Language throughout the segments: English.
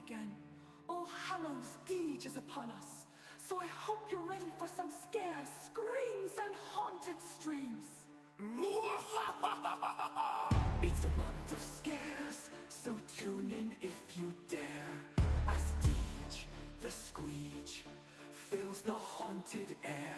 again. All Hallows' Deej is upon us, so I hope you're ready for some scares, screams, and haunted streams. It's a month of scares, so tune in if you dare, as DeejTheSqueej fills the haunted air.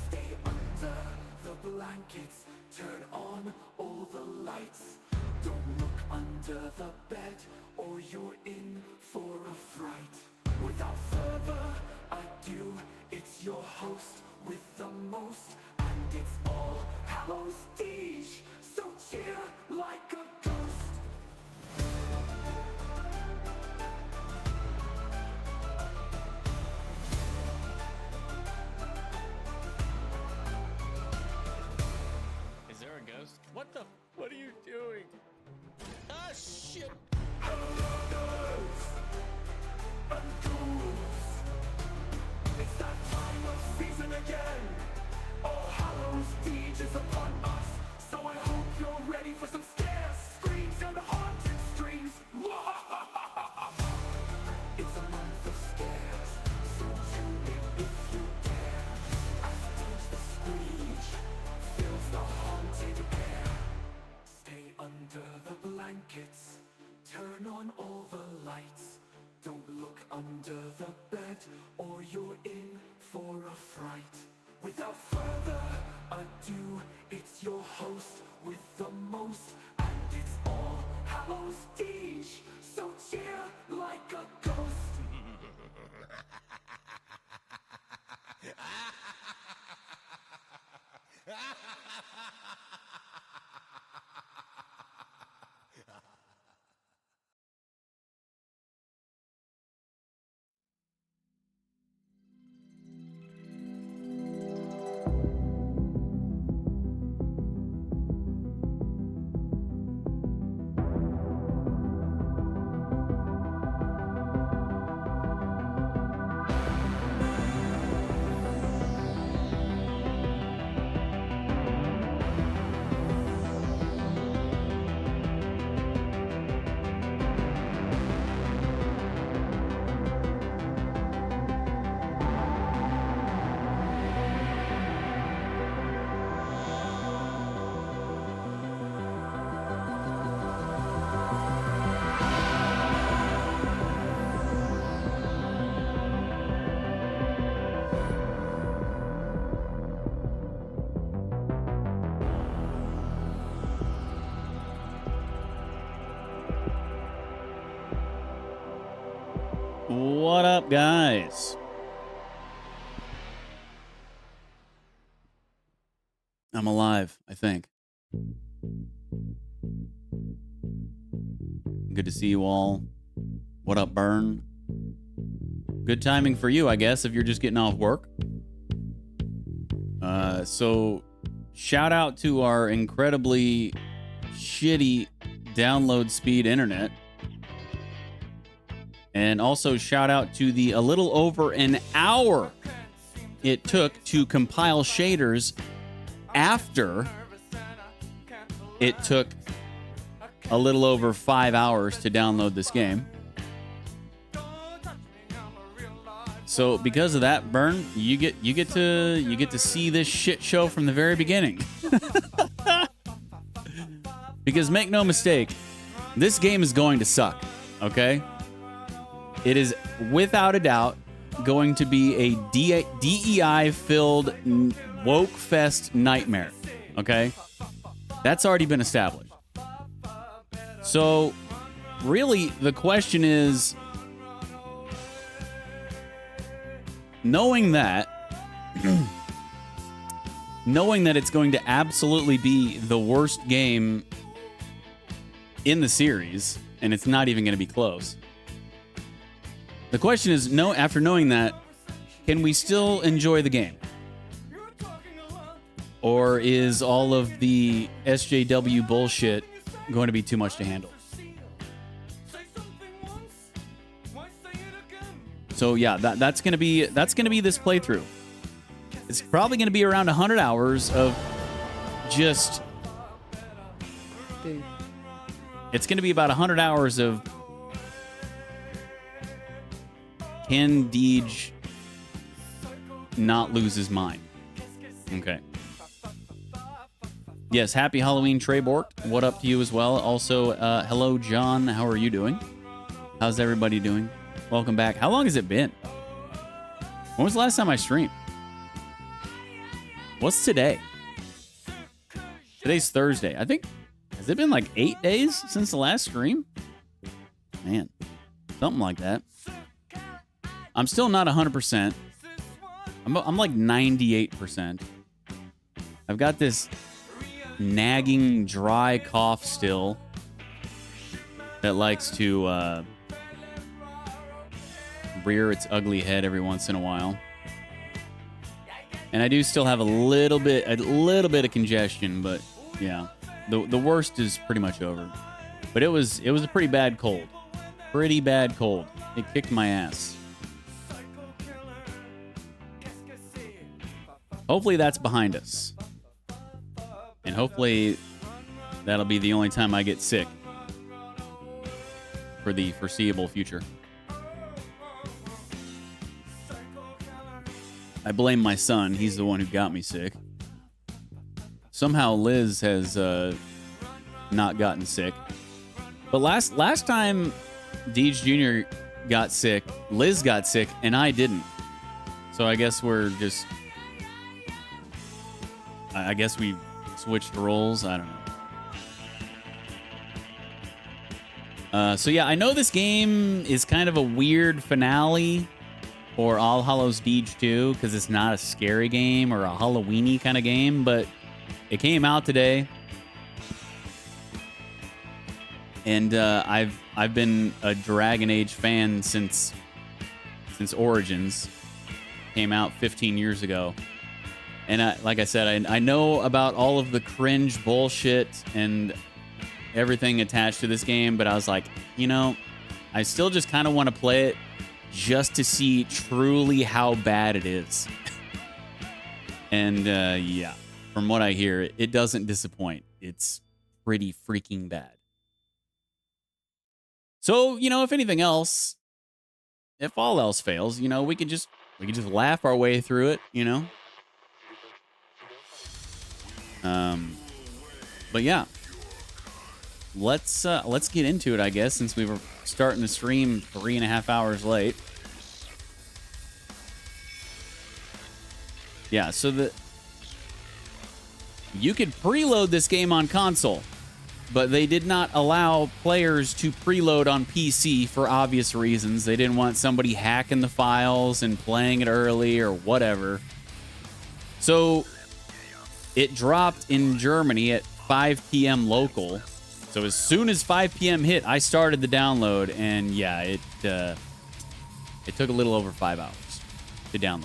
Stay under the blankets, turn on all the lights. Don't look under the bed, or you're in for a fright. Without further ado, it's your host with the most, and it's all Hallows Deej, so cheer like a ghost. Is there a ghost? What the? What are you doing? Ah, shit! Hallows and ghouls. It's that time of season again. All Hallows Deej is upon us, so I hope you're ready for some scares, screams, and haunted streams. It's a month of scares, so tune in if you dare. As DeejTheSqueej fills the haunted air. Stay under the blankets, turn on all the lights. Don't look under the bed, or you're in for a fright. Without further ado, it's your host with the most, and it's all Hallows Deej, so cheer like a ghost. What up, guys? I'm alive, I think. Good to see you all. What up, Burn? Good timing for you, I guess, if you're just getting off work. So shout out to our incredibly shitty download speed internet. And also shout out to the a little over an hour it took to compile shaders after it took a little over 5 hours to download this game. So because of that, Burn, you get to see this shit show from the very beginning. Because make no mistake, this game is going to suck, okay? It is without a doubt going to be a DEI-filled woke fest nightmare, okay? That's already been established. So really the question is, knowing that it's going to absolutely be the worst game in the series, and it's not even going to be close. The question is, after knowing that, can we still enjoy the game? Or is all of the SJW bullshit going to be too much to handle? So yeah, that's gonna be this playthrough. It's probably gonna be around 100 hours of just. It's gonna be about 100 hours of. Can Deej not lose his mind? Okay. Yes, happy Halloween, Trey Bork. What up to you as well? Also, hello, John. How are you doing? How's everybody doing? Welcome back. How long has it been? When was the last time I streamed? What's today? Today's Thursday. I think, has it been like 8 days since the last stream? Man, something like that. I'm still not 100%. I'm like 98%. I've got this nagging, dry cough still that likes to rear its ugly head every once in a while. And I do still have a little bit of congestion, but yeah, the worst is pretty much over. But it was a pretty bad cold. Pretty bad cold. It kicked my ass. Hopefully that's behind us. And hopefully that'll be the only time I get sick for the foreseeable future. I blame my son. He's the one who got me sick. Somehow Liz has not gotten sick. But last time Deej Jr. got sick, Liz got sick, and I didn't. So I guess we're just... I guess we switched roles. I don't know. So yeah, I know this game is kind of a weird finale for All Hallows Deej 2 because it's not a scary game or a Halloween-y kind of game, but it came out today. And I've been a Dragon Age fan since Origins came out 15 years ago. And like I said, I know about all of the cringe bullshit and everything attached to this game, but I was like, you know, I still just kind of want to play it just to see truly how bad it is. And yeah, from what I hear, it doesn't disappoint. It's pretty freaking bad. So, you know, if anything else, if all else fails, you know, we could just laugh our way through it, you know? But yeah, let's get into it, I guess, since we were starting the stream 3.5 hours late. Yeah, so you could preload this game on console, but they did not allow players to preload on PC for obvious reasons. They didn't want somebody hacking the files and playing it early or whatever. So it dropped in Germany at 5 p.m. local. So as soon as 5 p.m. hit, I started the download, and yeah, it took a little over 5 hours to download.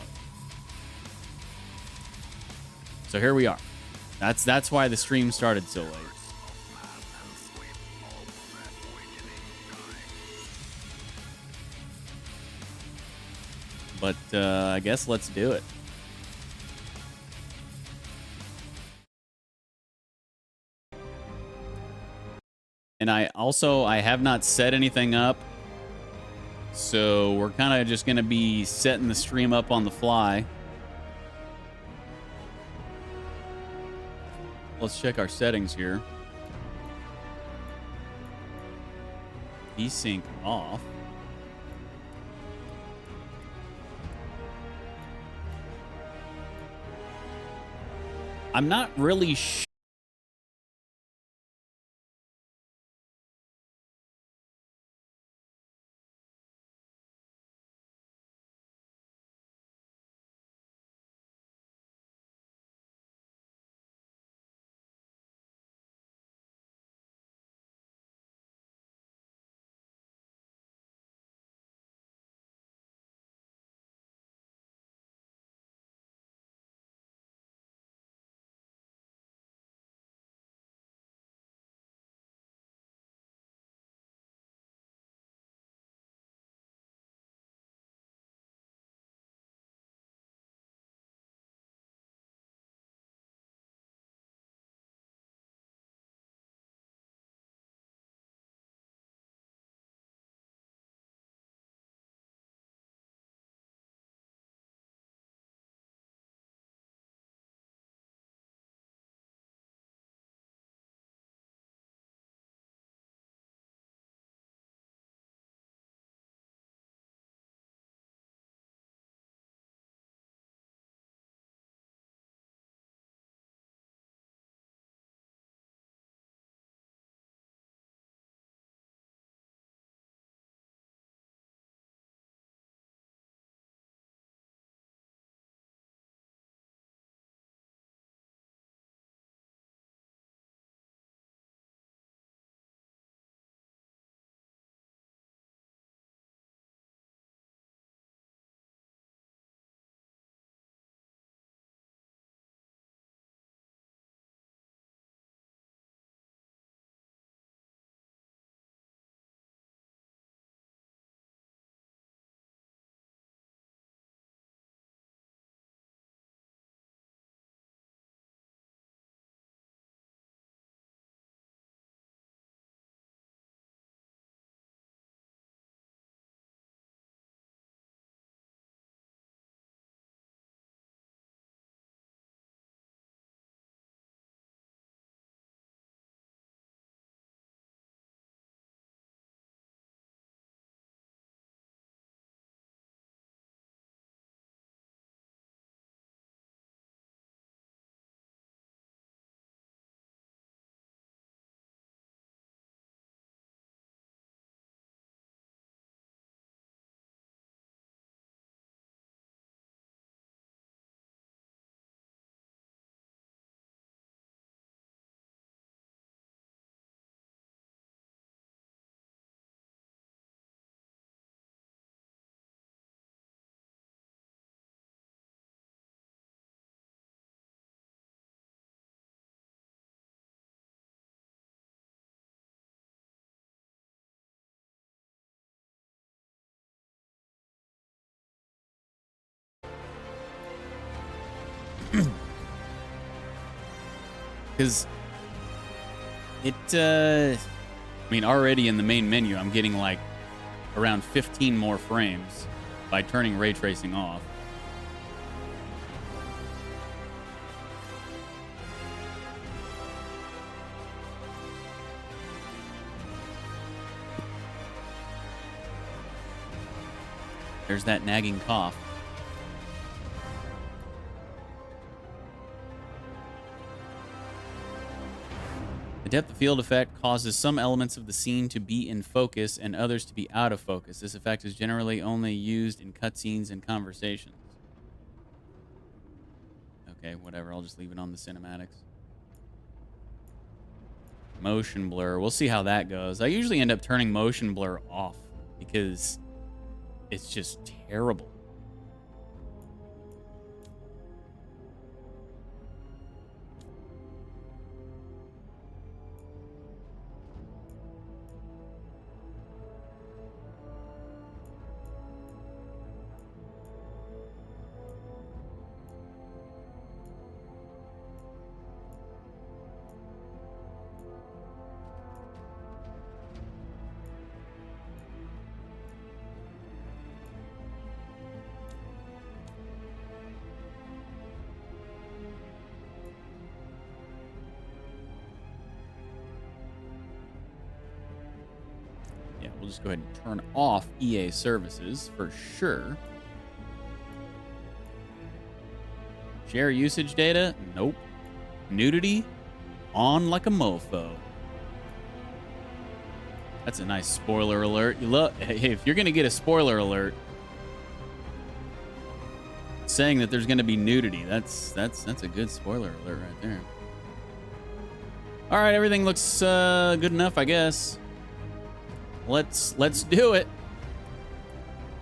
So here we are. That's why the stream started so late. But I guess let's do it. And I have not set anything up. So we're kind of just going to be setting the stream up on the fly. Let's check our settings here. Desync off. I'm not really sure. Because I mean, already in the main menu, I'm getting like around 15 more frames by turning ray tracing off. There's that nagging cough. The depth of field effect causes some elements of the scene to be in focus and others to be out of focus. This effect is generally only used in cutscenes and conversations. Okay, whatever. I'll just leave it on the cinematics. Motion blur. We'll see how that goes. I usually end up turning motion blur off because it's just terrible. We'll just go ahead and turn off EA services for sure. Share usage data? Nope. Nudity? On like a mofo. That's a nice spoiler alert. You look, hey, if you're going to get a spoiler alert saying that there's going to be nudity, that's a good spoiler alert right there. All right, everything looks good enough, I guess. Let's do it.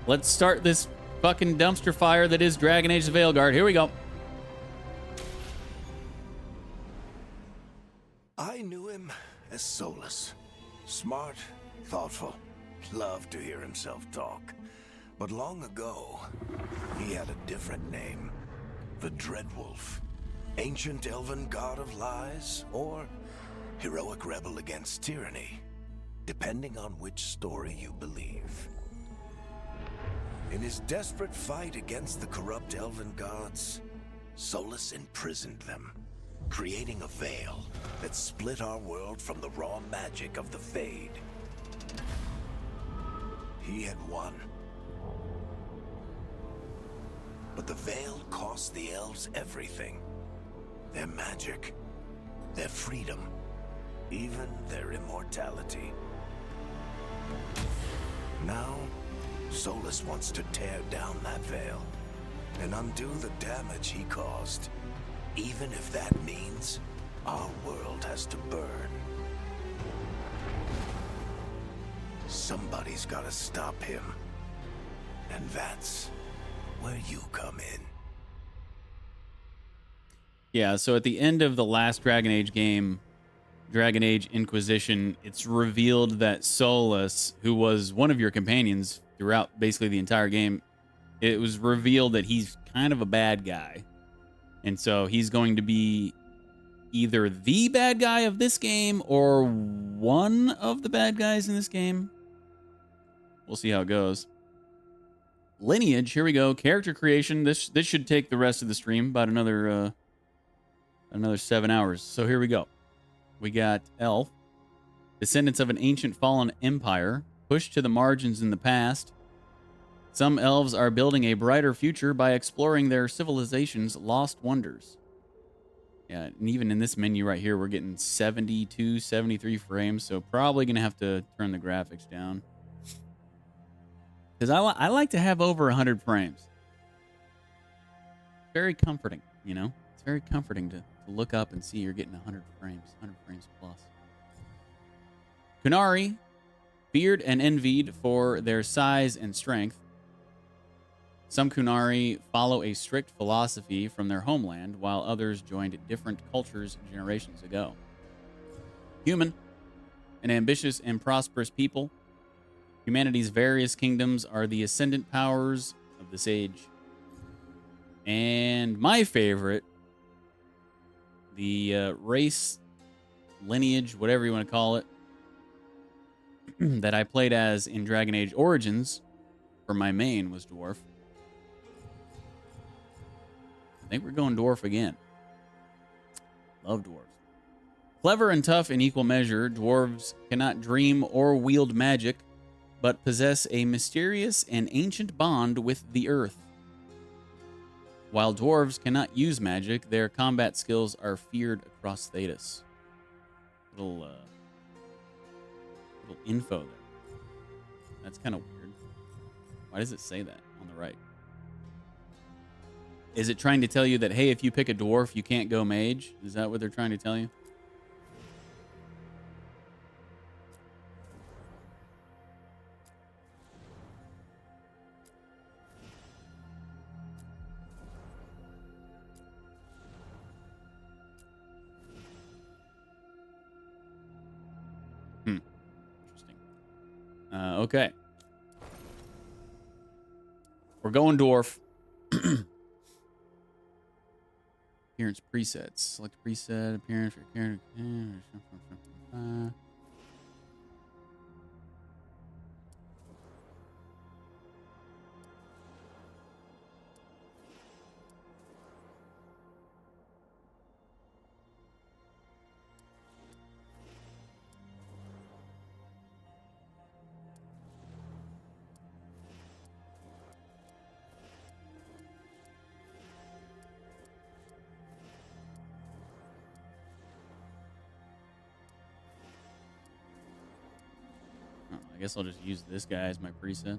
Let's start this fucking dumpster fire that is Dragon Age: The Veilguard. Here we go. I knew him as Solus. Smart, thoughtful, loved to hear himself talk. But long ago, he had a different name. The Dreadwolf. Ancient elven god of lies, or heroic rebel against tyranny, depending on which story you believe. In his desperate fight against the corrupt elven gods, Solus imprisoned them, creating a veil that split our world from the raw magic of the Fade. He had won. But the veil cost the elves everything. Their magic, their freedom, even their immortality. Now, Solus wants to tear down that veil and undo the damage he caused, even if that means our world has to burn. Somebody's gotta stop him, and that's where you come in. Yeah, so at the end of the last Dragon Age game, Dragon Age Inquisition, it's revealed that Solus, who was one of your companions throughout basically the entire game, it was revealed that he's kind of a bad guy. And so he's going to be either the bad guy of this game or one of the bad guys in this game. We'll see how it goes. Lineage, here we go. Character creation. This should take the rest of the stream, about another 7 hours. So here we go. We got Elf, descendants of an ancient fallen empire, pushed to the margins in the past. Some elves are building a brighter future by exploring their civilization's lost wonders. Yeah, and even in this menu right here, we're getting 72, 73 frames, so probably going to have to turn the graphics down. Because I like to have over 100 frames. Very comforting, you know? It's very comforting to look up and see you're getting 100 frames plus. Kunari, feared and envied for their size and strength. Some Kunari follow a strict philosophy from their homeland, while others joined different cultures generations ago. Human, an ambitious and prosperous people. Humanity's various kingdoms are the ascendant powers of this age. And my favorite, The race, lineage, whatever you want to call it, that I played as in Dragon Age Origins for my main was dwarf. I think we're going dwarf again. Love dwarves. Clever and tough in equal measure, dwarves cannot dream or wield magic, but possess a mysterious and ancient bond with the earth. While dwarves cannot use magic, their combat skills are feared across Thedas. Little info there. That's kind of weird. Why does it say that on the right? Is it trying to tell you that, hey, if you pick a dwarf, you can't go mage? Is that what they're trying to tell you? Interesting. Okay. We're going dwarf. Appearance presets. Select preset. Appearance for character. I guess I'll just use this guy as my preset.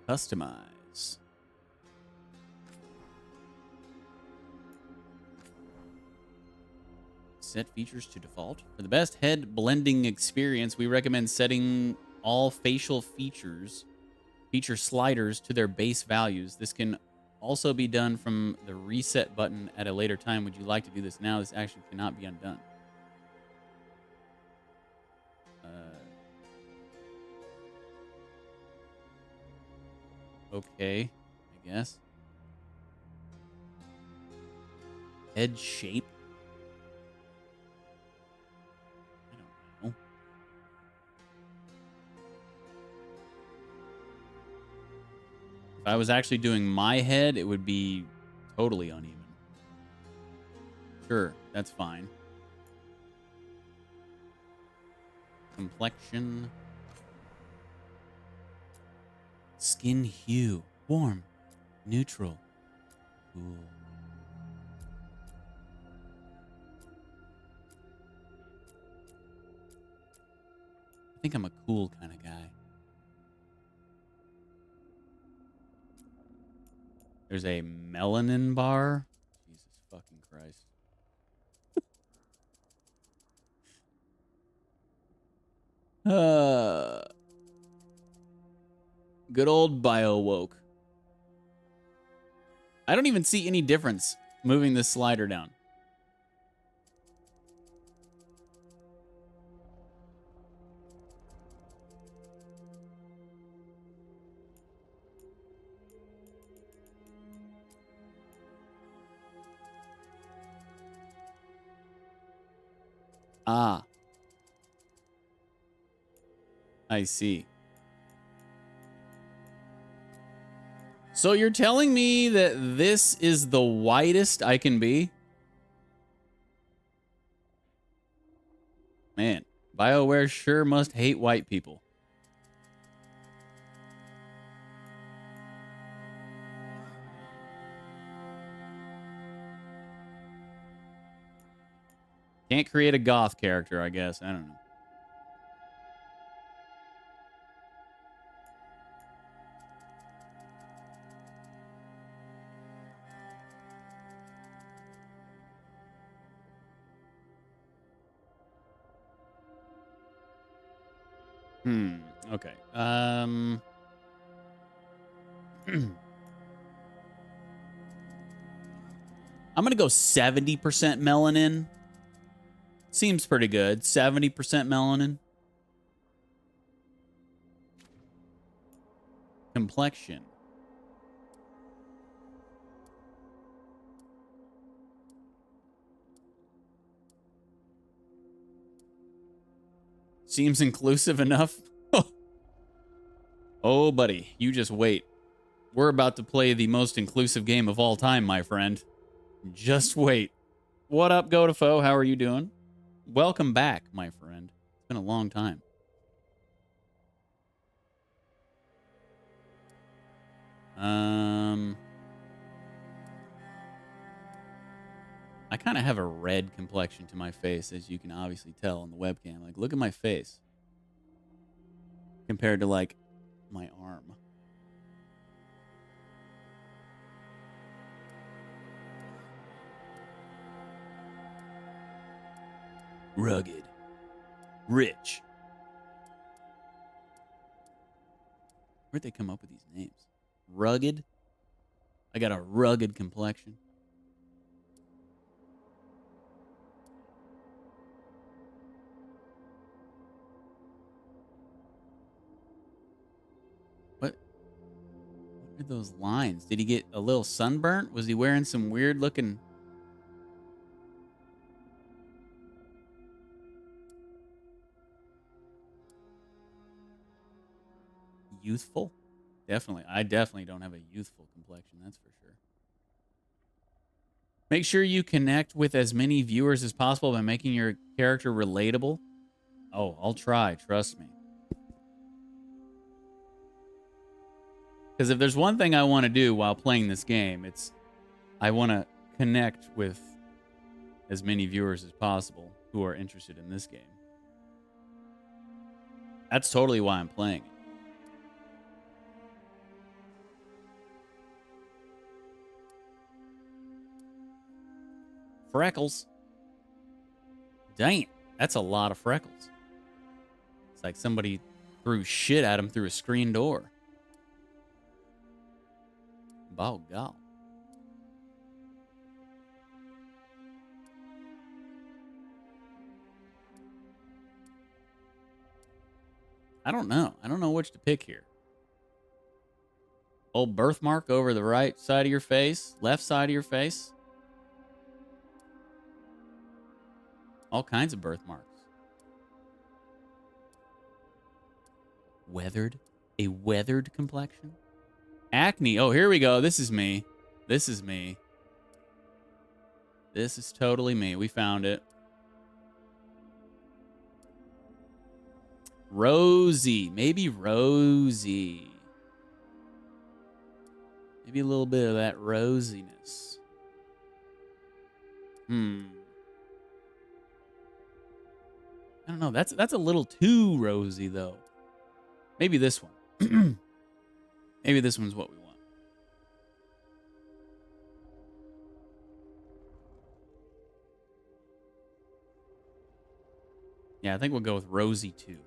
Customize. Set features to default. For the best head blending experience, we recommend setting all facial feature sliders to their base values. This can also be done from the reset button at a later time. Would you like to do this now? This action cannot be undone. Okay, I guess. Head shape. I don't know. If I was actually doing my head, it would be totally uneven. Sure, that's fine. Complexion. Skin hue. Warm. Neutral. Cool. I think I'm a cool kind of guy. There's a melanin bar. Jesus fucking Christ. Good old BioWoke. I don't even see any difference moving this slider down. Ah. I see. So you're telling me that this is the whitest I can be? Man, BioWare sure must hate white people. Can't create a goth character, I guess. I don't know. Okay. I'm gonna go 70% melanin. Seems pretty good. 70% melanin. Complexion. Seems inclusive enough. Oh, buddy, you just wait. We're about to play the most inclusive game of all time, my friend. Just wait. What up, Godefo? How are you doing? Welcome back, my friend. It's been a long time. I kind of have a red complexion to my face, as you can obviously tell on the webcam. Like, look at my face. Compared to, like, my arm. Rugged. Rich. Where'd they come up with these names? Rugged? I got a rugged complexion. What are those lines? Did he get a little sunburnt? Was he wearing some weird looking... Youthful? Definitely. I definitely don't have a youthful complexion, that's for sure. Make sure you connect with as many viewers as possible by making your character relatable. Oh, I'll try. Trust me. Because if there's one thing I want to do while playing this game, it's I want to connect with as many viewers as possible who are interested in this game. That's totally why I'm playing it. Freckles. Dang, that's a lot of freckles. It's like somebody threw shit at him through a screen door. By God. I don't know. I don't know which to pick here. Old birthmark over the right side of your face, left side of your face. All kinds of birthmarks. Weathered? A weathered complexion? Acne. Oh, here we go. This is me. This is me. This is totally me. We found it. Rosy. Maybe rosy. Maybe a little bit of that rosiness. I don't know. That's a little too rosy, though. Maybe this one. Maybe this one's what we want. Yeah, I think we'll go with rosy, too.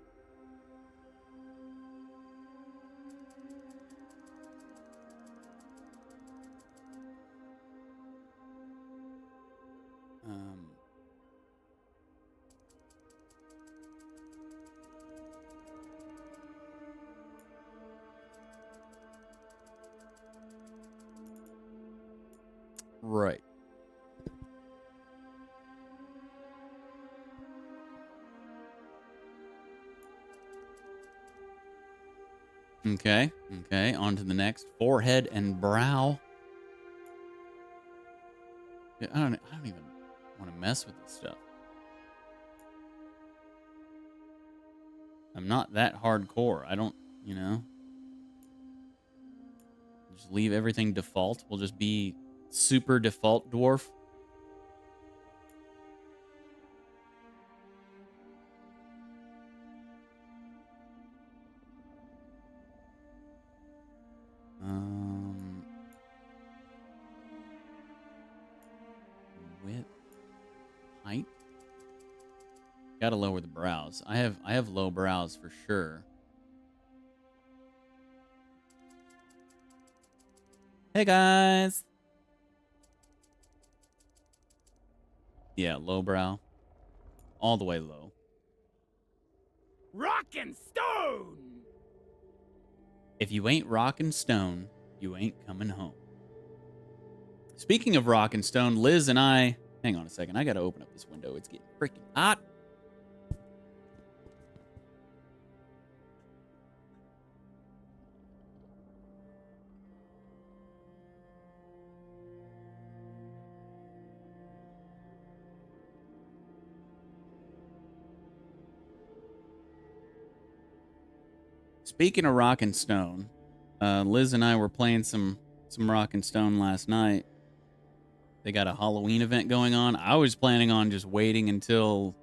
Right. Okay. Okay. On to the next. Forehead and brow. Yeah, I don't even want to mess with this stuff. I'm not that hardcore. I don't, you know. Just leave everything default. We'll just be super default dwarf. Width, height. Gotta lower the brows. I have low brows for sure. Hey guys. Yeah, low brow. all the way low. Rock and stone! If you ain't rock and stone, you ain't coming home. Speaking of rock and stone, Liz and I... Hang on a second. I got to open up this window. It's getting freaking hot. Speaking of rock and stone, Liz and I were playing some rock and stone last night. They got a Halloween event going on. I was planning on just waiting until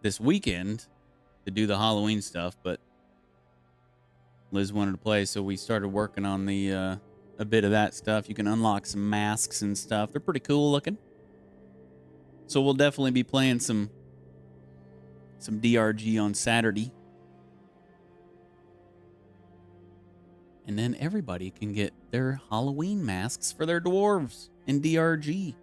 this weekend to do the Halloween stuff, but Liz wanted to play, so we started working on the a bit of that stuff. You can unlock some masks and stuff. They're pretty cool looking. So we'll definitely be playing some DRG on Saturday. And then everybody can get their Halloween masks for their dwarves in DRG.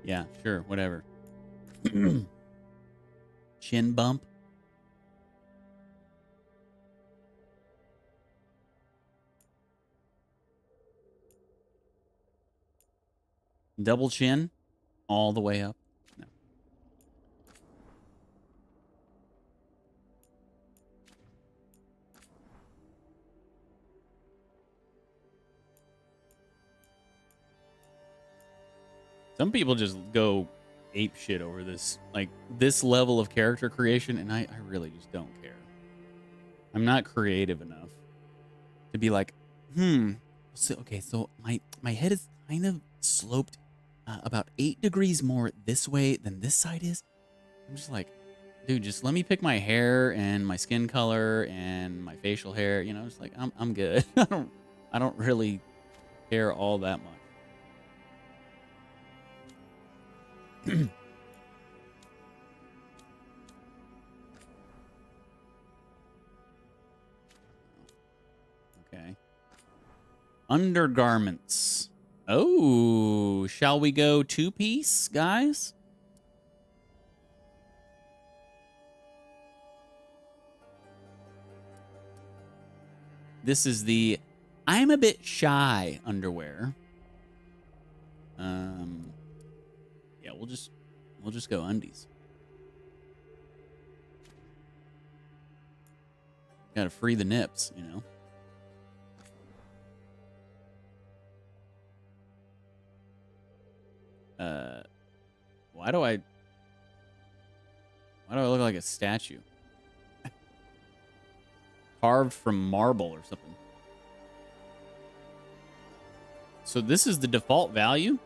Yeah, sure, whatever. Chin bump. Double chin all the way up. No. Some people just go ape shit over this, like this level of character creation, and I really just don't care. I'm not creative enough to be like, so okay, so my head is kind of sloped about 8 degrees more this way than this side is. I'm just like, dude, just let me pick my hair and my skin color and my facial hair, you know, just like I'm good. I don't really care all that much. Okay. Undergarments. Oh, shall we go 2-piece, guys? This is the I'm a bit shy underwear. Yeah, we'll just go undies. Gotta free the nips, you know. Why do I look like a statue? Carved from marble or something. So this is the default value?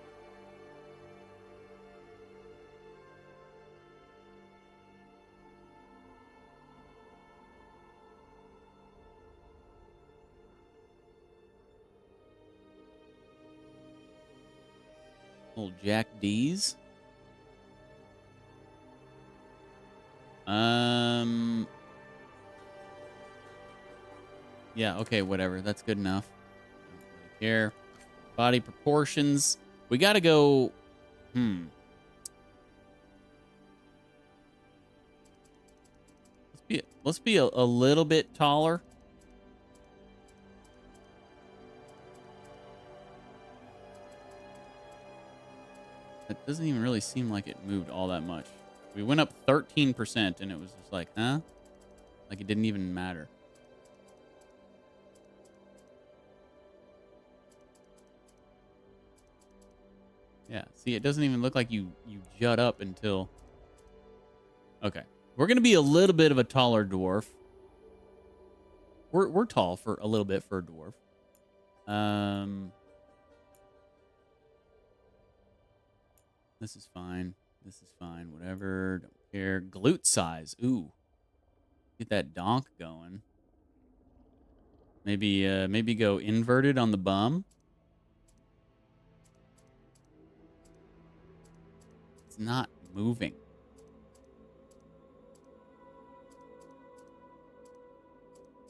Old Jack D's. Yeah, okay, whatever. That's good enough. Don't really care. Body proportions. We gotta go. Let's be a little bit taller. It doesn't even really seem like it moved all that much. We went up 13% and it was just like, huh? Like it didn't even matter. Yeah, see, it doesn't even look like you jut up until... Okay. We're going to be a little bit of a taller dwarf. We're tall for a little bit for a dwarf. This is fine. This is fine. Whatever. Don't care. Glute size. Ooh. Get that donk going. Maybe go inverted on the bum. It's not moving.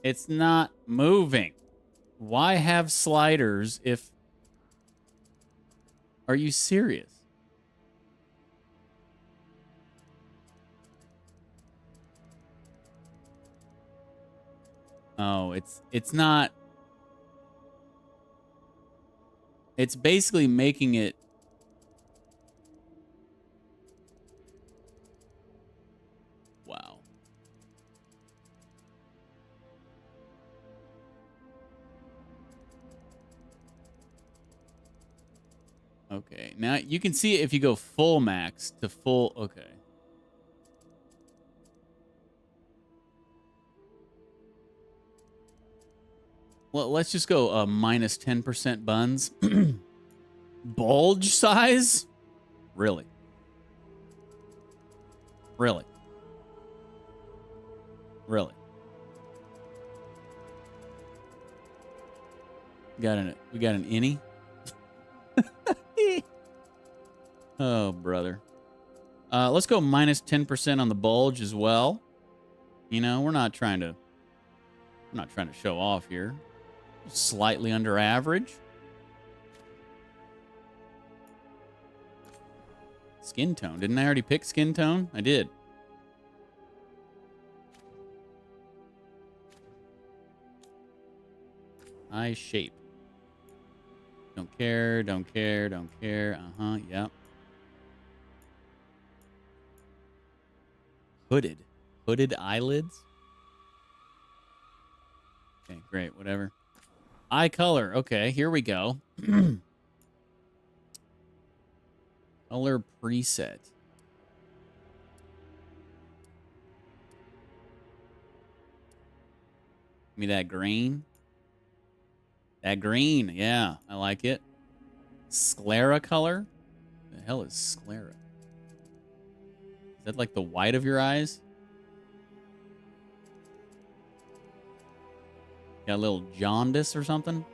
It's not moving. Why have sliders if... Are you serious? Oh, it's not... It's basically making it... Wow. Okay, now you can see it if you go full max to full... Okay. Well, let's just go minus 10% buns. Bulge size? Really? Really? Really? We got an innie? Oh, brother. Let's go minus 10% on the bulge as well. You know, we're not trying to show off here. Slightly under average. Skin tone. Didn't I already pick skin tone? I did. Eye shape. Don't care, don't care, don't care. Uh-huh, yep. Hooded. Hooded eyelids? Okay, great, whatever. Eye color. Okay, here we go. Color preset. Give me that green. That green, yeah, I like it. Sclera color? The hell is sclera? Is that like the white of your eyes? Got a little jaundice or something?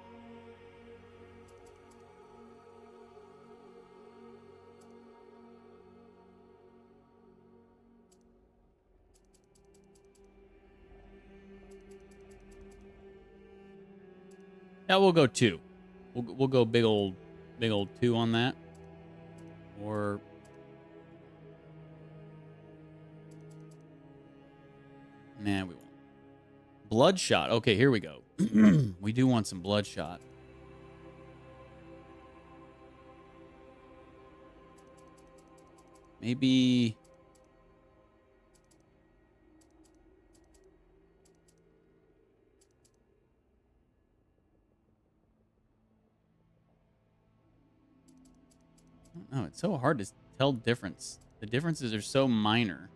Yeah, we'll go 2. We'll go big old 2 on that. Or nah, we won't. Bloodshot. Okay, here we go. We do want some bloodshot. Maybe I don't know. It's so hard to tell difference. The differences are so minor.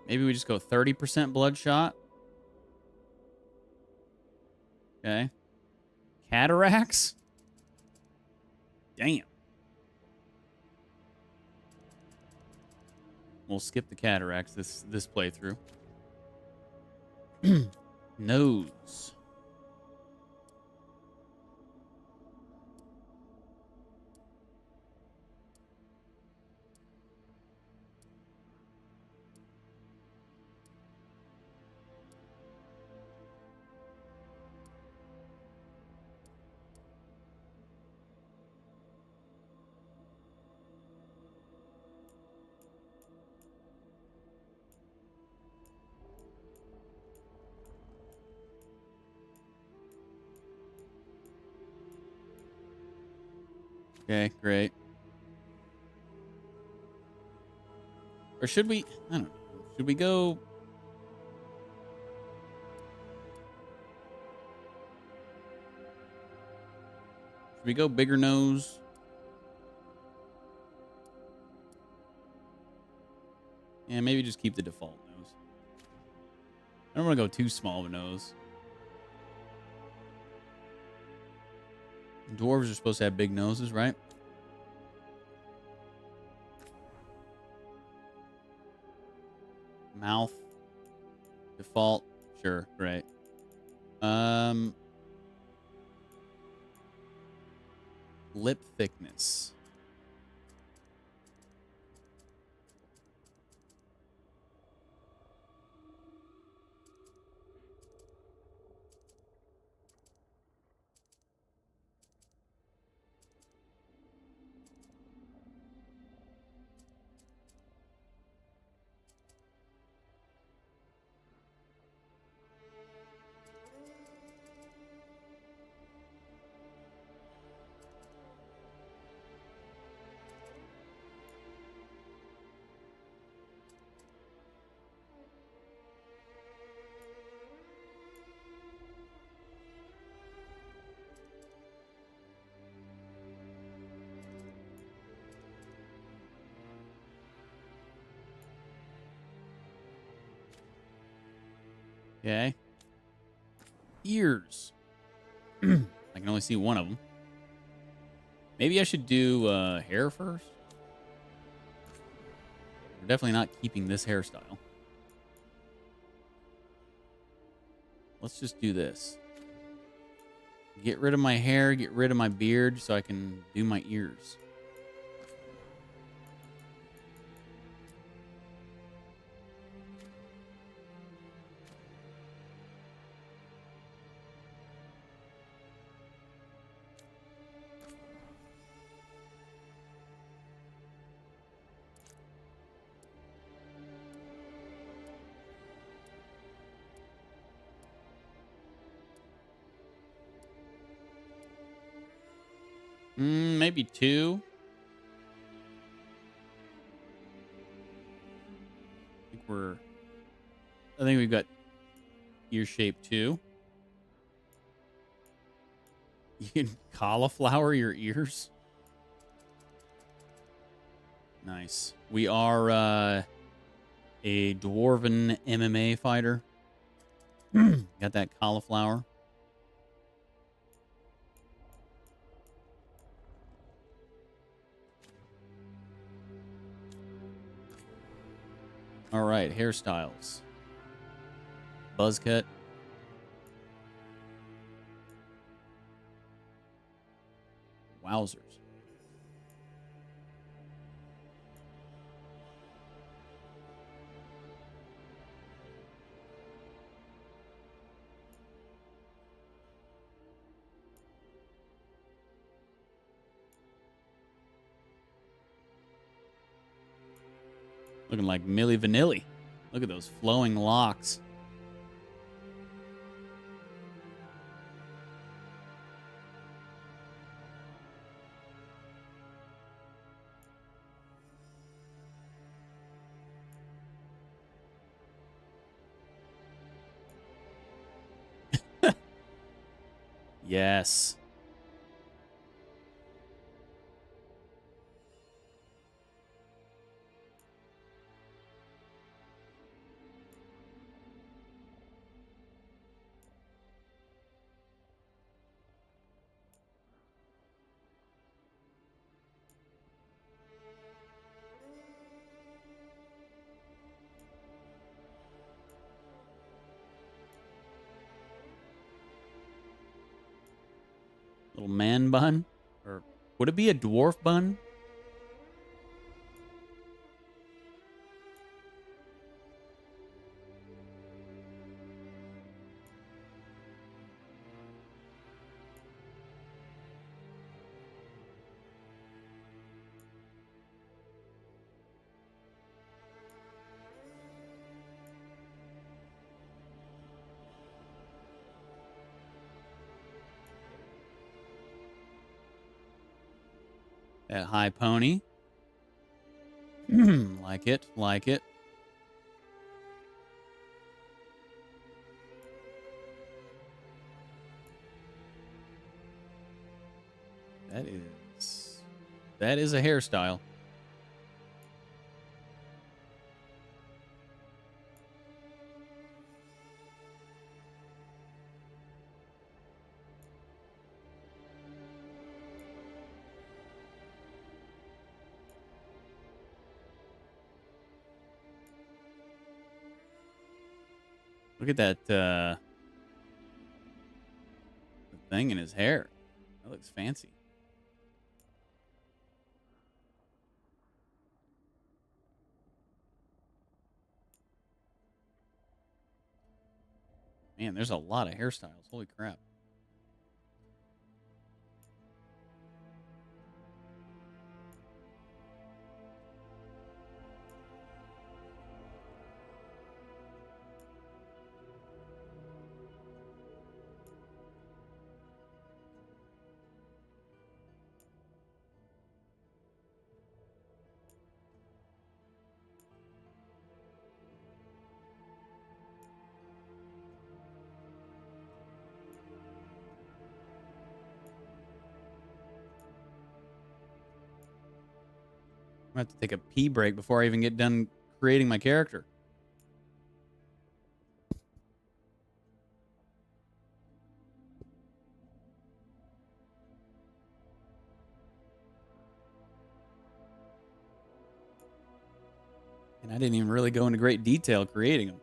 Maybe we just go 30% bloodshot. Okay. Cataracts? Damn. We'll skip the cataracts this playthrough. Nose. Okay, great. Or should we... I don't know. Should we go... Should we go bigger nose? Yeah, maybe just keep the default nose. I don't want to go too small of a nose. Dwarves are supposed to have big noses, right? Mouth. Default. Sure. Great. Lip thickness. Okay. Ears. I can only see one of them. Maybe I should do hair first. We're definitely not keeping this hairstyle. Let's just do this. Get rid of my hair, get rid of my beard so I can do my ears. Maybe two. I think we've got ear shape too. You can cauliflower your ears. Nice. We are a dwarven MMA fighter. Got that cauliflower. All right, hairstyles. Buzz cut. Wowzers. Looking like Milli Vanilli. Look at those flowing locks. Yes. Little man bun? Or would it be a dwarf bun? That high pony. Like it, like it. That is a hairstyle. Look at that the thing in his hair. That looks fancy. Man, there's a lot of hairstyles. Holy crap. I'm going to have to take a pee break before I even get done creating my character. And I didn't even really go into great detail creating them.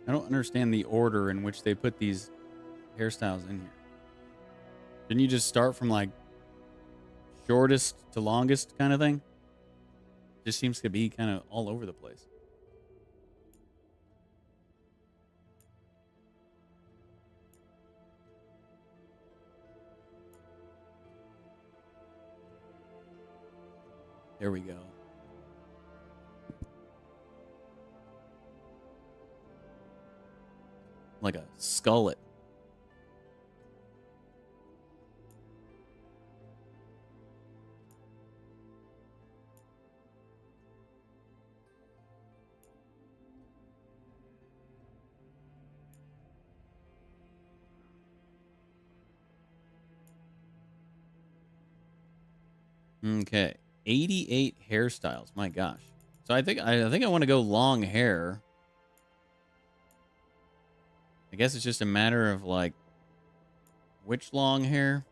I don't understand the order in which they put these hairstyles in here. Didn't you just start from like shortest to longest kind of thing? Just seems to be kind of all over the place. There we go. Like a skullet. Okay. 88 hairstyles. My gosh. So I think I want to go long hair. I guess it's just a matter of like which long hair.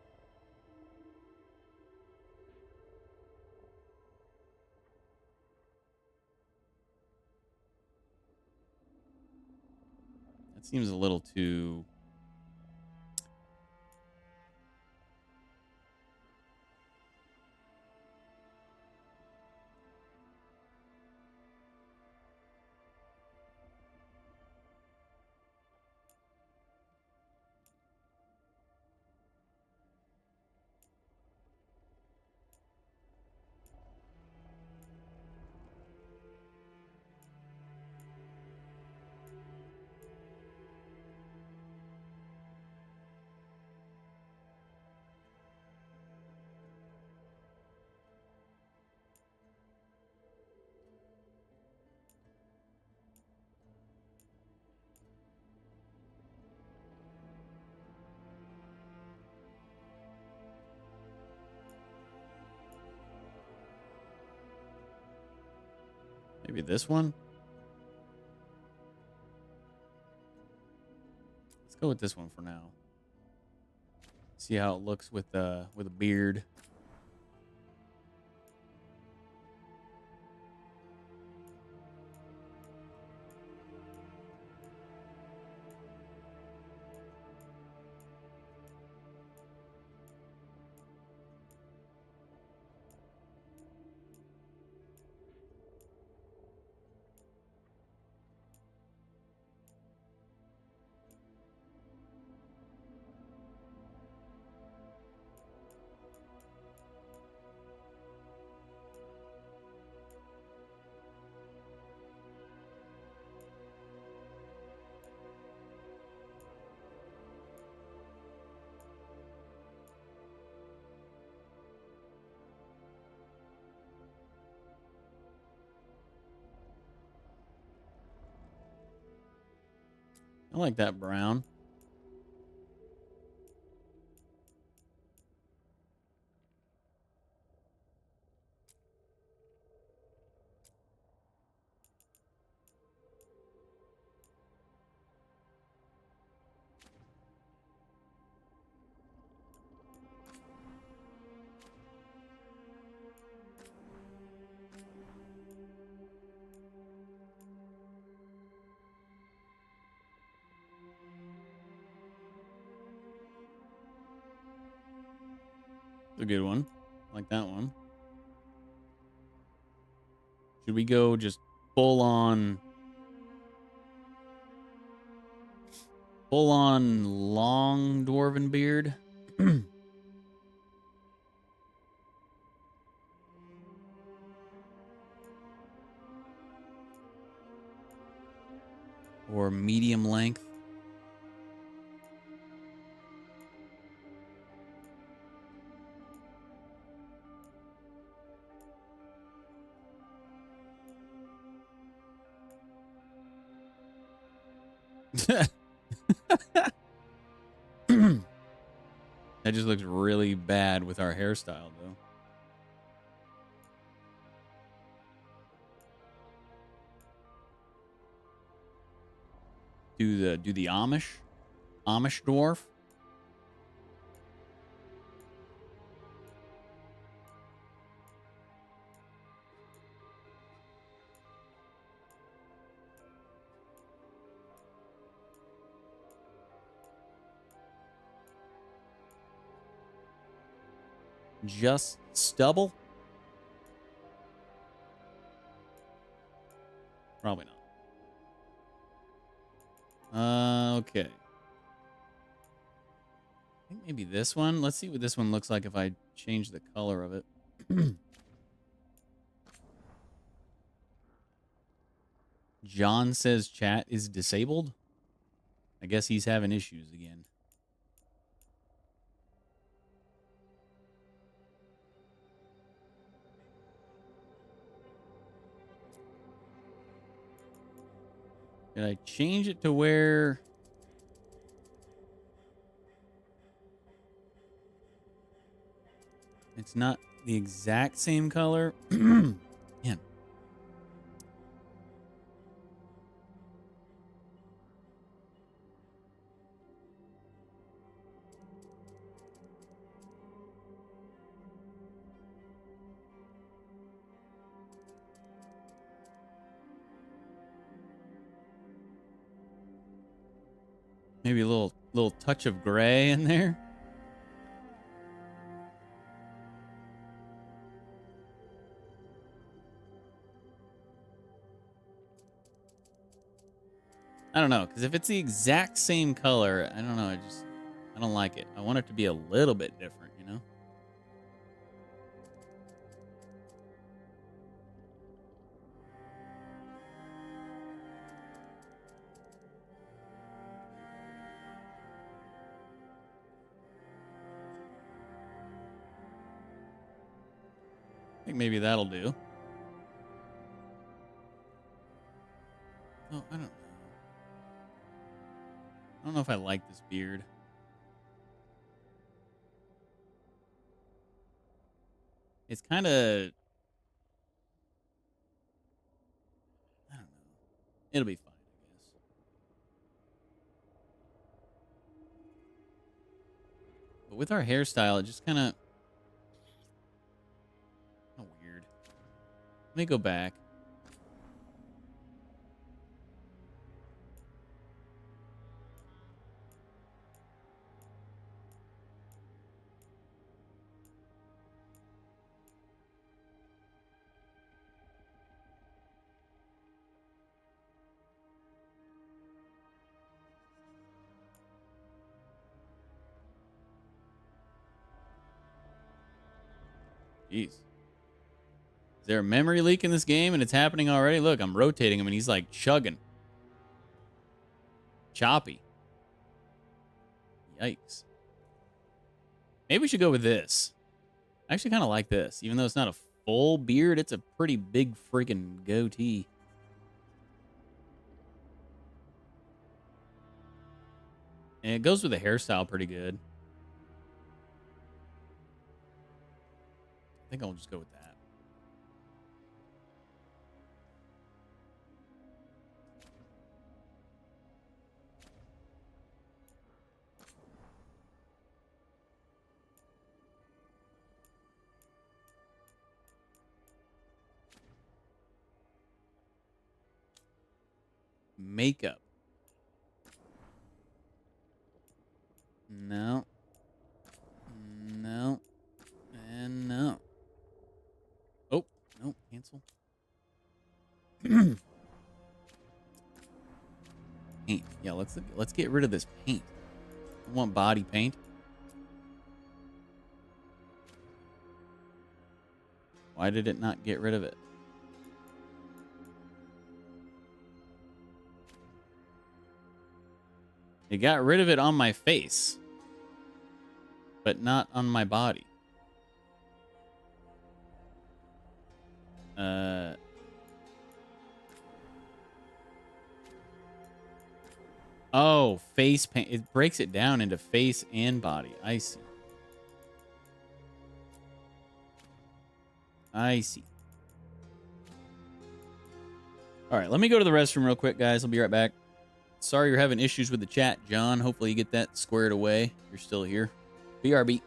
That seems a little too. Maybe this one? Let's go with this one for now. See how it looks with a beard. I like that brown. It's a good one. I like that one. Should we go just full on long dwarven beard? Or medium length? That just looks really bad with our hairstyle, though. Do the Amish dwarf. Just stubble? Probably not. Okay. I think maybe this one. Let's see what this one looks like if I change the color of it. John says chat is disabled. I guess he's having issues again. Did I change it to where it's not the exact same color? Man. Maybe a little touch of gray in there. I don't know, because if it's the exact same color, I don't know. I don't like it. I want it to be a little bit different, you know? I think maybe that'll do. Oh, I don't know if I like this beard. It's kind of, I don't know. It'll be fine, I guess. But with our hairstyle, it just kind of weird. Let me go back. Jeez. Is there a memory leak in this game and it's happening already? Look, I'm rotating him and he's like chugging. Choppy. Yikes. Maybe we should go with this. I actually kind of like this. Even though it's not a full beard, it's a pretty big freaking goatee. And it goes with the hairstyle pretty good. I think I'll just go with that. Makeup. No. No. And no. Oh, no, cancel. Paint. Yeah, let's get rid of this paint. I want body paint. Why did it not get rid of it? It got rid of it on my face, but not on my body. Oh, face paint. It breaks it down into face and body. I see. I see. All right, let me go to the restroom real quick, guys. I'll be right back. Sorry you're having issues with the chat, John. Hopefully you get that squared away. You're still here. BRB.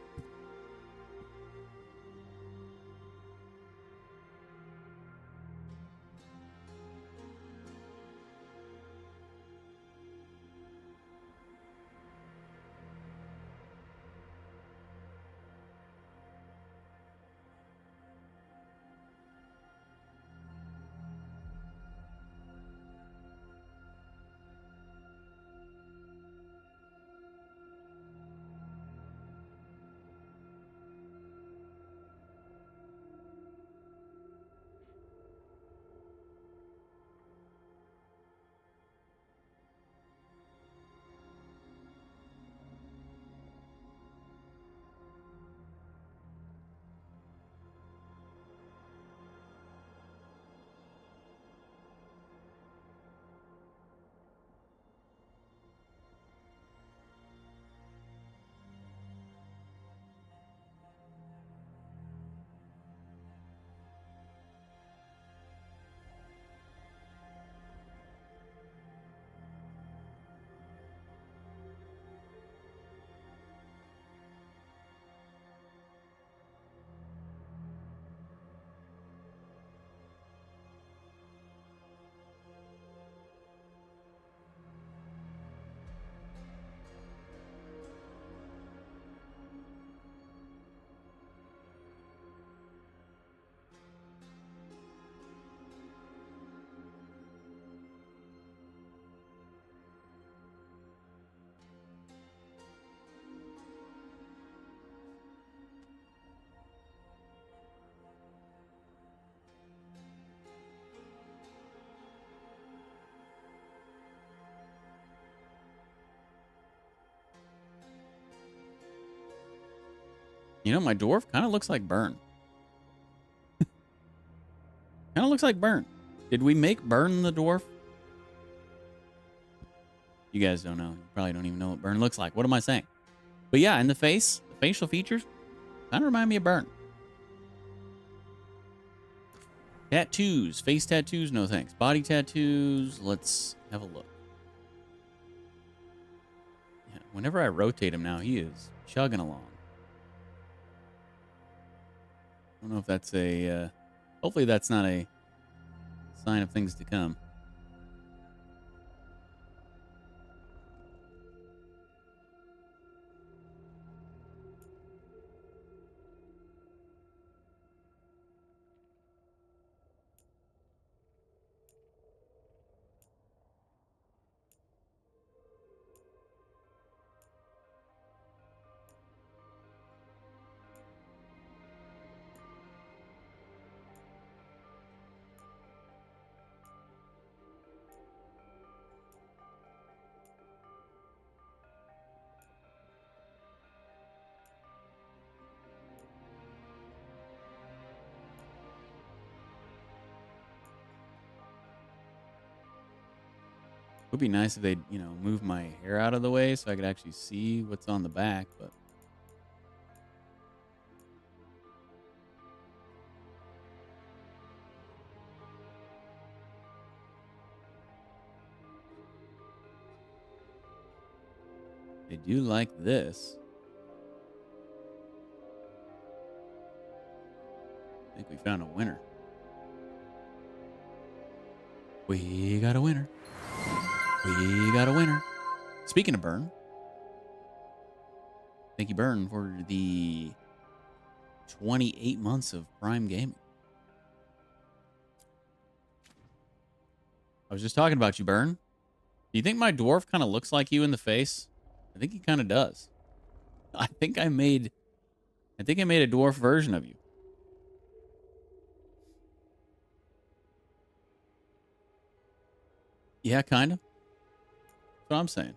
You know, my dwarf kind of looks like Burn. Kind of looks like Burn. Did we make Burn the dwarf? You guys don't know. You probably don't even know what Burn looks like. What am I saying? But yeah, in the face, the facial features kind of remind me of Burn. Tattoos. Face tattoos, no thanks. Body tattoos, let's have a look. Yeah, whenever I rotate him now, he is chugging along. I don't know if that's a... hopefully that's not a sign of things to come. Would be nice if they'd, move my hair out of the way so I could actually see what's on the back, but they do like this. I think we found a winner. We got a winner. We got a winner. Speaking of Burn, thank you, Burn, for the 28 months of Prime Gaming. I was just talking about you, Burn. Do you think my dwarf kind of looks like you in the face? I think he kind of does. I think I made a dwarf version of you. Yeah, kind of. That's what I'm saying.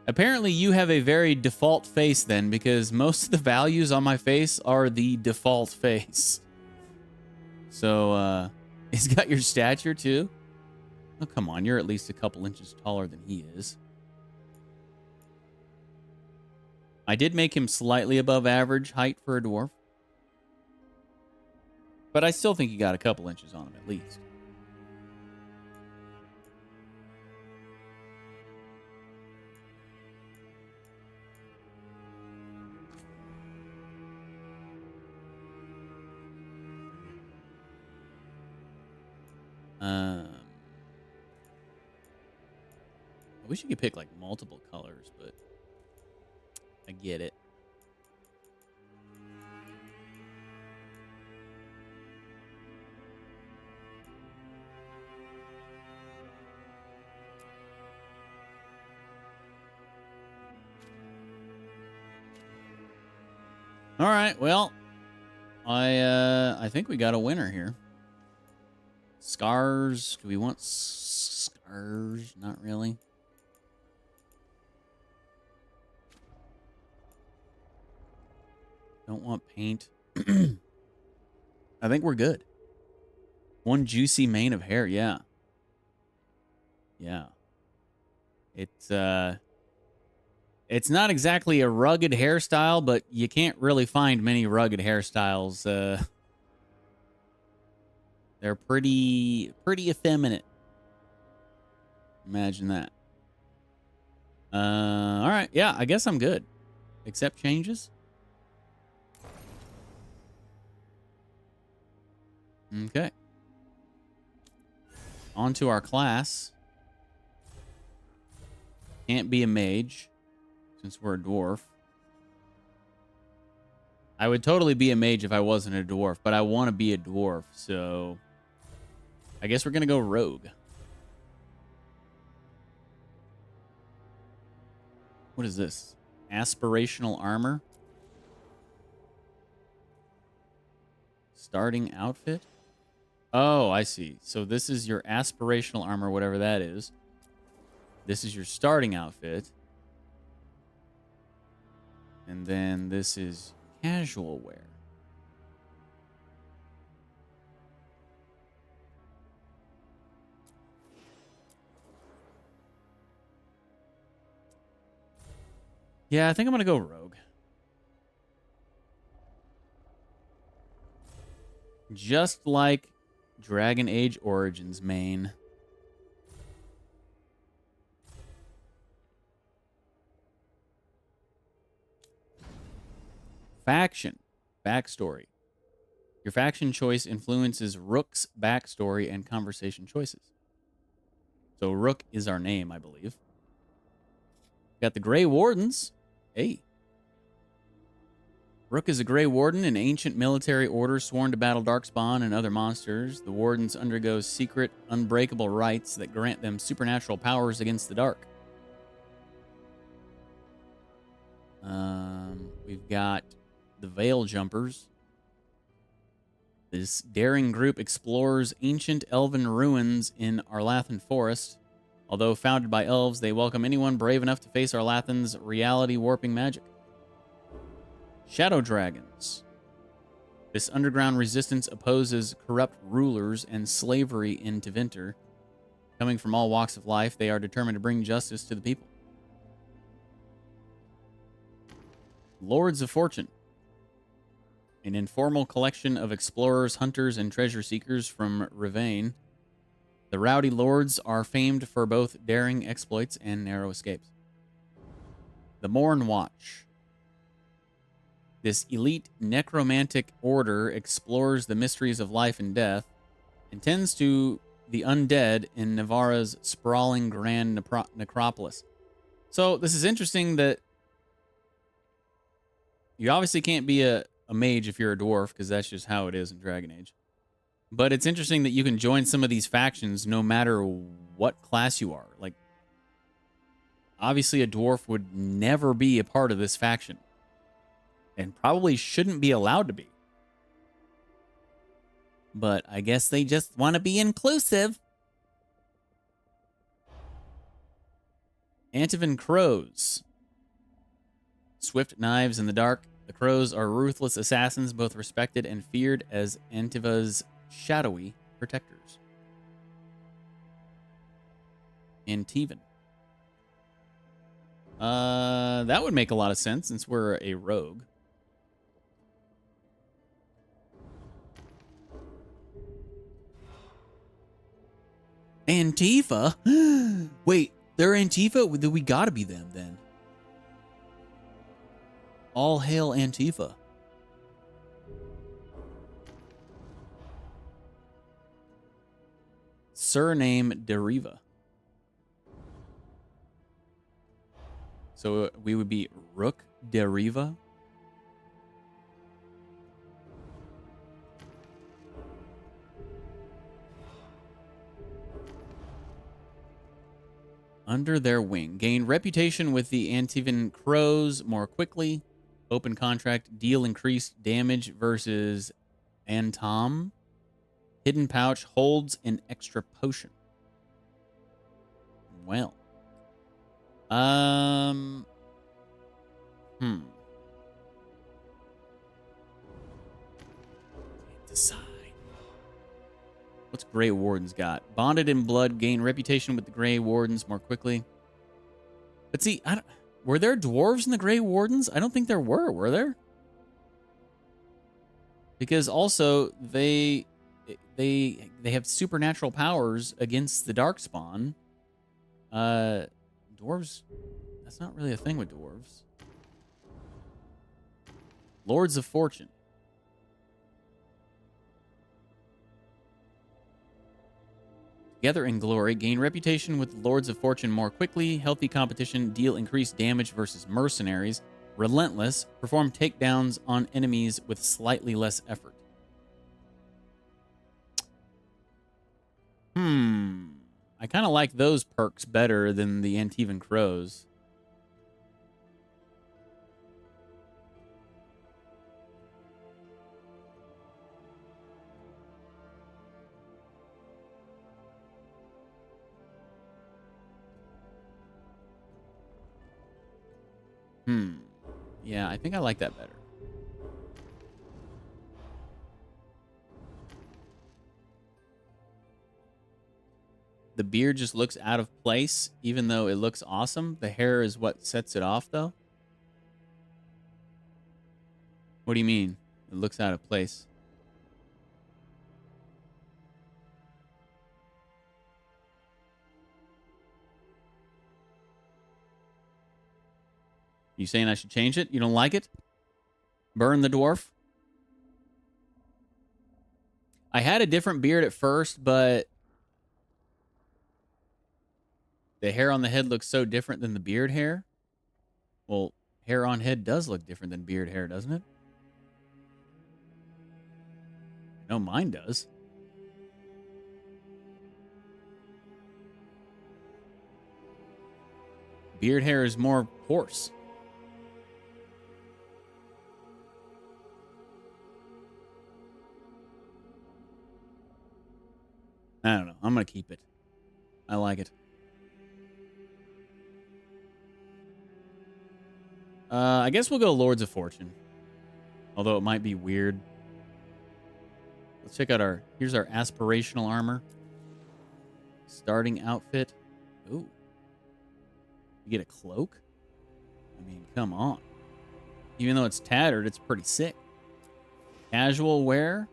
Apparently, you have a very default face then, because most of the values on my face are the default face. So, he's got your stature too. Oh, come on. You're at least a couple inches taller than he is. I did make him slightly above average height for a dwarf. But I still think you got a couple inches on him at least. I wish you could pick like multiple colors, but I get it. All right, well, I think we got a winner here. Scars. Do we want scars? Not really. Don't want paint. I think we're good. One juicy mane of hair, yeah. Yeah. It's not exactly a rugged hairstyle, but you can't really find many rugged hairstyles. They're pretty effeminate. Imagine that. All right, yeah, I guess I'm good. Accept changes. Okay. On to our class. Can't be a mage, since we're a dwarf. I would totally be a mage if I wasn't a dwarf, but I want to be a dwarf, so I guess we're going to go rogue. What is this? Aspirational armor? Starting outfit? Oh, I see. So this is your aspirational armor, whatever that is. This is your starting outfit. And then this is casual wear. Yeah, I think I'm going to go rogue. Just like Dragon Age Origins main. Faction. Backstory. Your faction choice influences Rook's backstory and conversation choices. So Rook is our name, I believe. Got the Grey Wardens. Hey. Rook is a Grey Warden, an ancient military order sworn to battle Darkspawn and other monsters. The Wardens undergo secret, unbreakable rites that grant them supernatural powers against the dark. We've got the Veil Jumpers. This daring group explores ancient elven ruins in Arlathan Forest. Although founded by elves, they welcome anyone brave enough to face Arlathan's reality-warping magic. Shadow Dragons. This underground resistance opposes corrupt rulers and slavery in Tevinter. Coming from all walks of life, they are determined to bring justice to the people. Lords of Fortune. An informal collection of explorers, hunters, and treasure seekers from Rivain. The rowdy lords are famed for both daring exploits and narrow escapes. The Morn Watch. This elite necromantic order explores the mysteries of life and death and tends to the undead in Navarra's sprawling grand necropolis. So this is interesting that you obviously can't be a mage if you're a dwarf, because that's just how it is in Dragon Age. But it's interesting that you can join some of these factions no matter what class you are. Like, obviously a dwarf would never be a part of this faction. And probably shouldn't be allowed to be. But I guess they just want to be inclusive. Antivan Crows. Swift knives in the dark. The Crows are ruthless assassins, both respected and feared as Antiva's shadowy protectors. Antivan. That would make a lot of sense since we're a rogue. Antifa? Wait, they're Antifa? Then we gotta be them then. All hail Antifa. Surname Deriva. So we would be Rook Deriva. Under their wing. Gain reputation with the Antivan Crows more quickly. Open contract. Deal increased damage versus Antom. Hidden pouch holds an extra potion. Well. Decide. What's Grey Wardens got? Bonded in blood, gain reputation with the Grey Wardens more quickly. But see, were there dwarves in the Grey Wardens? I don't think there were there? Because also they have supernatural powers against the Darkspawn. Dwarves, that's not really a thing with dwarves. Lords of Fortune. Together in glory, gain reputation with Lords of Fortune more quickly, healthy competition, deal increased damage versus mercenaries, relentless, perform takedowns on enemies with slightly less effort. I kind of like those perks better than the Antivan Crows. Yeah, I think I like that better. The beard just looks out of place, even though it looks awesome. The hair is what sets it off, though. What do you mean? It looks out of place. You saying I should change it? You don't like it? Burn the dwarf? I had a different beard at first, but the hair on the head looks so different than the beard hair. Well, hair on head does look different than beard hair, doesn't it? No, mine does. Beard hair is more coarse. I don't know. I'm going to keep it. I like it. I guess we'll go Lords of Fortune. Although it might be weird. Let's check out here's our aspirational armor. Starting outfit. Ooh. You get a cloak? I mean, come on. Even though it's tattered, it's pretty sick. Casual wear?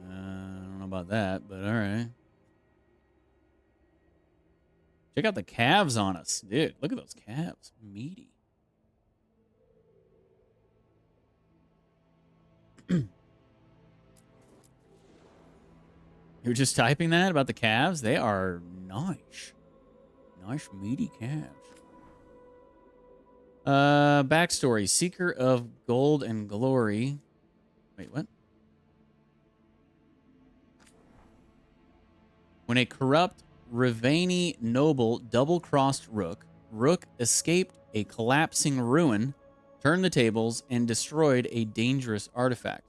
I don't know about that, but all right. Check out the calves on us. Dude, look at those calves. Meaty. You're just typing that about the calves? They are nice. Nice, meaty calves. Backstory. Seeker of gold and glory. Wait, what? When a corrupt Rivani noble double-crossed Rook, Rook escaped a collapsing ruin, turned the tables, and destroyed a dangerous artifact.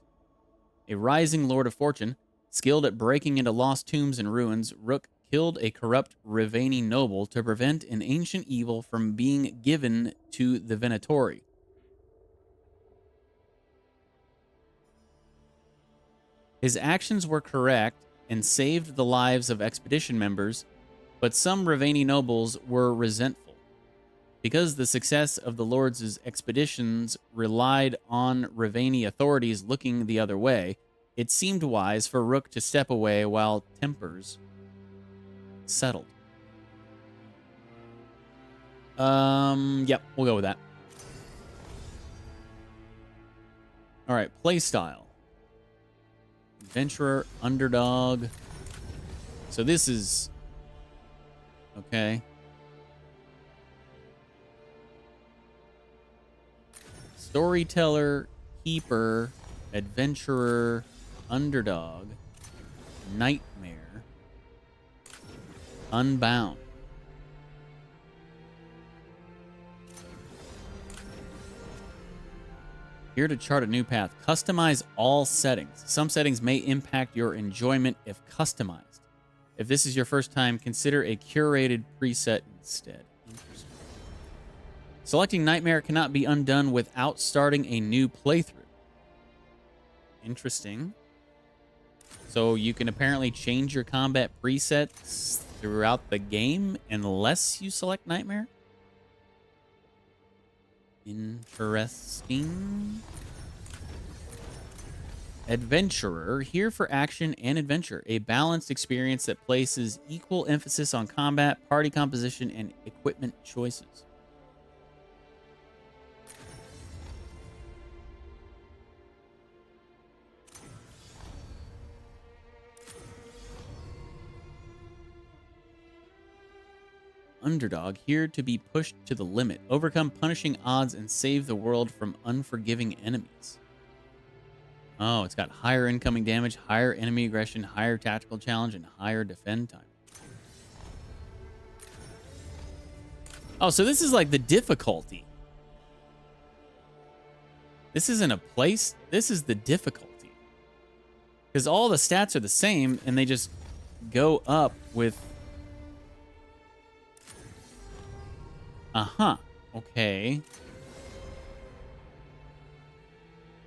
A rising Lord of Fortune, skilled at breaking into lost tombs and ruins, Rook killed a corrupt Rivani noble to prevent an ancient evil from being given to the Venatori. His actions were correct and saved the lives of expedition members, but some Rivani nobles were resentful. Because the success of the Lord's expeditions relied on Rivani authorities looking the other way, it seemed wise for Rook to step away while tempers settled. Yep, we'll go with that. All right, playstyle. Adventurer, underdog. So this is... okay. Storyteller, keeper, adventurer, underdog, nightmare, unbound. Here to chart a new path. Customize all settings. Some settings may impact your enjoyment if customized. If this is your first time, consider a curated preset instead. Interesting. Selecting Nightmare cannot be undone without starting a new playthrough. Interesting. So you can apparently change your combat presets throughout the game unless you select Nightmare? Interesting. Adventurer, here for action and adventure. A balanced experience that places equal emphasis on combat, party composition, and equipment choices. Underdog, here to be pushed to the limit. Overcome punishing odds and save the world from unforgiving enemies. Oh, it's got higher incoming damage, higher enemy aggression, higher tactical challenge, and higher defend time. Oh, so this is like the difficulty. This isn't a place. This is the difficulty. Because all the stats are the same, and they just go up with... uh-huh. Okay.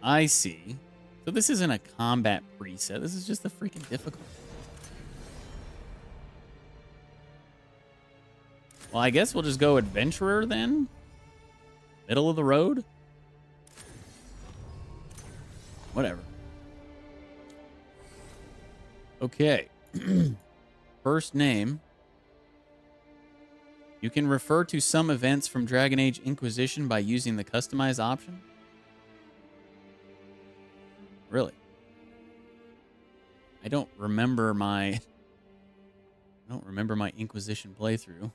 I see. So this isn't a combat preset. This is just the freaking difficulty. Well, I guess we'll just go adventurer then. Middle of the road. Whatever. Okay. First name. You can refer to some events from Dragon Age Inquisition by using the customize option. Really? I don't remember my Inquisition playthrough.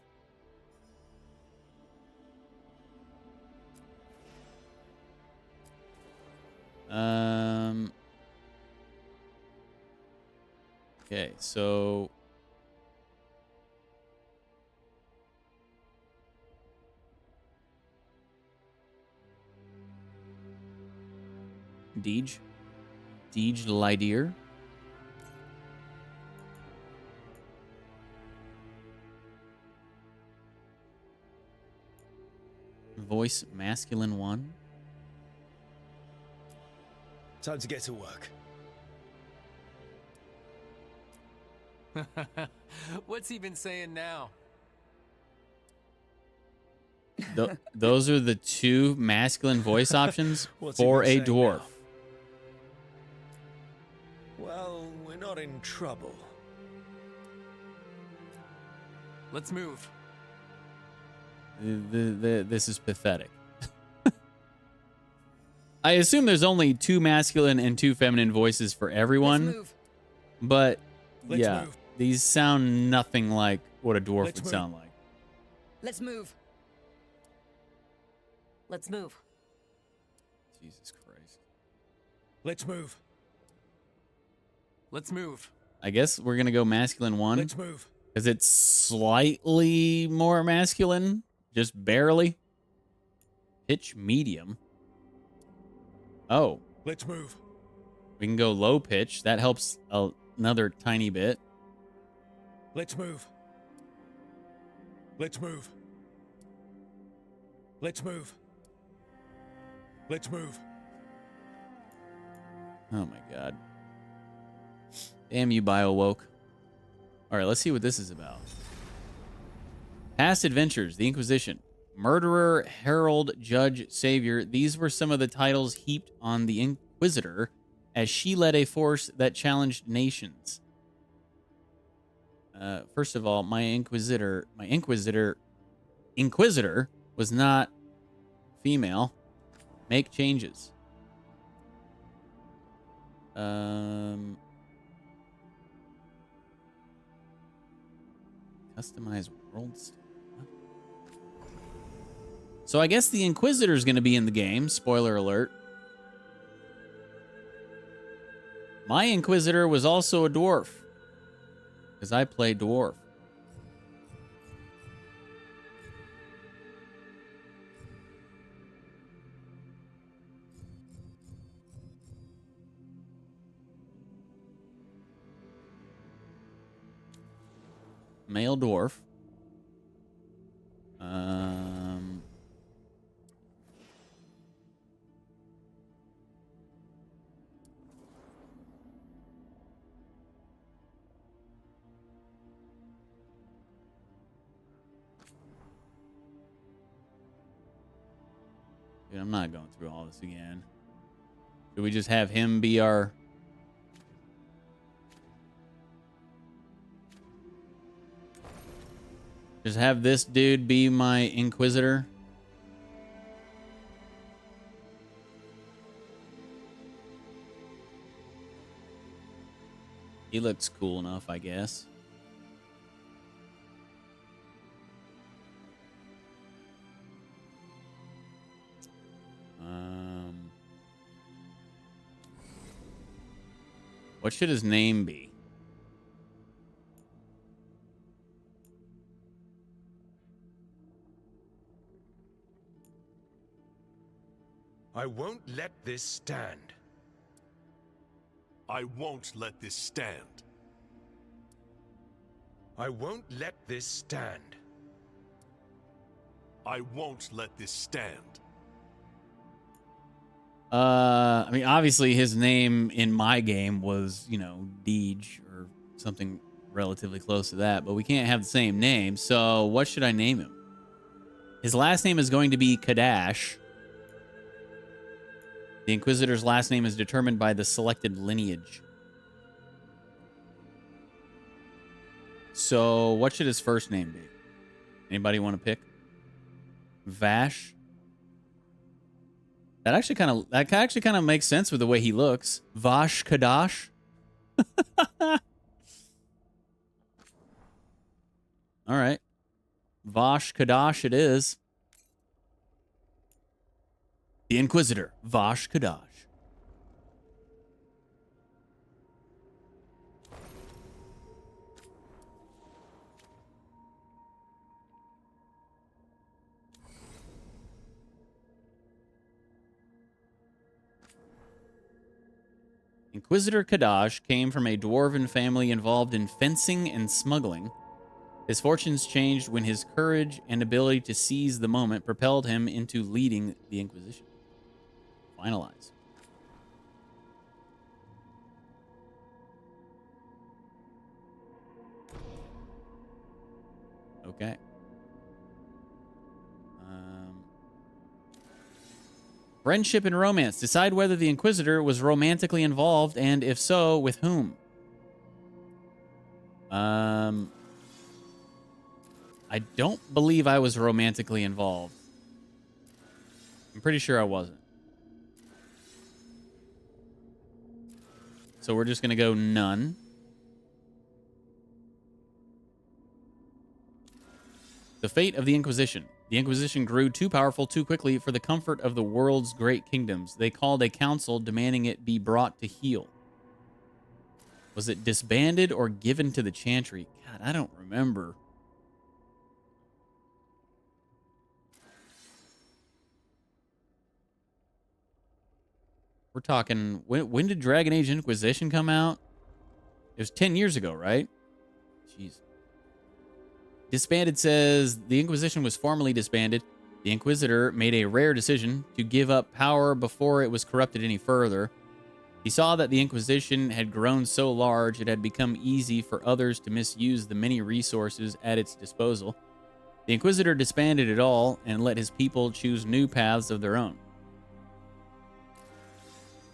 Okay, so Deej Lydeer. Voice masculine 1. Time to get to work. What's he been saying now? Those are the two masculine voice options What's he for been a saying dwarf. now? Well, we're not in trouble. Let's move. This is pathetic. I assume there's only two masculine and two feminine voices for everyone. Let's move. But Let's yeah, move. these sound nothing like what a dwarf Let's would move. sound like. Let's move. Let's move. Jesus Christ. Let's move. Let's move. I guess we're gonna go masculine one Let's move. because it's slightly more masculine, just barely. Pitch medium. Oh, Let's move. we can go low pitch. That helps another tiny bit. Let's move. Let's move. Let's move. Let's move. Oh my god. Damn you, BioWoke. Alright, let's see what this is about. Past adventures, the Inquisition. Murderer, Herald, Judge, Savior. These were some of the titles heaped on the Inquisitor as she led a force that challenged nations. First of all, my Inquisitor was not female. Make changes. Customize worlds. So I guess the Inquisitor is going to be in the game. Spoiler alert. My Inquisitor was also a dwarf. Because I play dwarf. Male dwarf. Dude, I'm not going through all this again. Should we just have him be our... Just have this dude be my Inquisitor? He looks cool enough, I guess. What should his name be? I won't let this stand. I won't let this stand. I won't let this stand. I won't let this stand. I mean, obviously his name in my game was, you know, Deej or something relatively close to that, but we can't have the same name. So what should I name him? His last name is going to be Kadash. The Inquisitor's last name is determined by the selected lineage. So what should his first name be? Anybody want to pick? Vash? That actually kind of makes sense with the way he looks. Vash Kadash. All right. Vash Kadash it is. The Inquisitor, Vash Kadash. Inquisitor Kadash came from a dwarven family involved in fencing and smuggling. His fortunes changed when his courage and ability to seize the moment propelled him into leading the Inquisition. Finalize. Okay. Friendship and romance. Decide whether the Inquisitor was romantically involved, and if so, with whom. I don't believe I was romantically involved. I'm pretty sure I wasn't. So we're just going to go none. The fate of the Inquisition. The Inquisition grew too powerful too quickly for the comfort of the world's great kingdoms. They called a council demanding it be brought to heel. Was it disbanded or given to the Chantry? God, I don't remember. We're talking, when did Dragon Age Inquisition come out? It was 10 years ago, right? Jeez. Disbanded says the Inquisition was formally disbanded. The Inquisitor made a rare decision to give up power before it was corrupted any further. He saw that the Inquisition had grown so large it had become easy for others to misuse the many resources at its disposal. The Inquisitor disbanded it all and let his people choose new paths of their own.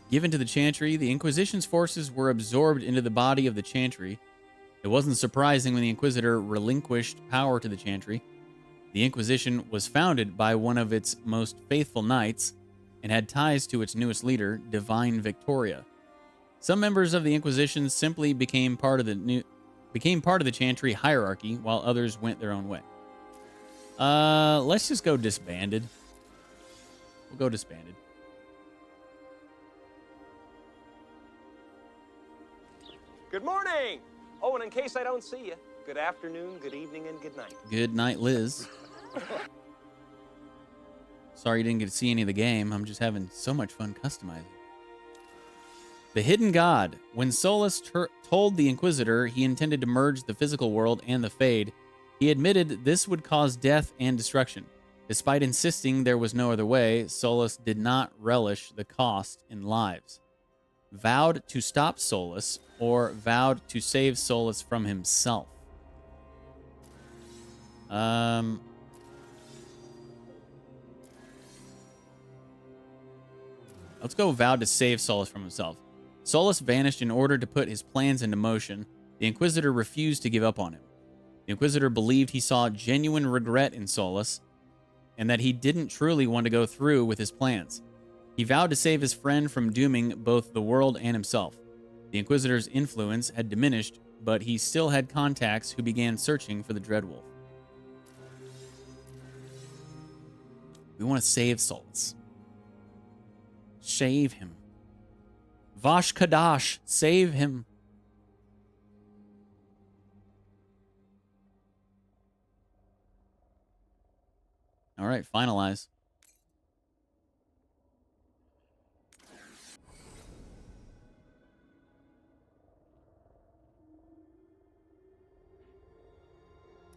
Given to the Chantry, the Inquisition's forces were absorbed into the body of the Chantry. It wasn't surprising when the Inquisitor relinquished power to the Chantry. The Inquisition was founded by one of its most faithful knights and had ties to its newest leader, Divine Victoria. Some members of the Inquisition simply became part of the Chantry hierarchy, while others went their own way. Let's just go disbanded. We'll go disbanded. Good morning! Oh, and in case I don't see you, good afternoon, good evening, and good night. Good night, Liz. Sorry you didn't get to see any of the game. I'm just having so much fun customizing. The Hidden God. When Solus told the Inquisitor he intended to merge the physical world and the Fade, he admitted this would cause death and destruction. Despite insisting there was no other way, Solus did not relish the cost in lives. Vowed to stop Solus, or vowed to save Solus from himself. Let's go vowed to save Solus from himself. Solus vanished in order to put his plans into motion. The Inquisitor refused to give up on him. The Inquisitor believed he saw genuine regret in Solus, and that he didn't truly want to go through with his plans. He vowed to save his friend from dooming both the world and himself. The Inquisitor's influence had diminished, but he still had contacts who began searching for the Dreadwolf. We want to save Solus. Save him. Vash Kadash, save him. All right, finalize.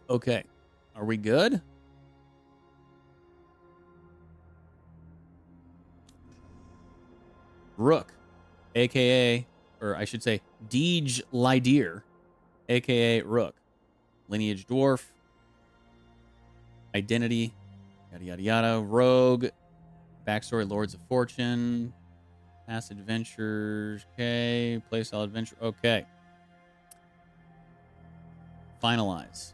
Okay, are we good? Rook, aka, or I should say, DeejTheSqueej, aka Rook. Lineage Dwarf. Identity, yada yada yada. Rogue. Backstory, Lords of Fortune. Past adventures, okay. Playstyle adventure, okay. Finalize.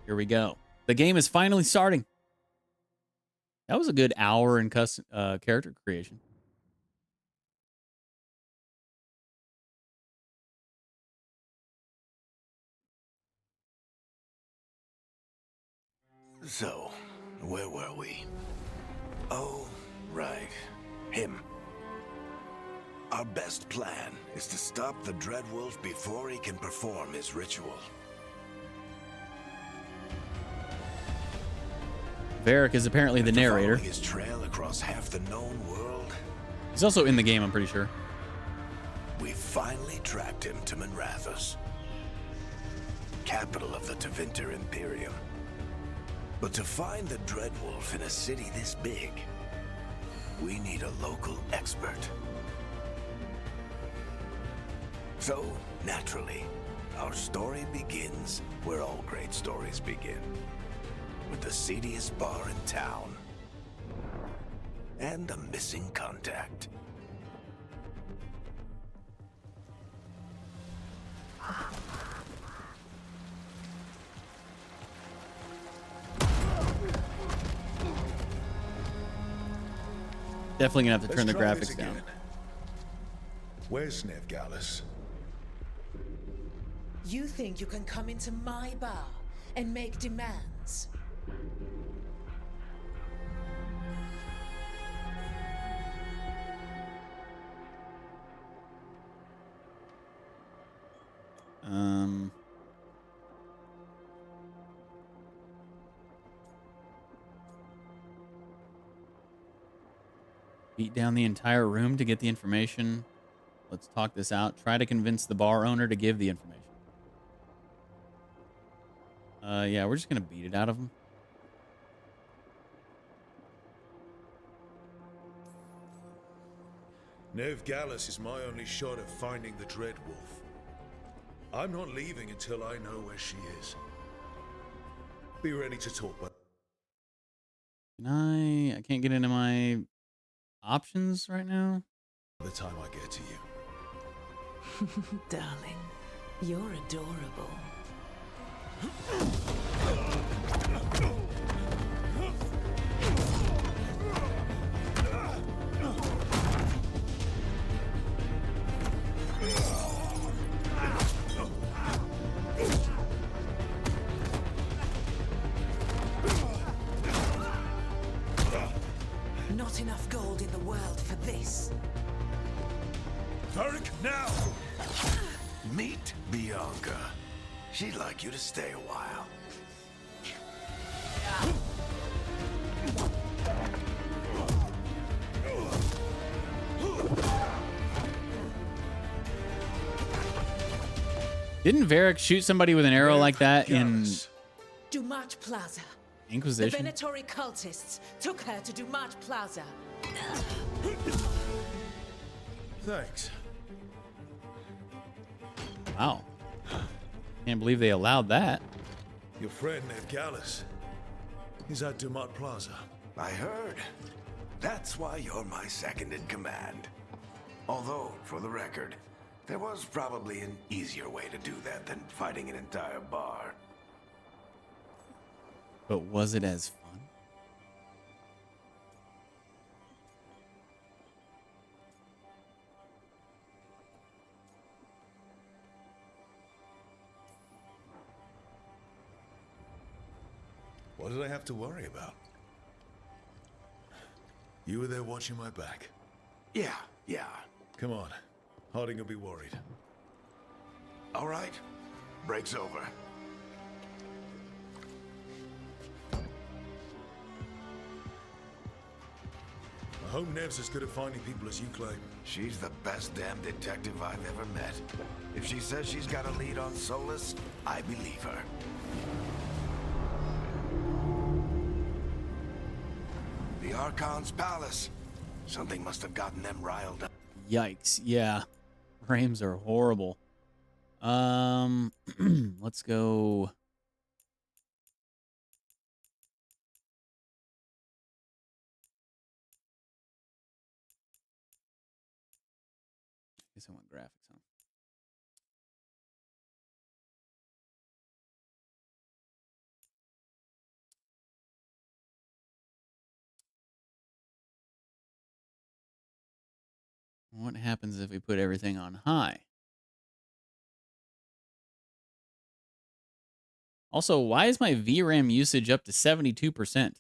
Here we go. The game is finally starting. That was a good hour in custom character creation. So, where were we? Oh, right. Him. Our best plan is to stop the Dreadwolf before he can perform his ritual. Varric is apparently the narrator. Following his trail across half the known world, He's also in the game, I'm pretty sure. we finally tracked him to Minrathous, capital of the Tevinter Imperium. But to find the Dreadwolf in a city this big, we need a local expert. So, naturally, Our story begins where all great stories begin. With the seediest bar in town. And a missing contact. Definitely gonna have to Let's turn the try this graphics down. again. Where's Veilguard? You think you can come into my bar and make demands? Beat down the entire room to get the information. Let's talk this out. Try to convince the bar owner to give the information. Yeah, we're just gonna beat it out of him. Veilguard is my only shot at finding the Dread Wolf. I'm not leaving until I know where she is. Be ready to talk, but I can't get into my options right now. by the time I get to you. Darling, you're adorable. Not enough gold in the world for this. Varric, now! Meet Bianca. She'd like you to stay a while. Didn't Varric shoot somebody with an arrow like that in Dumat Plaza. The Inquisition? Venatori cultists took her to Dumat Plaza. Thanks. Wow. Can't believe they allowed that. Your friend Veilguard is at Dumat Plaza. I heard. That's why you're my second in command. Although, for the record, there was probably an easier way to do that than fighting an entire bar. But was it as fun? What did I have to worry about? You were there watching my back. Yeah. Come on. Harding will be worried. All right. Break's over. I hope Nev's as good at finding people as you claim. She's the best damn detective I've ever met. If she says she's got a lead on Solus, I believe her. The Archon's palace. Something must have gotten them riled up. Yikes. Yeah. Frames are horrible. Let's go. I guess I want graphics on. What happens if we put everything on high? Also, why is my VRAM usage up to 72%?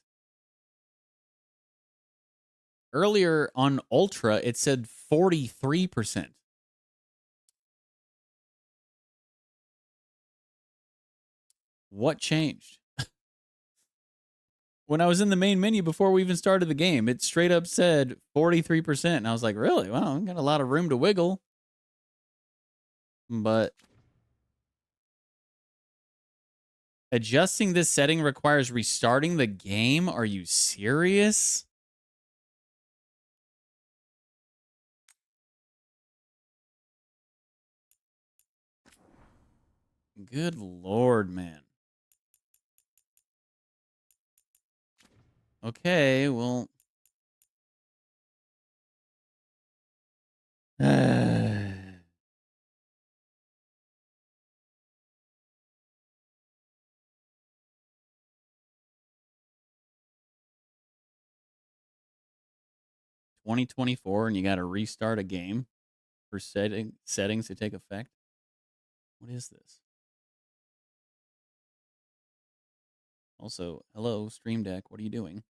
Earlier on Ultra, it said 43%. What changed? When I was in the main menu before we even started the game, it straight up said 43%. And I was like, really? Wow, I've got a lot of room to wiggle. But adjusting this setting requires restarting the game? Are you serious? Good Lord, man. Okay, well. 2024 and you got to restart a game for settings to take effect. What is this? Also, hello, Stream Deck. What are you doing?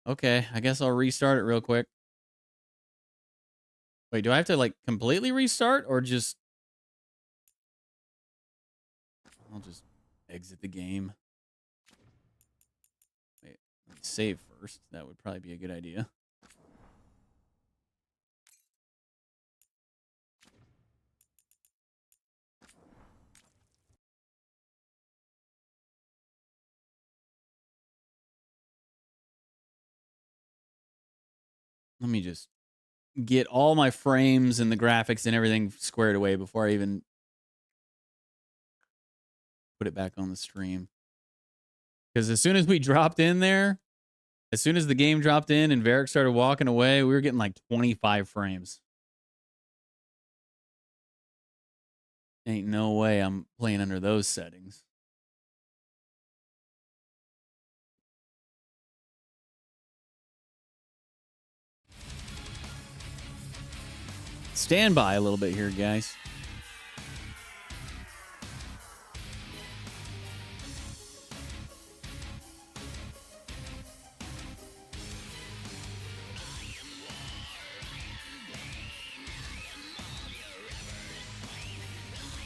Okay, I guess I'll restart it real quick. Wait, do I have to like completely restart or just... I'll just exit the game. Wait, let me save first. That would probably be a good idea. Let me just get all my frames and the graphics and everything squared away before I even put it back on the stream. Because as soon as we dropped in there, as soon as the game dropped in and Varric started walking away, we were getting like 25 frames. Ain't no way I'm playing under those settings. Stand by a little bit here, guys.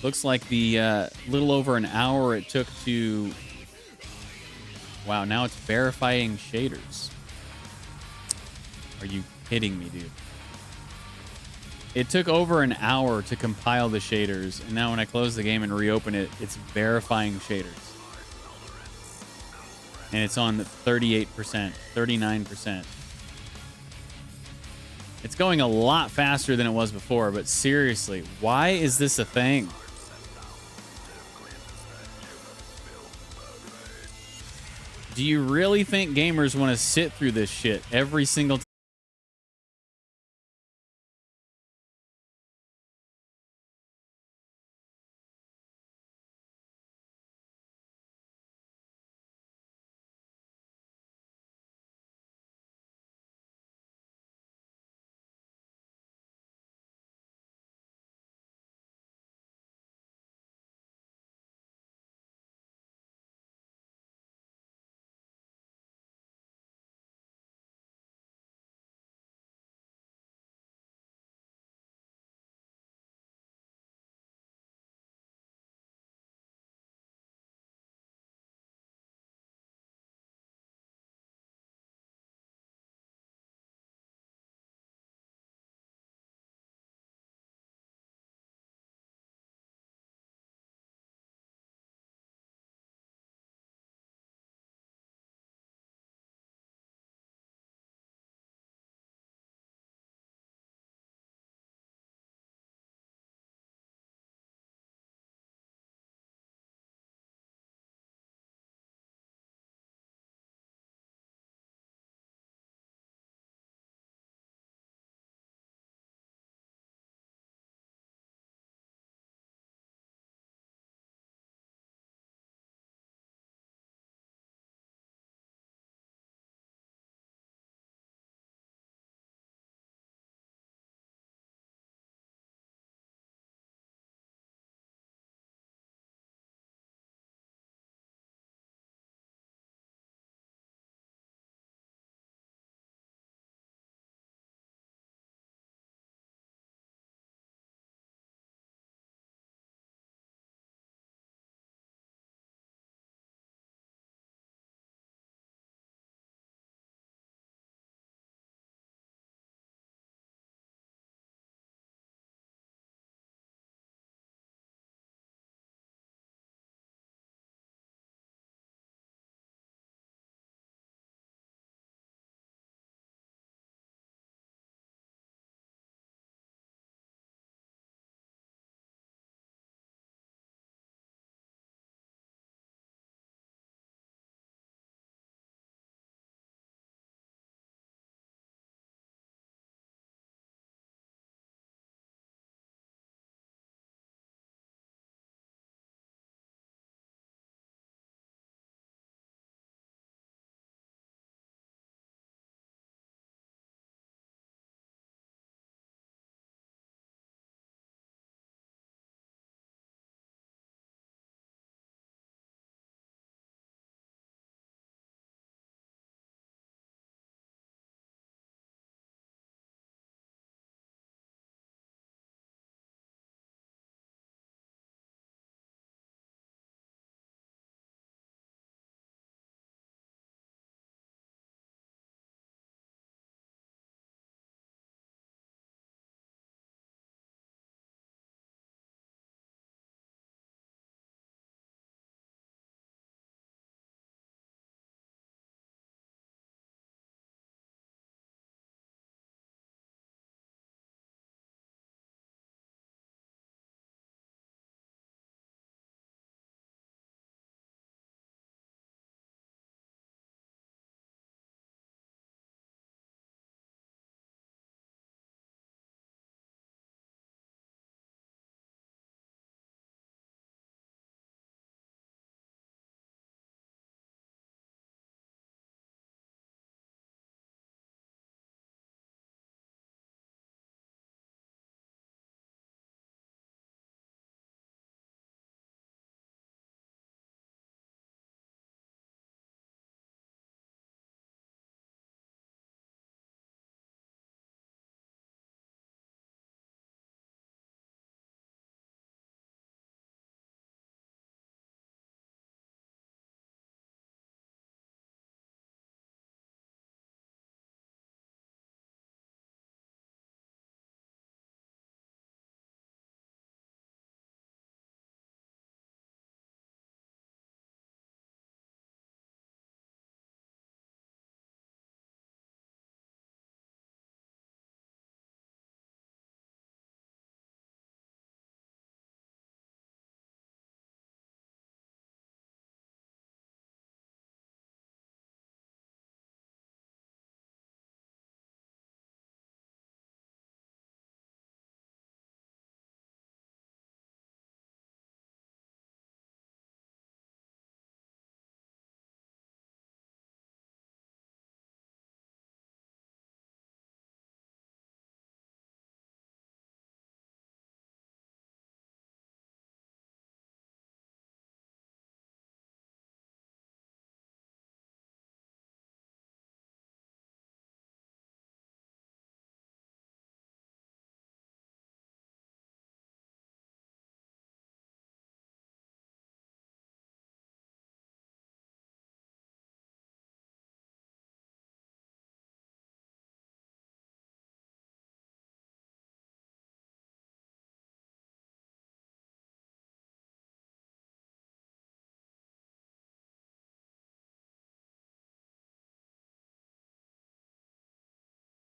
Looks like the little over an hour it took to... Wow, now it's verifying shaders. Are you kidding me, dude? It took over an hour to compile the shaders, and now when I close the game and reopen it, it's verifying shaders. And it's on 38%, 39%. It's going a lot faster than it was before, but seriously, why is this a thing? Do you really think gamers want to sit through this shit every single time?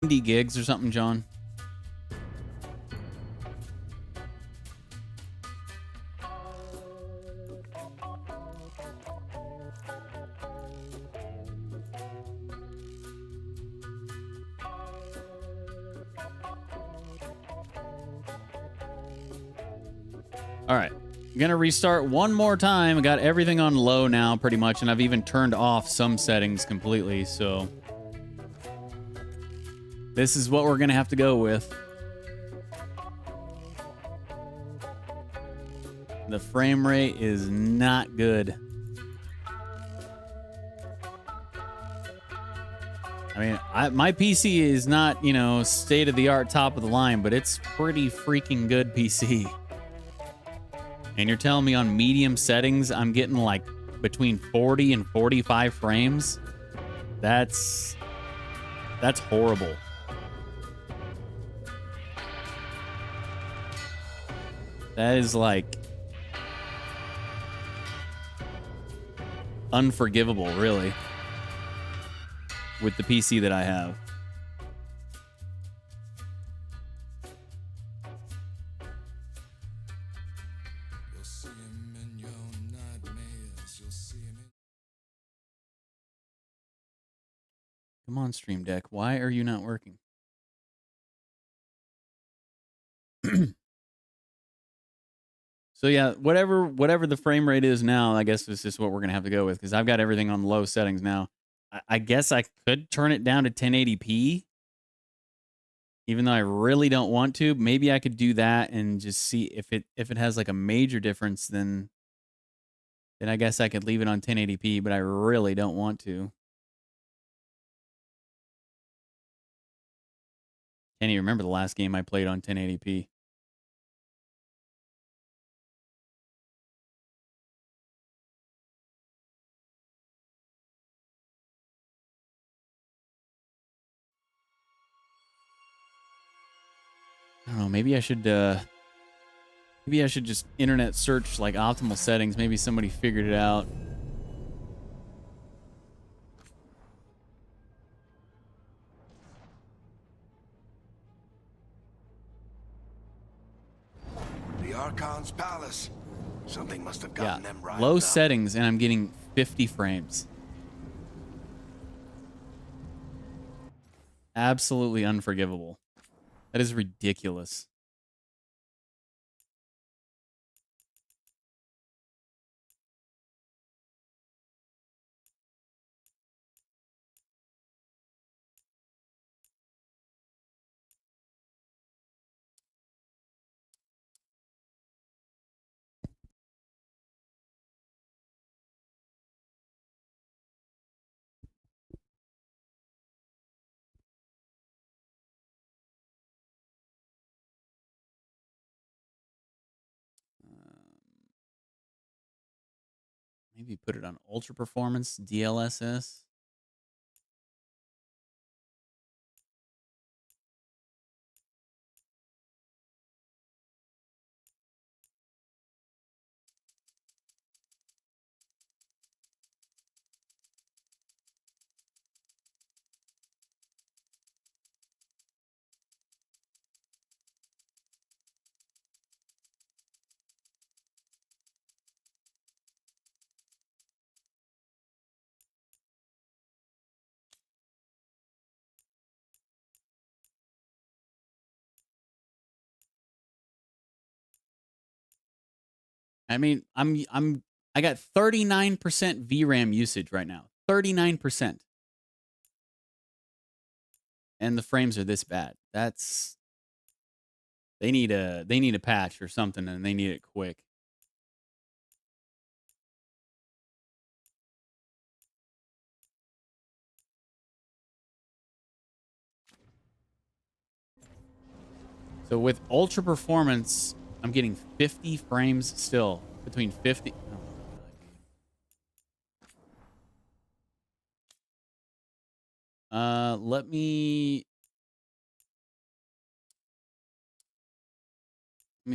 90 gigs or something, John. All right. I'm going to restart one more time. I got everything on low now pretty much, and I've even turned off some settings completely, so this is what we're going to have to go with. The frame rate is not good. I mean, my PC is not, you know, state-of-the-art, top of the line, but it's pretty freaking good PC. And you're telling me on medium settings, I'm getting like between 40 and 45 frames? That's horrible. That is like unforgivable, really, with the PC that I have. Come on, Stream Deck. Why are you not working? So yeah, whatever the frame rate is now, I guess this is what we're gonna have to go with because I've got everything on low settings now. I guess I could turn it down to 1080p, even though I really don't want to. Maybe I could do that and just see if it has like a major difference. Then I guess I could leave it on 1080p, but I really don't want to. Can't even remember the last game I played on 1080p. I don't know. Maybe I should just internet search like optimal settings. Maybe somebody figured it out. The Archon's palace. Something must have gotten them right. Low settings, and I'm getting 50 frames. Absolutely unforgivable. That is ridiculous. Maybe put it on ultra performance, DLSS. I mean, I got 39% VRAM usage right now. 39%. And the frames are this bad. That's they need a patch or something, and they need it quick. So with ultra performance, I'm getting 50 frames still. Between 50. Oh, let me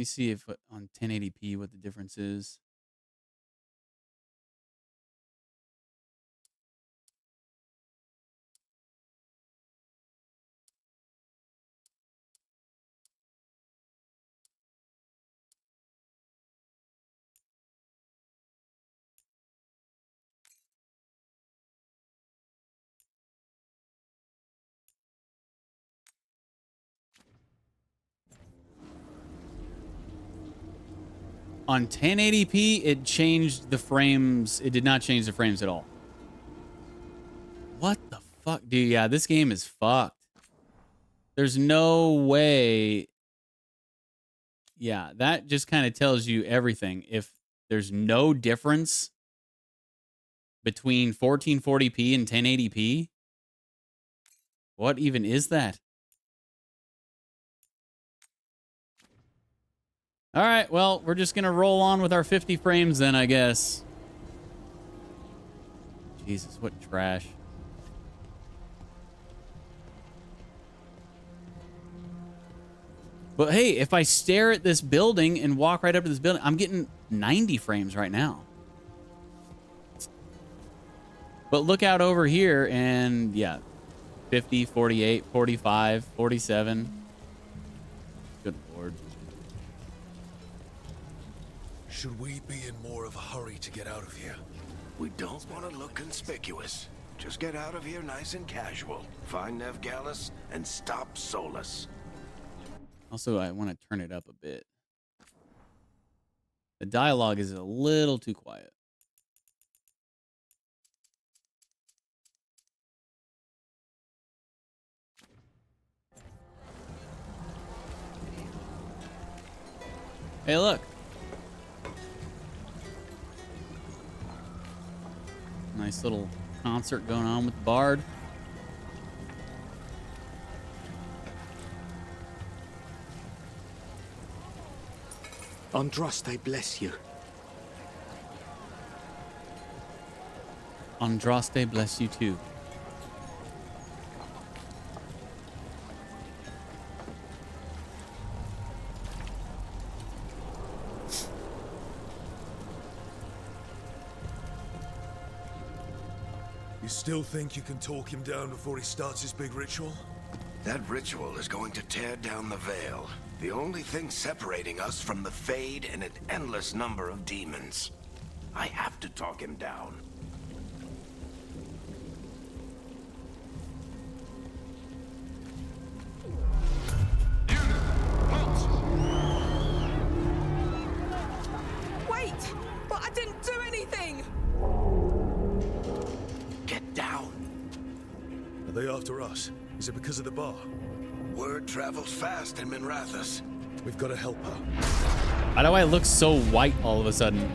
see if on 1080p what the difference is. On 1080p, it changed the frames. It did not change the frames at all. What the fuck, dude? Yeah, this game is fucked. There's no way. Yeah, that just kind of tells you everything. If there's no difference between 1440p and 1080p, what even is that? All right, well, we're just going to roll on with our 50 frames then, I guess. Jesus, what trash. But hey, if I stare at this building and walk right up to this building, I'm getting 90 frames right now. But look out over here and yeah, 50, 48, 45, 47. Good Lord. Should we be in more of a hurry to get out of here? We don't want to look conspicuous. Just get out of here nice and casual. Find Nev Gallus and stop Solus. Also, I want to turn it up a bit. The dialogue is a little too quiet. Hey, look. Nice little concert going on with the Bard. Andraste bless you. Andraste bless you too. You still think you can talk him down before he starts his big ritual? That ritual is going to tear down the veil. The only thing separating us from the Fade and an endless number of demons. I have to talk him down. Wait! But I didn't do anything! Get down. Are they after us? Is it because of the bar? Word travels fast in Minrathous. We've got to help her. Why do I look so white all of a sudden?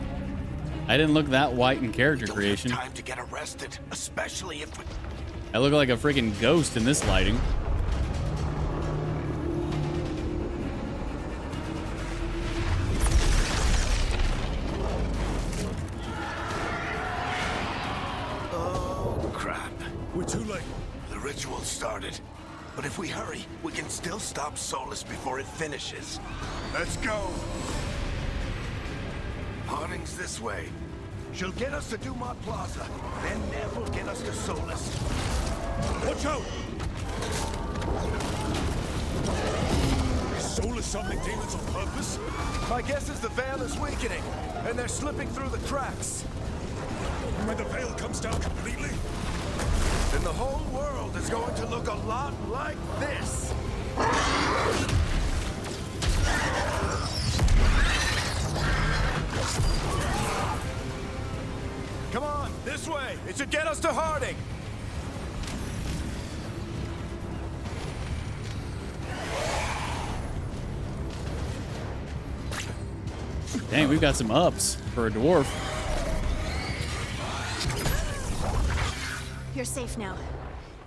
I didn't look that white in character Don't creation. have time to get arrested, especially if we... I look like a freaking ghost in this lighting. Oh, crap. We're too late. The ritual started. But if we hurry, we can still stop Solus before it finishes. Let's go! Harding's this way. She'll get us to Dumont Plaza. Then Nev will get us to Solus. Watch out! Is Solus summoning demons on purpose? My guess is the veil is weakening, and they're slipping through the cracks. When the veil comes down completely? Then the whole world is going to look a lot like this. Come on, this way. It should get us to Harding. Dang, we've got some ups for a dwarf. You're safe now.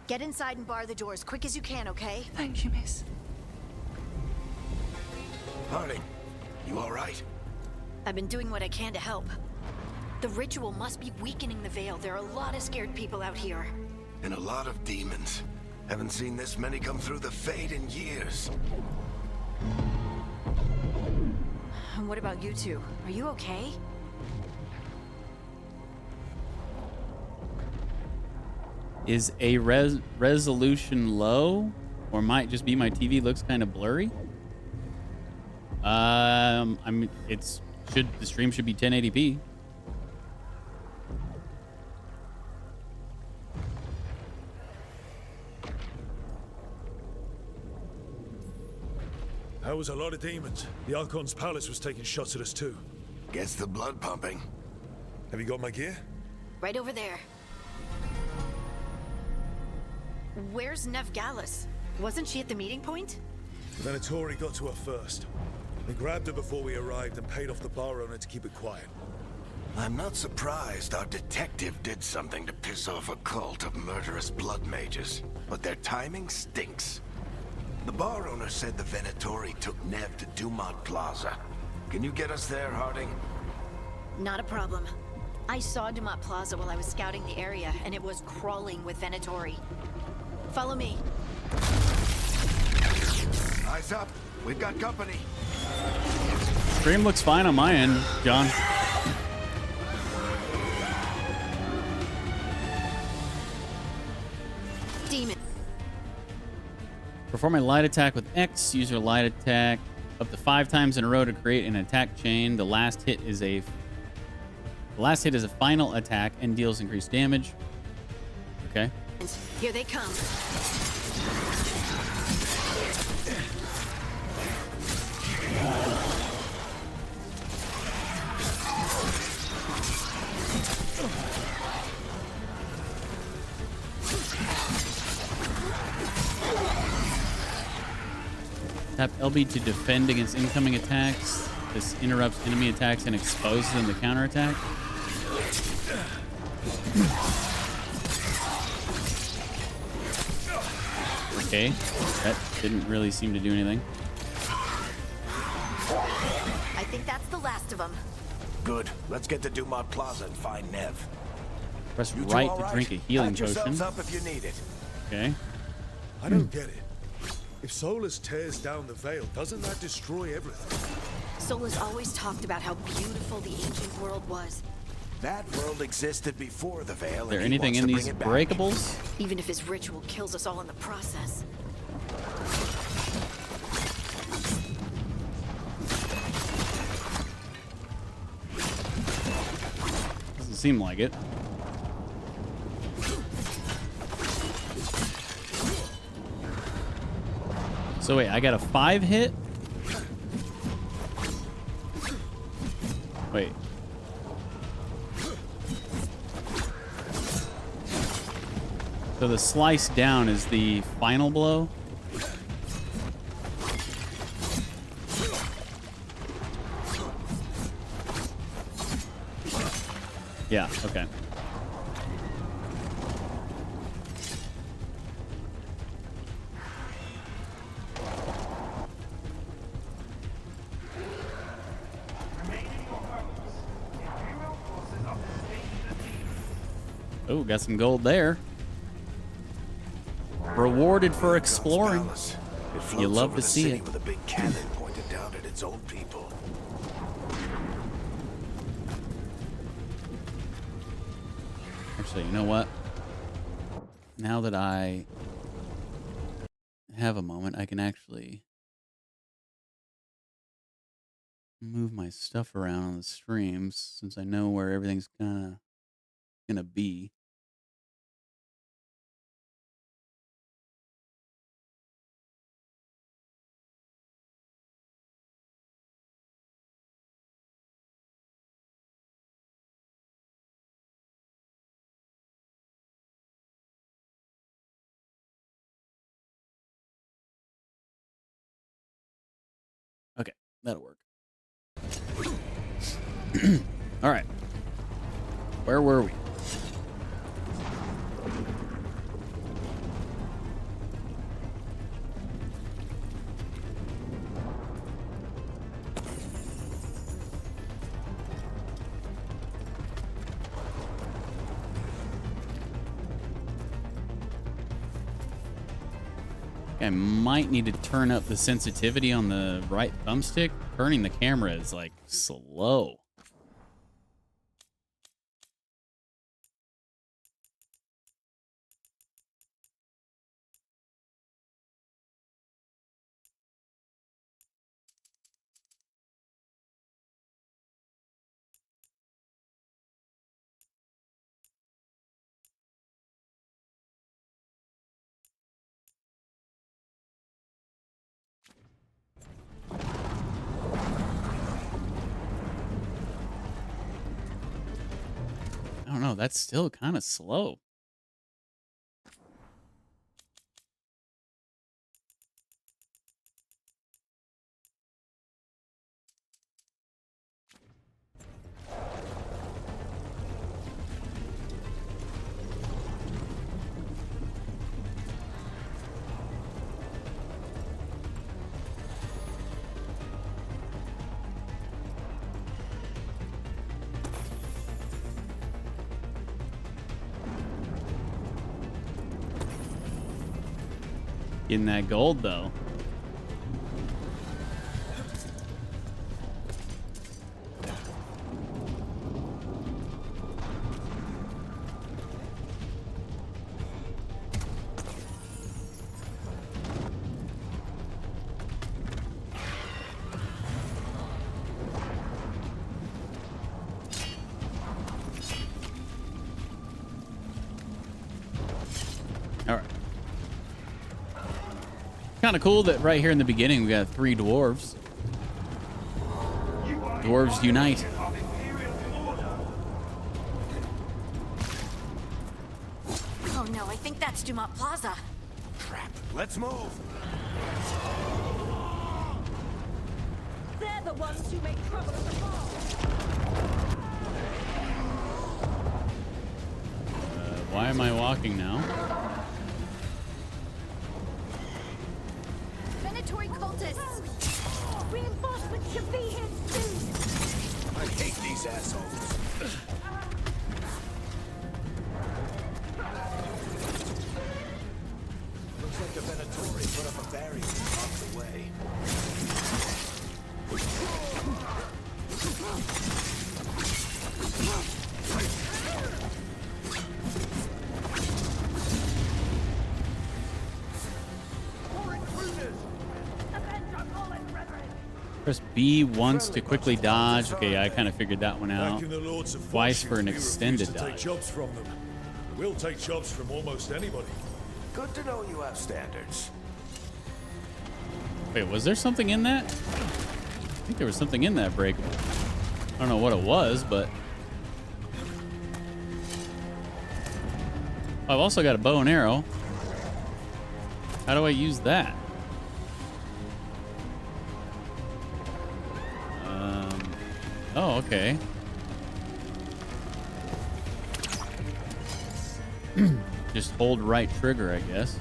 Get inside and bar the door as quick as you can, okay? Thank you, miss. Harding, you all right? I've been doing what I can to help. The ritual must be weakening the veil. There are a lot of scared people out here. And a lot of demons. Haven't seen this many come through the Fade in years. And what about you two? Are you okay? Is a resolution low? Or might just be my TV looks kind of blurry? I mean, the stream should be 1080p. That was a lot of demons. The Archon's palace was taking shots at us too. Gets the blood pumping. Have you got my gear? Right over there. Where's Nev Gallus? Wasn't she at the meeting point? The Venatori got to her first. They grabbed her before we arrived and paid off the bar owner to keep it quiet. I'm not surprised our detective did something to piss off a cult of murderous blood mages, but their timing stinks. The bar owner said the Venatori took Nev to Dumont Plaza. Can you get us there, Harding? Not a problem. I saw Dumont Plaza while I was scouting the area, and it was crawling with Venatori. Follow me. Eyes up. We've got company. Stream looks fine on my end, John. Demon. Perform a light attack with X. Use your light attack up to 5 times in a row to create an attack chain. The last hit is a final attack and deals increased damage. Okay. Here they come. Tap LB to defend against incoming attacks. This interrupts enemy attacks and exposes them to counterattack. Okay, that didn't really seem to do anything. I think that's the last of them. Good. Let's get to Dumont Plaza and find Nev. Press You two right all to drink a healing Patch yourselves potion. up if you need it. Okay. I don't get it. If Solus tears down the veil, doesn't that destroy everything? Solus always talked about how beautiful the ancient world was. That world existed before the veil. Is there and he anything wants in to these bring it back. breakables? Even if his ritual kills us all in the process. Doesn't seem like it. So wait, I got a 5 hit? Wait. So the slice down is the final blow? Yeah, okay. Oh, got some gold there. Rewarded for exploring. You love to see it. With a big cannon pointed down at its own people. Actually, you know what? Now that I have a moment, I can actually move my stuff around on the streams since I know where everything's gonna be. Okay, that'll work. All right. Where were we? I might need to turn up the sensitivity on the right thumbstick. Turning the camera is like slow. I don't know. That's still kind of slow. Getting that gold, though. All right. Kind of cool that right here in the beginning we got 3 dwarves. Dwarves unite. Oh no, I think that's Dumont Plaza. Crap. Let's move. They're the ones who make trouble at the bar. Why am I walking now? Venatory cultists! Reinforcements should be here soon. I hate these assholes. Looks like the Venatori put up a barrier and blocked the way. Press B once to quickly dodge. Okay, I kind of figured that one out. Back in the Lords of Twice Fortune, for an we refuse extended to take dodge. jobs from them. We'll take jobs from almost anybody. Good to know you have standards. Wait, was there something in that? I think there was something in that breakable. I don't know what it was, but... Oh, I've also got a bow and arrow. How do I use that? Oh, okay. Just hold right trigger, I guess.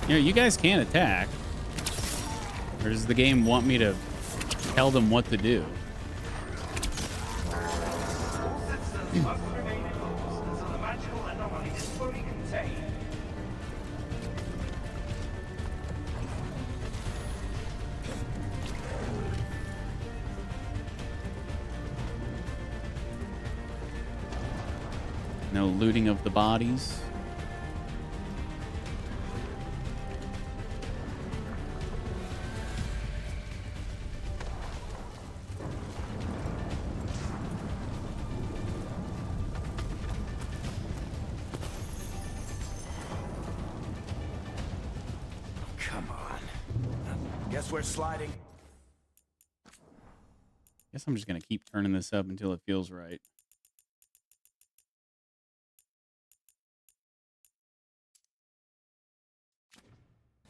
You know, you guys can attack. Or does the game want me to tell them what to do? No looting of the bodies. We're sliding. Guess I'm just gonna keep turning this up until it feels right.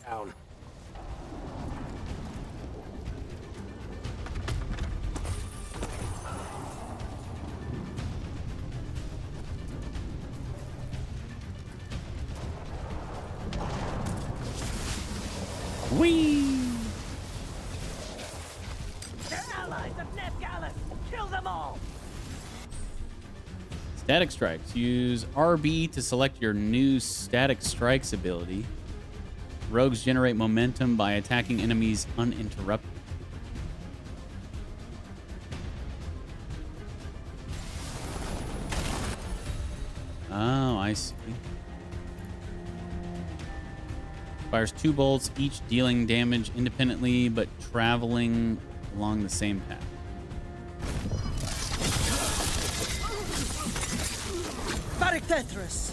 Down. Whee! Static strikes. Use RB to select your new static strikes ability. Rogues generate momentum by attacking enemies uninterrupted. Oh, I see. Fires 2 bolts, each dealing damage independently, but traveling along the same path. Tetris.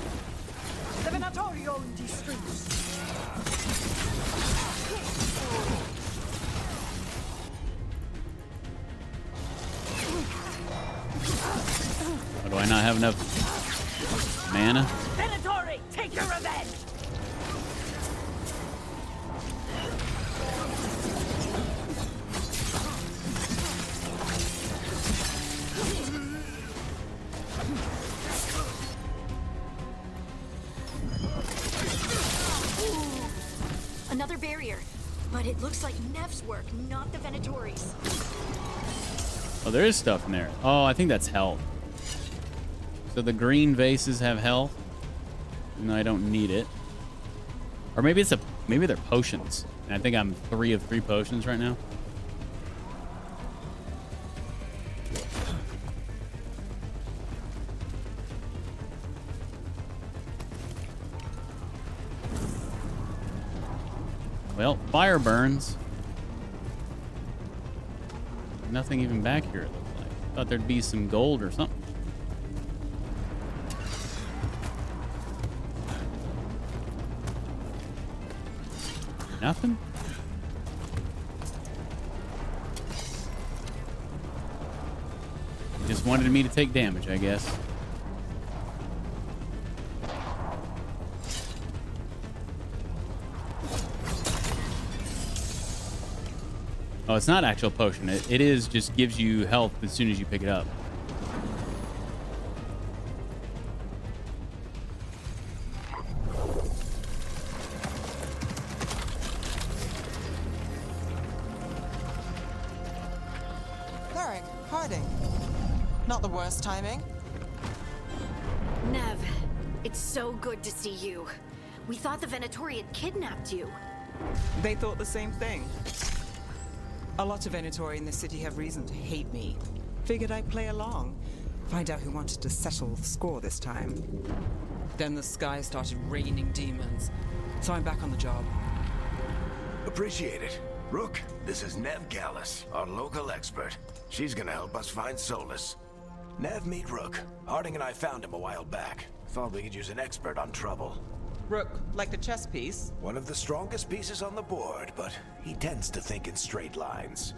The Venatorio in these streets. Why do I not have enough mana? Venatori, take your revenge! Another barrier. But it looks like Nev's work, not the Venatori's. Oh, there is stuff in there. Oh, I think that's health. So the green vases have health. No, I don't need it. Or maybe maybe they're potions. And I think I'm 3 of 3 potions right now. Well, fire burns. Nothing even back here, it looks like. Thought there'd be some gold or something. Nothing? Just wanted me to take damage, I guess. Oh, it's not actual potion. It is just gives you health as soon as you pick it up. Cleric, hiding. Not the worst timing. Nev, it's so good to see you. We thought the Venatori had kidnapped you. They thought the same thing. A lot of Venatori in the city have reason to hate me. Figured I'd play along. Find out who wanted to settle the score this time. Then the sky started raining demons. So I'm back on the job. Appreciate it. Rook, this is Nev Gallus, our local expert. She's gonna help us find Solus. Nev, meet Rook. Harding and I found him a while back. Thought we could use an expert on trouble. Rook, like the chess piece? One of the strongest pieces on the board, but he tends to think in straight lines.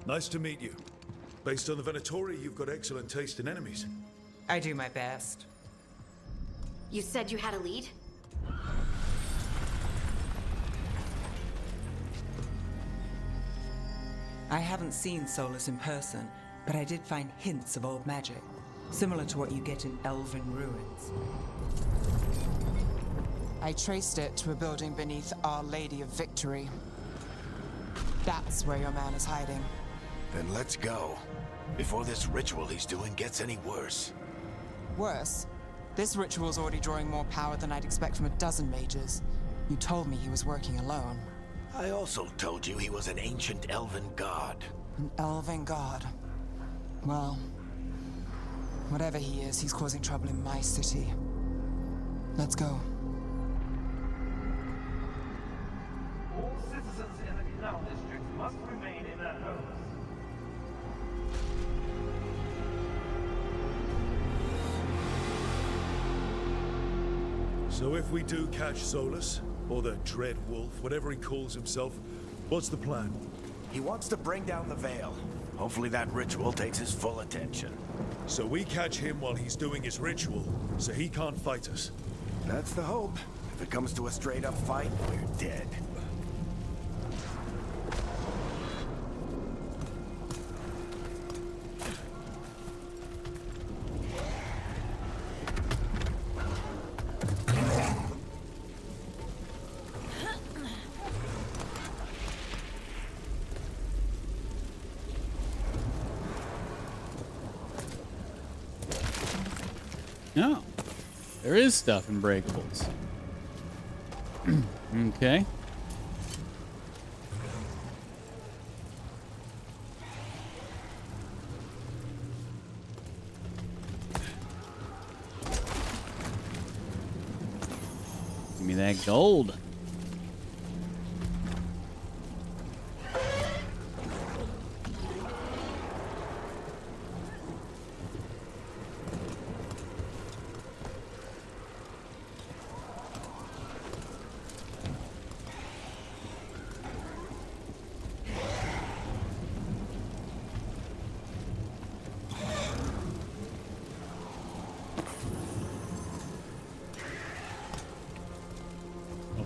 Nice to meet you. Based on the Venatori, you've got excellent taste in enemies. I do my best. You said you had a lead? I haven't seen Solus in person, but I did find hints of old magic, similar to what you get in elven ruins. I traced it to a building beneath Our Lady of Victory. That's where your man is hiding. Then let's go. Before this ritual he's doing gets any worse. Worse, this ritual's already drawing more power than I'd expect from a dozen mages. You told me he was working alone. I also told you he was an ancient elven god. An elven god. Well, whatever he is, he's causing trouble in my city. Let's go. All citizens in the canal district must remain in their homes. So if we do catch Solus, or the Dread Wolf, whatever he calls himself, what's the plan? He wants to bring down the Veil. Hopefully that ritual takes his full attention. So we catch him while he's doing his ritual, so he can't fight us. That's the hope. If it comes to a straight-up fight, we're dead. No. There is stuff in breakables. Okay. Give me that gold.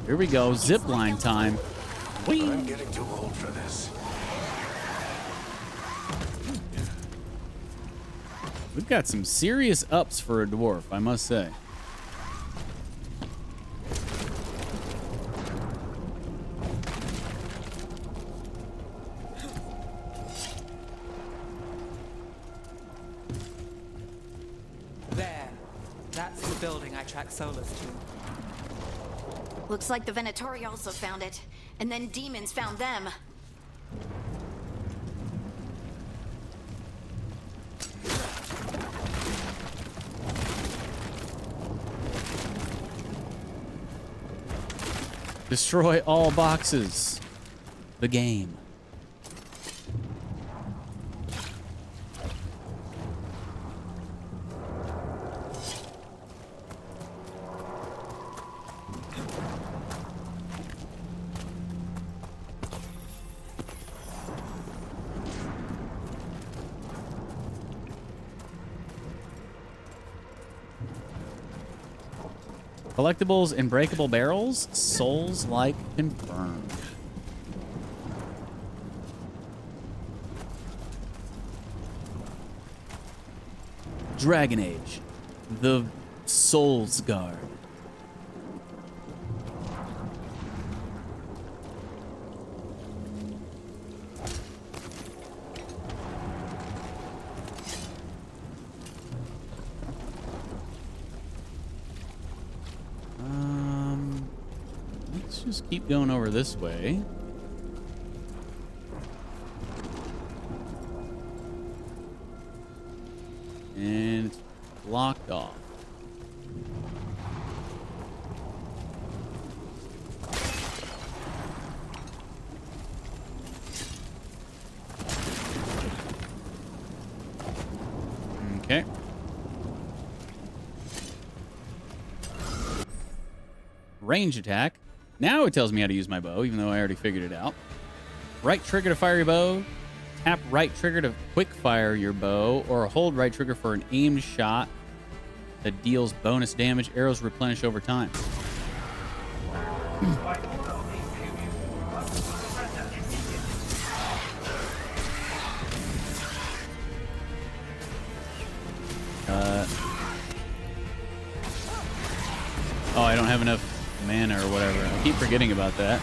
Here we go, zip line time. Whee! I'm getting too old for this. We've got some serious ups for a dwarf, I must say. There. That's the building I track Solus to. Looks like the Venatori also found it, and then demons found them. Destroy all boxes. The game. Collectibles and breakable barrels. Souls-like confirmed. Dragon Age. The Souls Guard. Let's just keep going over this way. And it's blocked off. Okay. Range attack. Now it tells me how to use my bow, even though I already figured it out. Right trigger to fire your bow. Tap right trigger to quick fire your bow, or hold right trigger for an aimed shot that deals bonus damage. Arrows replenish over time. Oh, I don't have enough mana or whatever. I keep forgetting about that.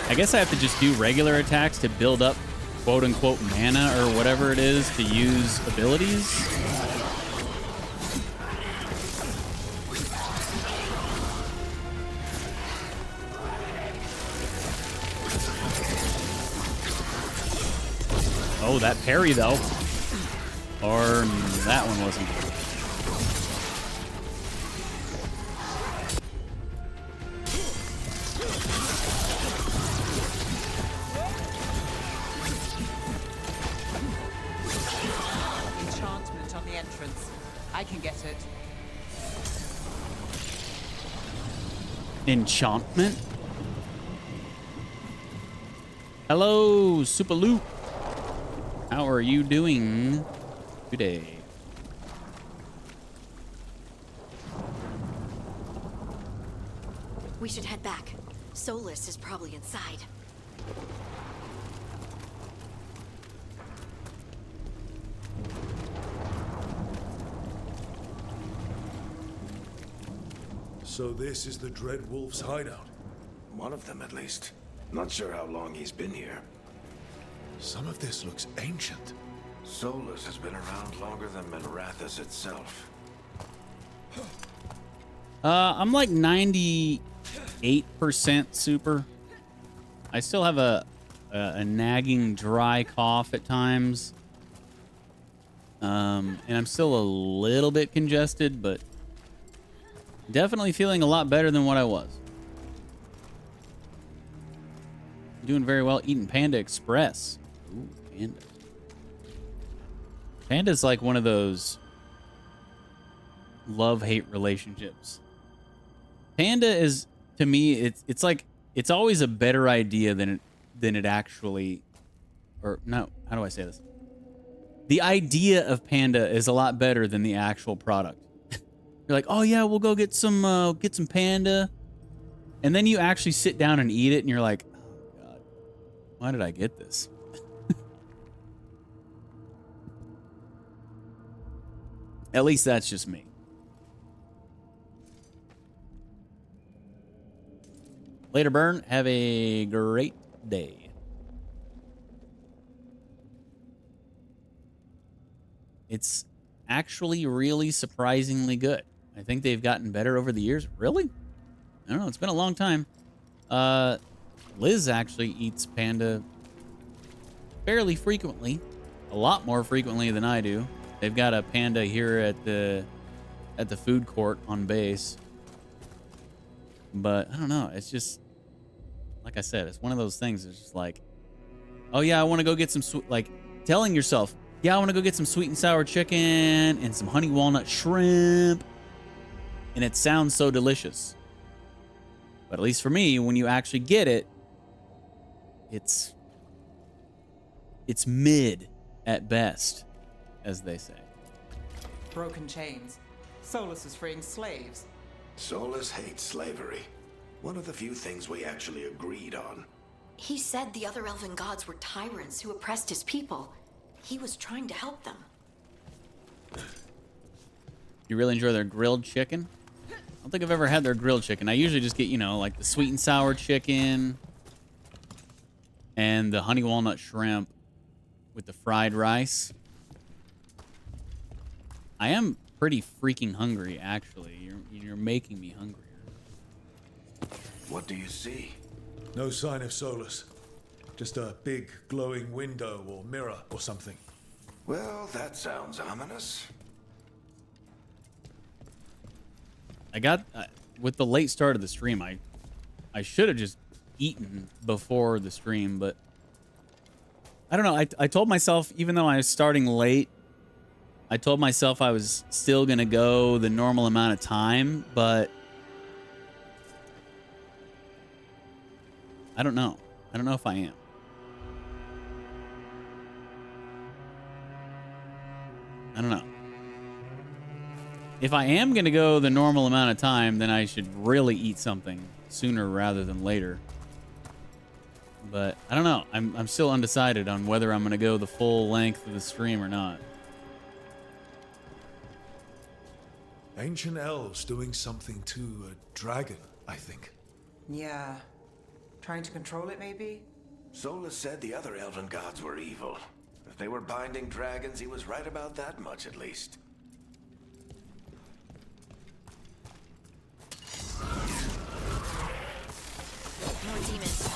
I guess I have to just do regular attacks to build up quote-unquote mana or whatever it is to use abilities. Oh, that parry though. Or that one wasn't. Enchantment on the entrance. I can get it. Enchantment? Hello, Supaloop. How are you doing today? We should head back. Solus is probably inside. So this is the Dread Wolf's hideout? One of them, at least. Not sure how long he's been here. Some of this looks ancient. Solus has been around longer than Minrathous itself. I'm like 98% super. I still have a nagging dry cough at times. And I'm still a little bit congested, but Definitely feeling a lot better than what I was. Doing very well eating Panda Express. Ooh, Panda. Panda's like one of those love-hate relationships. Panda is, to me, it's like it's always a better idea than it actually, or no, how do I say this? The idea of Panda is a lot better than the actual product. You're like, oh yeah, we'll go get some Panda, and then you actually sit down and eat it, and you're like, oh god, why did I get this? At least that's just me. Later, Burn. Have a great day. It's actually really surprisingly good. I think they've gotten better over the years. Really? I don't know. It's been a long time. Liz actually eats Panda fairly frequently. A lot more frequently than I do. They've got a Panda here at the food court on base. But I don't know. It's just, like I said, it's one of those things. It's just like, oh yeah, I want to go get some like telling yourself, yeah, I want to go get some sweet and sour chicken and some honey walnut shrimp. And it sounds so delicious. But at least for me, when you actually get it, it's mid at best, as they say. Broken chains. Solus is freeing slaves. Solus hates slavery. One of the few things we actually agreed on. He said the other elven gods were tyrants who oppressed his people. He was trying to help them. You really enjoy their grilled chicken? I don't think I've ever had their grilled chicken. I usually just get, you know, like the sweet and sour chicken and the honey walnut shrimp with the fried rice. I am pretty freaking hungry, actually. You're making me hungrier. What do you see? No sign of Solus. Just a big glowing window or mirror or something. Well, that sounds ominous. I got, with the late start of the stream, I should have just eaten before the stream, but I don't know. I told myself, even though I was starting late, I told myself I was still going to go the normal amount of time, but I don't know. I don't know if I am. I don't know. If I am going to go the normal amount of time, then I should really eat something sooner rather than later. But I don't know. I'm still undecided on whether I'm going to go the full length of the stream or not. Ancient elves doing something to a dragon, I think. Yeah. Trying to control it, maybe? Solus said the other elven gods were evil. If they were binding dragons, he was right about that much, at least. More demons.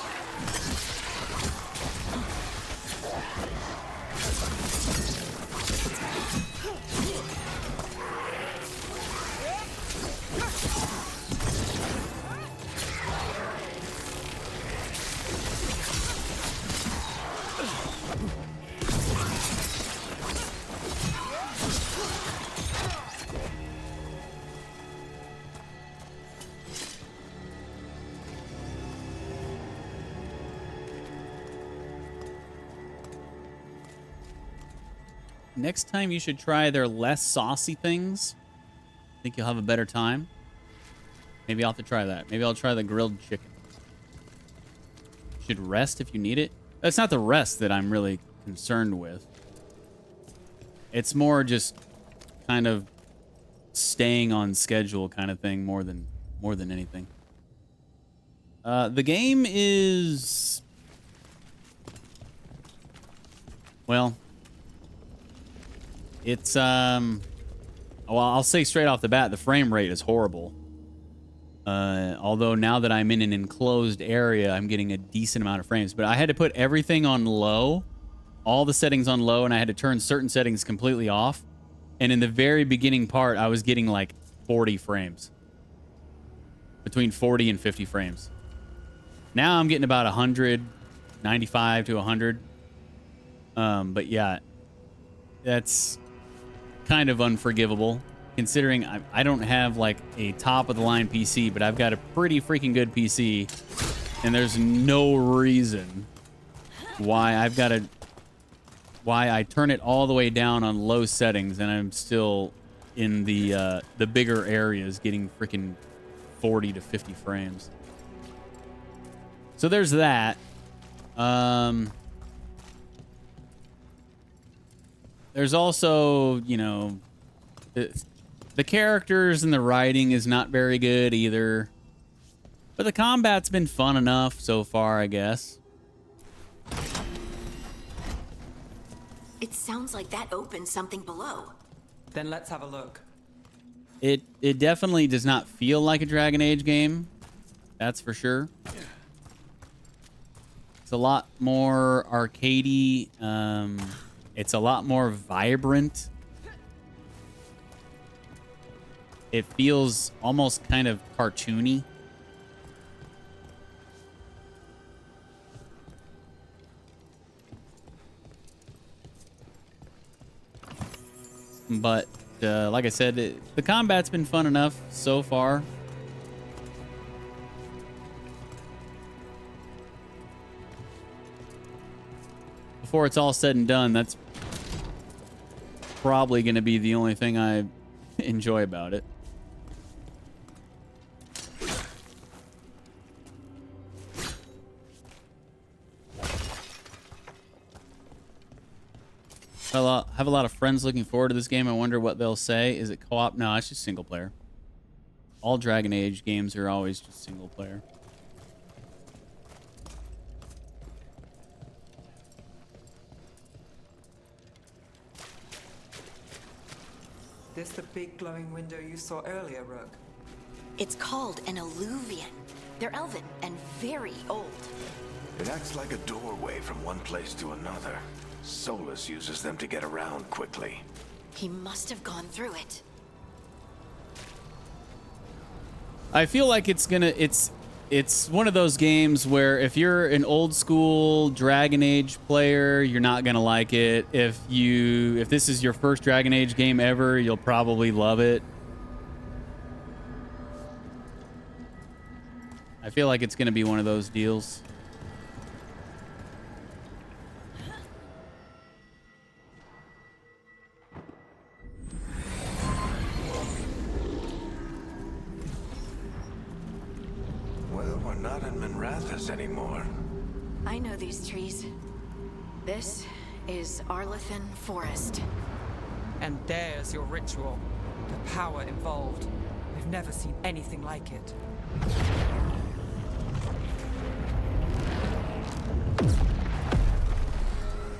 Next time you should try their less saucy things. I think you'll have a better time. Maybe I'll have to try that. Maybe I'll try the grilled chicken. Should rest if you need it. It's not the rest that I'm really concerned with. It's more just kind of staying on schedule kind of thing more than anything. The game is, well, it's well, I'll say straight off the bat, the frame rate is horrible. Although now that I'm in an enclosed area, I'm getting a decent amount of frames. But I had to put everything on low, all the settings on low, and I had to turn certain settings completely off. And in the very beginning part, I was getting like 40 frames. between 40 and 50 frames. Now I'm getting about 100, 95 to 100. But yeah, that's kind of unforgivable considering I don't have like a top of the line PC, but I've got a pretty freaking good PC, and there's no reason why I turn it all the way down on low settings and I'm still in the bigger areas getting freaking 40 to 50 frames. So there's that. There's also, you know, the characters and the writing is not very good either. But the combat's been fun enough so far, I guess. It sounds like that opened something below. Then let's have a look. It definitely does not feel like a Dragon Age game. That's for sure. It's a lot more arcadey. It's a lot more vibrant. It feels almost kind of cartoony. But like I said, the combat's been fun enough so far. Before it's all said and done, that's probably going to be the only thing I enjoy about it. I have a lot of friends looking forward to this game. I wonder what they'll say. Is it co-op? No, it's just single player. All Dragon Age games are always just single player. This the big glowing window you saw earlier, Rook? It's called an alluvian. They're elven and very old. It acts like a doorway from one place to another. Solus uses them to get around quickly. He must have gone through it. I feel like it's one of those games where if you're an old school Dragon Age player, you're not gonna like it. If this is your first Dragon Age game ever, you'll probably love it. I feel like it's gonna be one of those deals. Well, we're not in Minrathous anymore. I know these trees. This is Arlethan Forest. And there's your ritual. The power involved. We've never seen anything like it.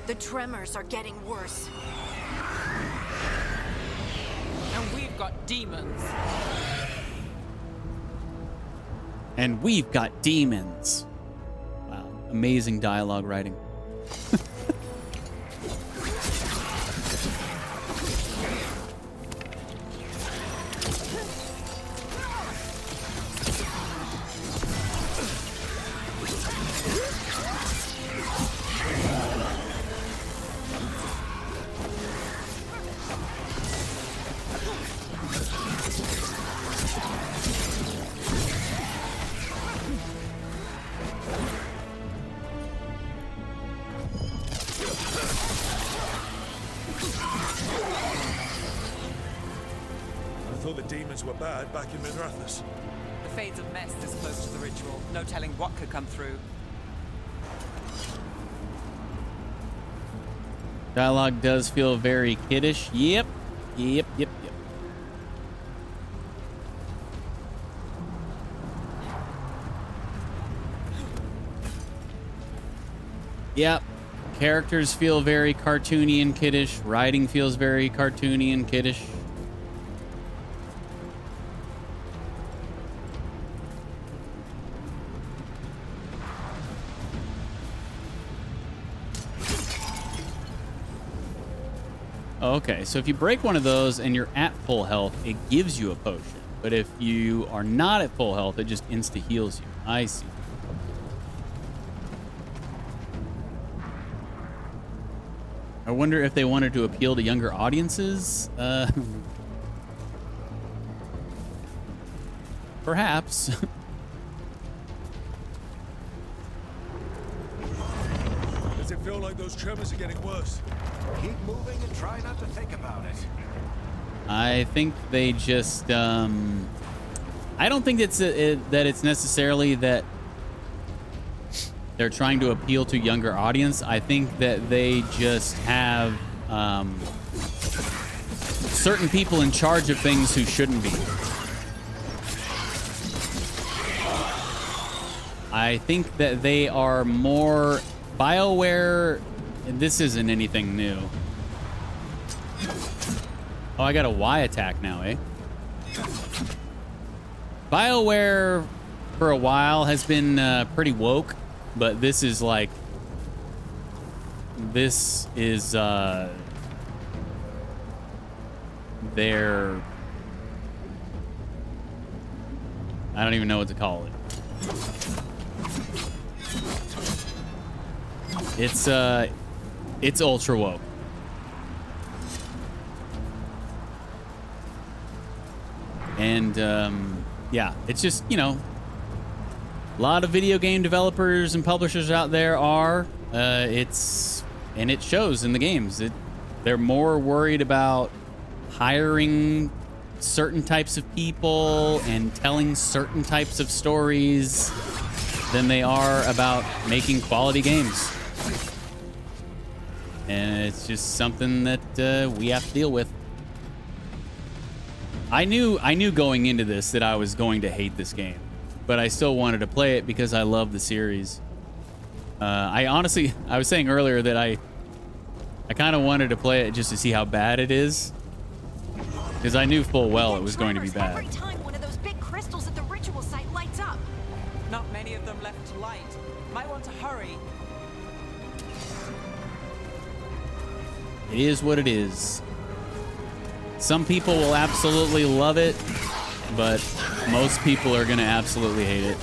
The tremors are getting worse. And we've got demons. And we've got demons. Wow, amazing dialogue writing. Were bad back in Minrathous. The Fade's a mess this close to the ritual. No telling what could come through. Dialogue does feel very kiddish. Yep. Yep. Characters feel very cartoony and kiddish. Writing feels very cartoony and kiddish. Okay, so if you break one of those and you're at full health, it gives you a potion. But if you are not at full health, it just insta heals you. I see. I wonder if they wanted to appeal to younger audiences. Perhaps. Does it feel like those tremors are getting worse? Keep moving and try not to think about it. I think they just, I don't think that it's necessarily that they're trying to appeal to younger audience. I think that they just have certain people in charge of things who shouldn't be. I think that they are more BioWare, and this isn't anything new. Oh, I got a Y attack now, eh? BioWare for a while has been pretty woke, but this is like, this is their, I don't even know what to call it. It's ultra woke. And yeah, it's just, you know, a lot of video game developers and publishers out there are, and it shows in the games. They're more worried about hiring certain types of people and telling certain types of stories than they are about making quality games. And it's just something that we have to deal with. I knew going into this that I was going to hate this game, but I still wanted to play it because I love the series. I was saying earlier that I kind of wanted to play it just to see how bad it is, because I knew full well it was going to be bad. Every time one of those big crystals at the ritual site lights up. Not many of them left to light. Might want to hurry. It is what it is. Some people will absolutely love it, but most people are going to absolutely hate it.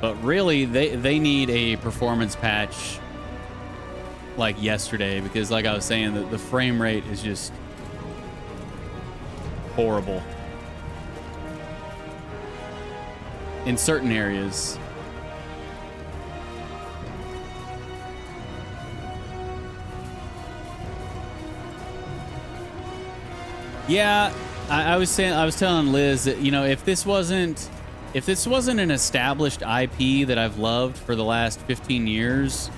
But really, they need a performance patch like yesterday, because like I was saying, the frame rate is just horrible in certain areas. Yeah, I was telling Liz that, you know, if this wasn't an established IP that I've loved for the last 15 years,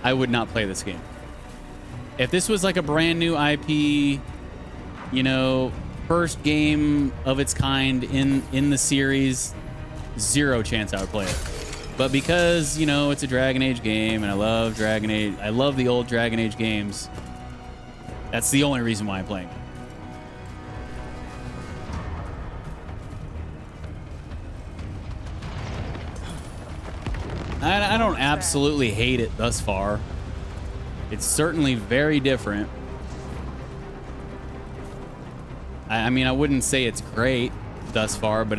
I would not play this game. If this was like a brand new IP, you know, first game of its kind in the series, zero chance I would play it. But because, you know, it's a Dragon Age game and I love Dragon Age, I love the old Dragon Age games, that's the only reason why I'm playing it. I don't absolutely hate it thus far. It's certainly very different. I mean, I wouldn't say it's great thus far, but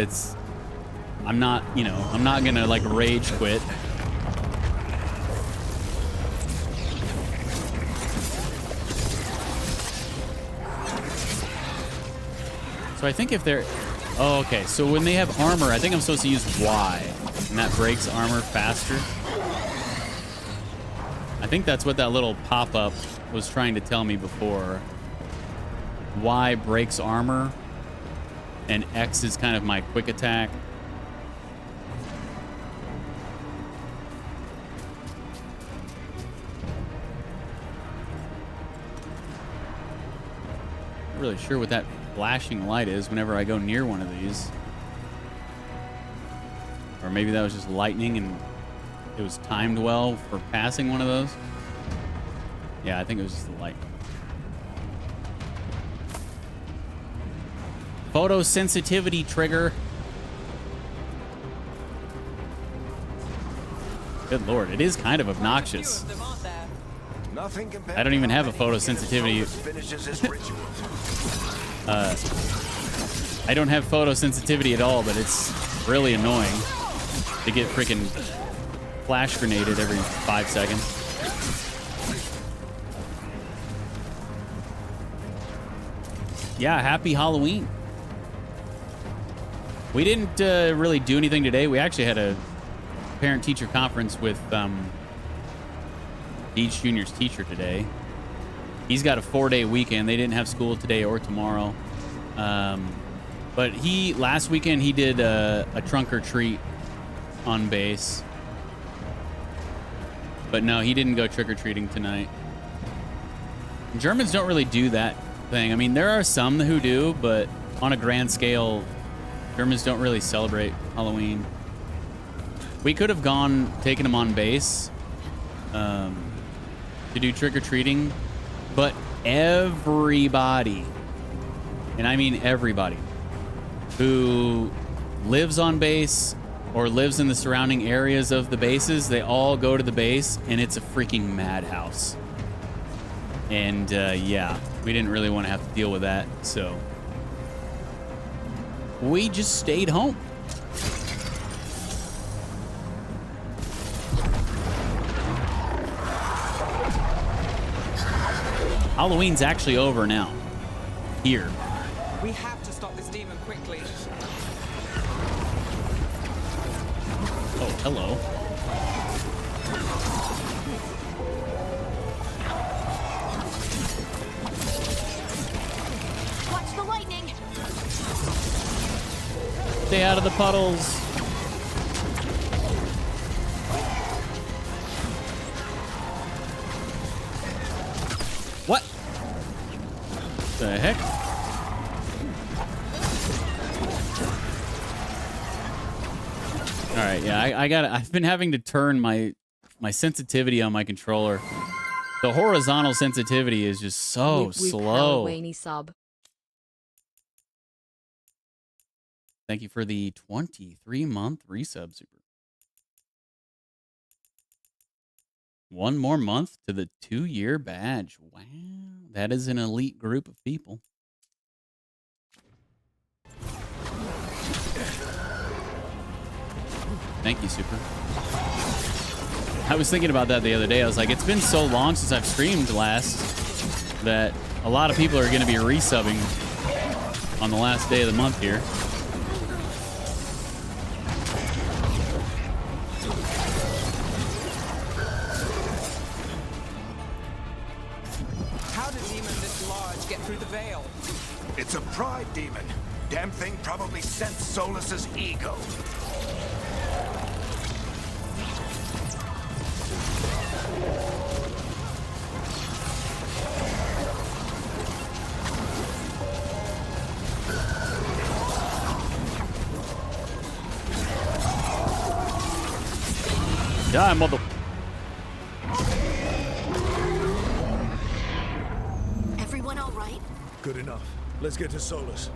I'm not gonna like rage quit. So I think if they're, oh, okay. So when they have armor, I think I'm supposed to use Y. And that breaks armor faster. I think that's what that little pop-up was trying to tell me before. Y breaks armor, and X is kind of my quick attack. Not really sure what that flashing light is whenever I go near one of these. Or maybe that was just lightning and it was timed well for passing one of those. Yeah, I think it was just the lightning. Photosensitivity trigger. Good lord, it is kind of obnoxious. Nothing I don't even have a photosensitivity. I don't have photosensitivity at all, but it's really annoying to get freaking flash grenaded every 5 seconds. Yeah, happy Halloween. We didn't really do anything today. We actually had a parent-teacher conference with Deej Jr.'s teacher today. He's got a 4-day weekend. They didn't have school today or tomorrow. But last weekend he did a trunk or treat on base. But no, he didn't go trick-or-treating tonight. Germans don't really do that thing. I mean, there are some who do, but on a grand scale, Germans don't really celebrate Halloween. We could have taken him on base to do trick-or-treating, but everybody, and I mean everybody, who lives on base or lives in the surrounding areas of the bases, they all go to the base, and it's a freaking madhouse. And yeah, we didn't really want to have to deal with that, so we just stayed home. Halloween's actually over now. Here. We have to stop this demon quickly. Oh, hello. Watch the lightning. Stay out of the puddles. What the heck? All right, yeah, I've been having to turn my sensitivity on my controller. The horizontal sensitivity is just so slow. Sub. Thank you for the 23-month resub, Super. One more month to the 2-year badge. Wow, that is an elite group of people. Thank you, Super. I was thinking about that the other day. I was like, it's been so long since I've streamed last that a lot of people are going to be resubbing on the last day of the month here. How did a demon this large get through the veil? It's a pride demon. Damn thing probably sensed Solus's ego. Die, mother. Everyone all right? Good enough. Let's get to Solus.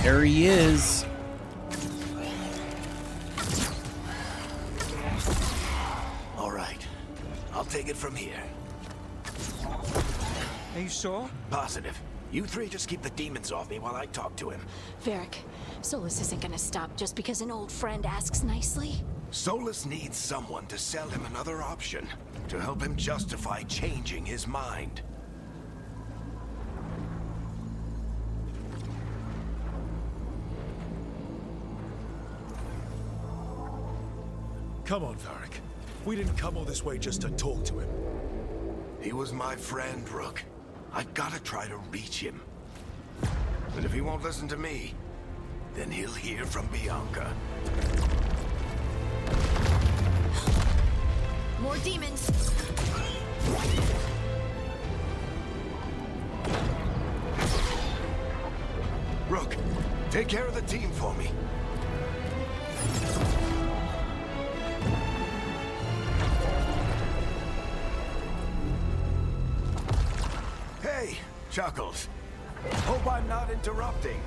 There he is. All right. I'll take it from here. Are you sure? Positive. You three just keep the demons off me while I talk to him. Varric, Solus isn't gonna stop just because an old friend asks nicely. Solus needs someone to sell him another option, to help him justify changing his mind. Come on, Varric. We didn't come all this way just to talk to him. He was my friend, Rook. I gotta try to reach him. But if he won't listen to me, then he'll hear from Bianca. More demons. Rook, take care of the team for me. Hey, Chuckles. Hope I'm not interrupting.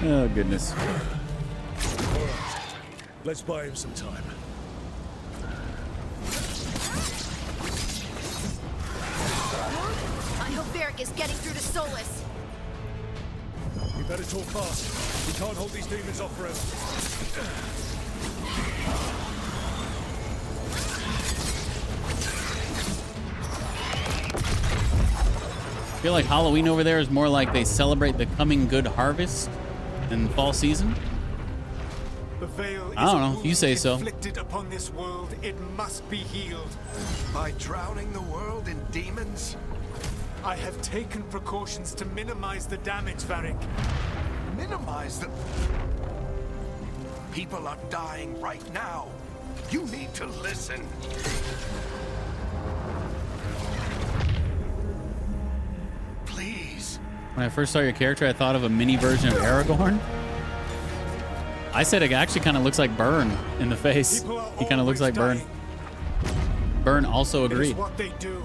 Oh, goodness. Let's buy him some time. I hope Varric is getting through to Solus. You better talk fast. We can't hold these demons off forever. I feel like Halloween over there is more like they celebrate the coming good harvest than fall season. The veil I don't know, if you say so. Inflicted upon this world, it must be healed. By drowning the world in demons? I have taken precautions to minimize the damage, Varric. Minimize the... People are dying right now. You need to listen. Please. When I first saw your character, I thought of a mini version of Aragorn. I said it actually kind of looks like Burn in the face. He kind of looks like Burn. Burn also It is agreed. what they do.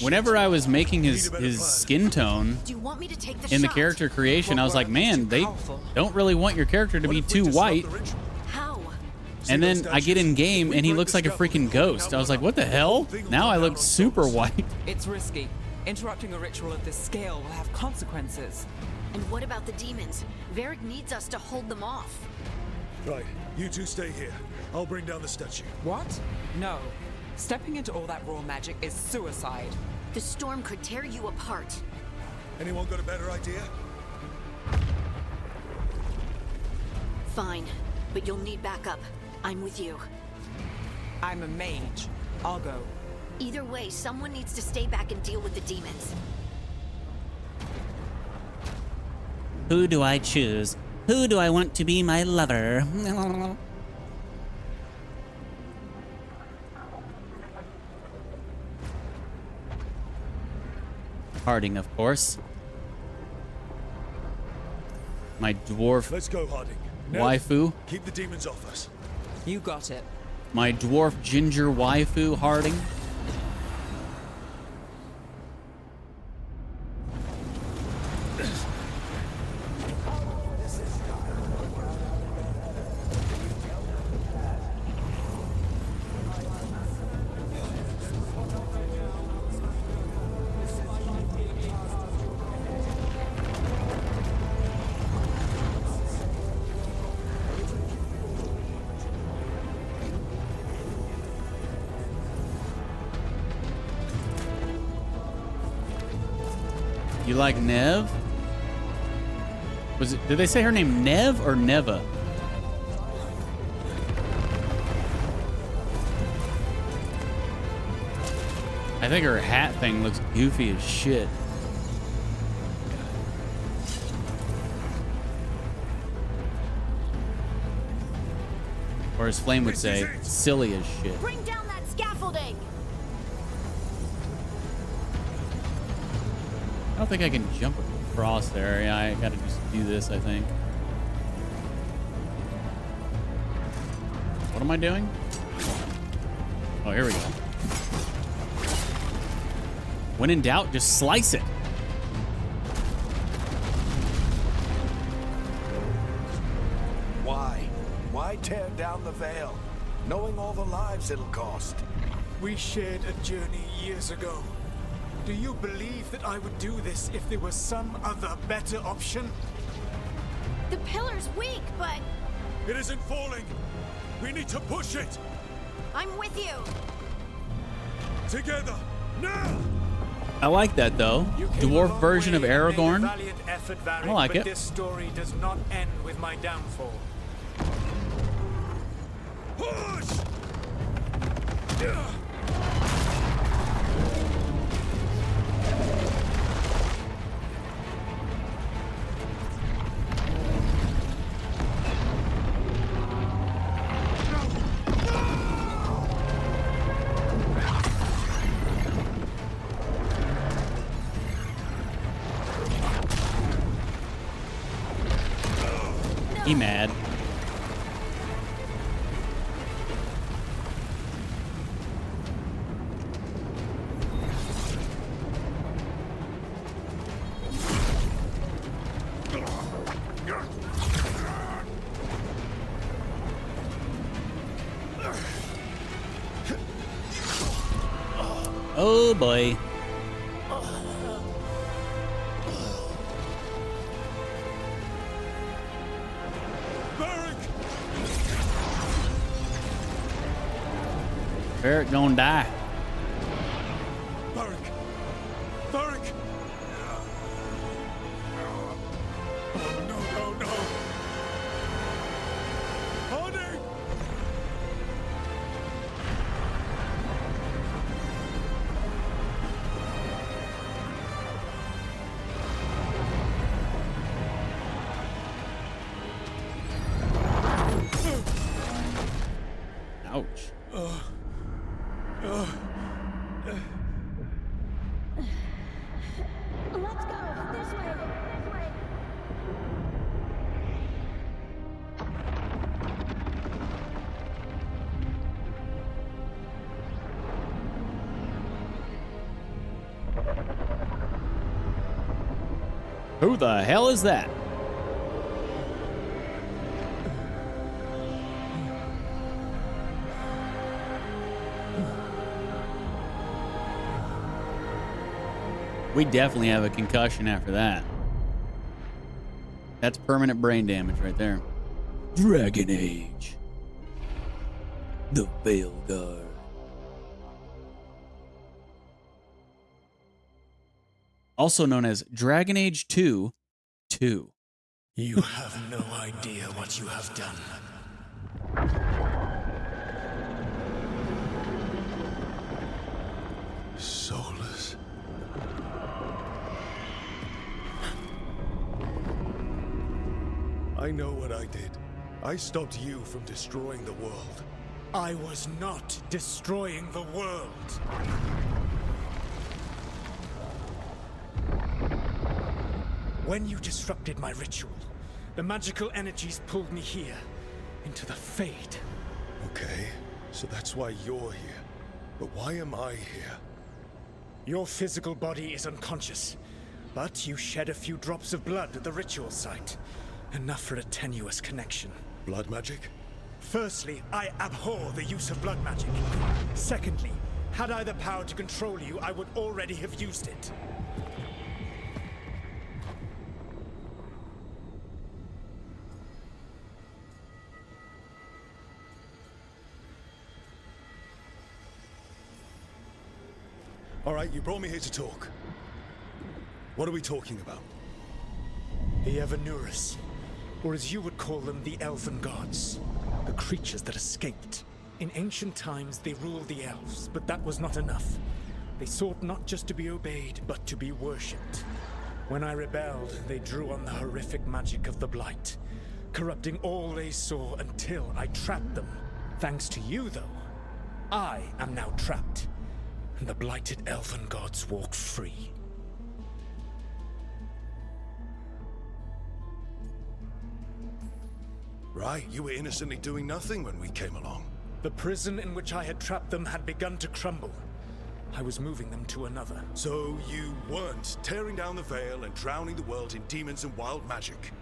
Whenever I was making his skin tone Do you want me to take the in the shot? character creation, I was like, man, they don't really want your character to be too white. How? And then I get in game and he looks like a freaking ghost. I was like, what the hell? Now I look super white. It's risky. Interrupting a ritual of this scale will have consequences. And what about the demons? Varric needs us to hold them off. Right, you two stay here. I'll bring down the statue. What? No. Stepping into all that raw magic is suicide. The storm could tear you apart. Anyone got a better idea? Fine, but you'll need backup. I'm with you. I'm a mage. I'll go. Either way, someone needs to stay back and deal with the demons. Who do I choose? Who do I want to be my lover? Harding, of course. My dwarf Let's go, Harding. waifu. Keep the demons off us. You got it. My dwarf ginger waifu, Harding. You like Nev? Did they say her name Nev or Neva? I think her hat thing looks goofy as shit. Or as Flame would say, silly as shit. Bring down that scaffolding! I don't think I can jump across there. Yeah, I gotta just do this, I think. What am I doing? Oh, here we go. When in doubt, just slice it. Why? Why tear down the veil, knowing all the lives it'll cost? We shared a journey years ago. Do you believe that I would do this if there was some other better option? The pillar's weak, but It isn't falling. We need to push it. I'm with you. Together, now! I like that, though. You came a Dwarf long version of way and made a Aragorn. valiant effort, Varric, I like but it. this story does not end with my downfall. Push! He mad. Oh boy. Barrett gonna die. Varric! Varric! Oh, no, no, no! Honey! Ouch. Let's go this way. Who the hell is that? We definitely have a concussion after that. That's permanent brain damage right there. Dragon Age. The Veilguard. Also known as Dragon Age 2. You have no idea what you have done. Soulless. I know what I did. I stopped you from destroying the world. I was not destroying the world. When you disrupted my ritual, the magical energies pulled me here, into the Fade. Okay, so that's why you're here. But why am I here? Your physical body is unconscious, but you shed a few drops of blood at the ritual site. Enough for a tenuous connection. Blood magic? Firstly, I abhor the use of blood magic. Secondly, had I the power to control you, I would already have used it. All right, you brought me here to talk. What are we talking about? The Evanurus, or as you would call them, the Elven Gods. The creatures that escaped. In ancient times, they ruled the elves, but that was not enough. They sought not just to be obeyed, but to be worshipped. When I rebelled, they drew on the horrific magic of the Blight, corrupting all they saw until I trapped them. Thanks to you, though, I am now trapped, and the blighted Elven Gods walk free. Right, you were innocently doing nothing when we came along. The prison in which I had trapped them had begun to crumble. I was moving them to another. So you weren't tearing down the veil and drowning the world in demons and wild magic?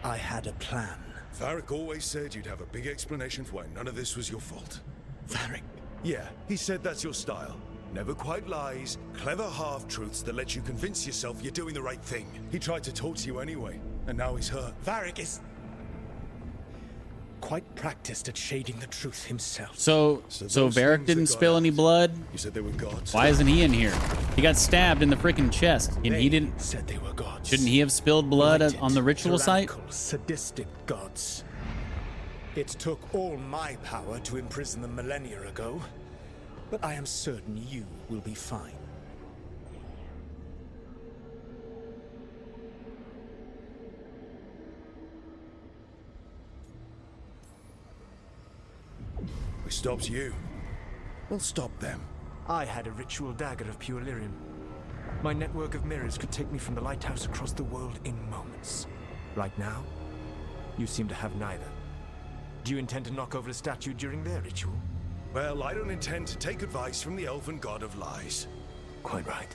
I had a plan. Varric always said you'd have a big explanation for why none of this was your fault. Varric? Yeah, he said that's your style. Never quite lies, clever half-truths that let you convince yourself you're doing the right thing. He tried to talk to you anyway, and now he's hurt. Varric is quite practiced at shading the truth himself. So Varric didn't spill any blood? You said they were gods? Why isn't he in here? He got stabbed in the freaking chest, and he didn't. Said they were gods. Shouldn't he have spilled blood Blighted, on the ritual site? tyrannical, sadistic gods. It took all my power to imprison them millennia ago, but I am certain you will be fine. We stopped you. We'll stop them. I had a ritual dagger of pure lyrium. My network of mirrors could take me from the lighthouse across the world in moments. Right now, you seem to have neither. Do you intend to knock over a statue during their ritual? Well, I don't intend to take advice from the elven god of lies. Quite right.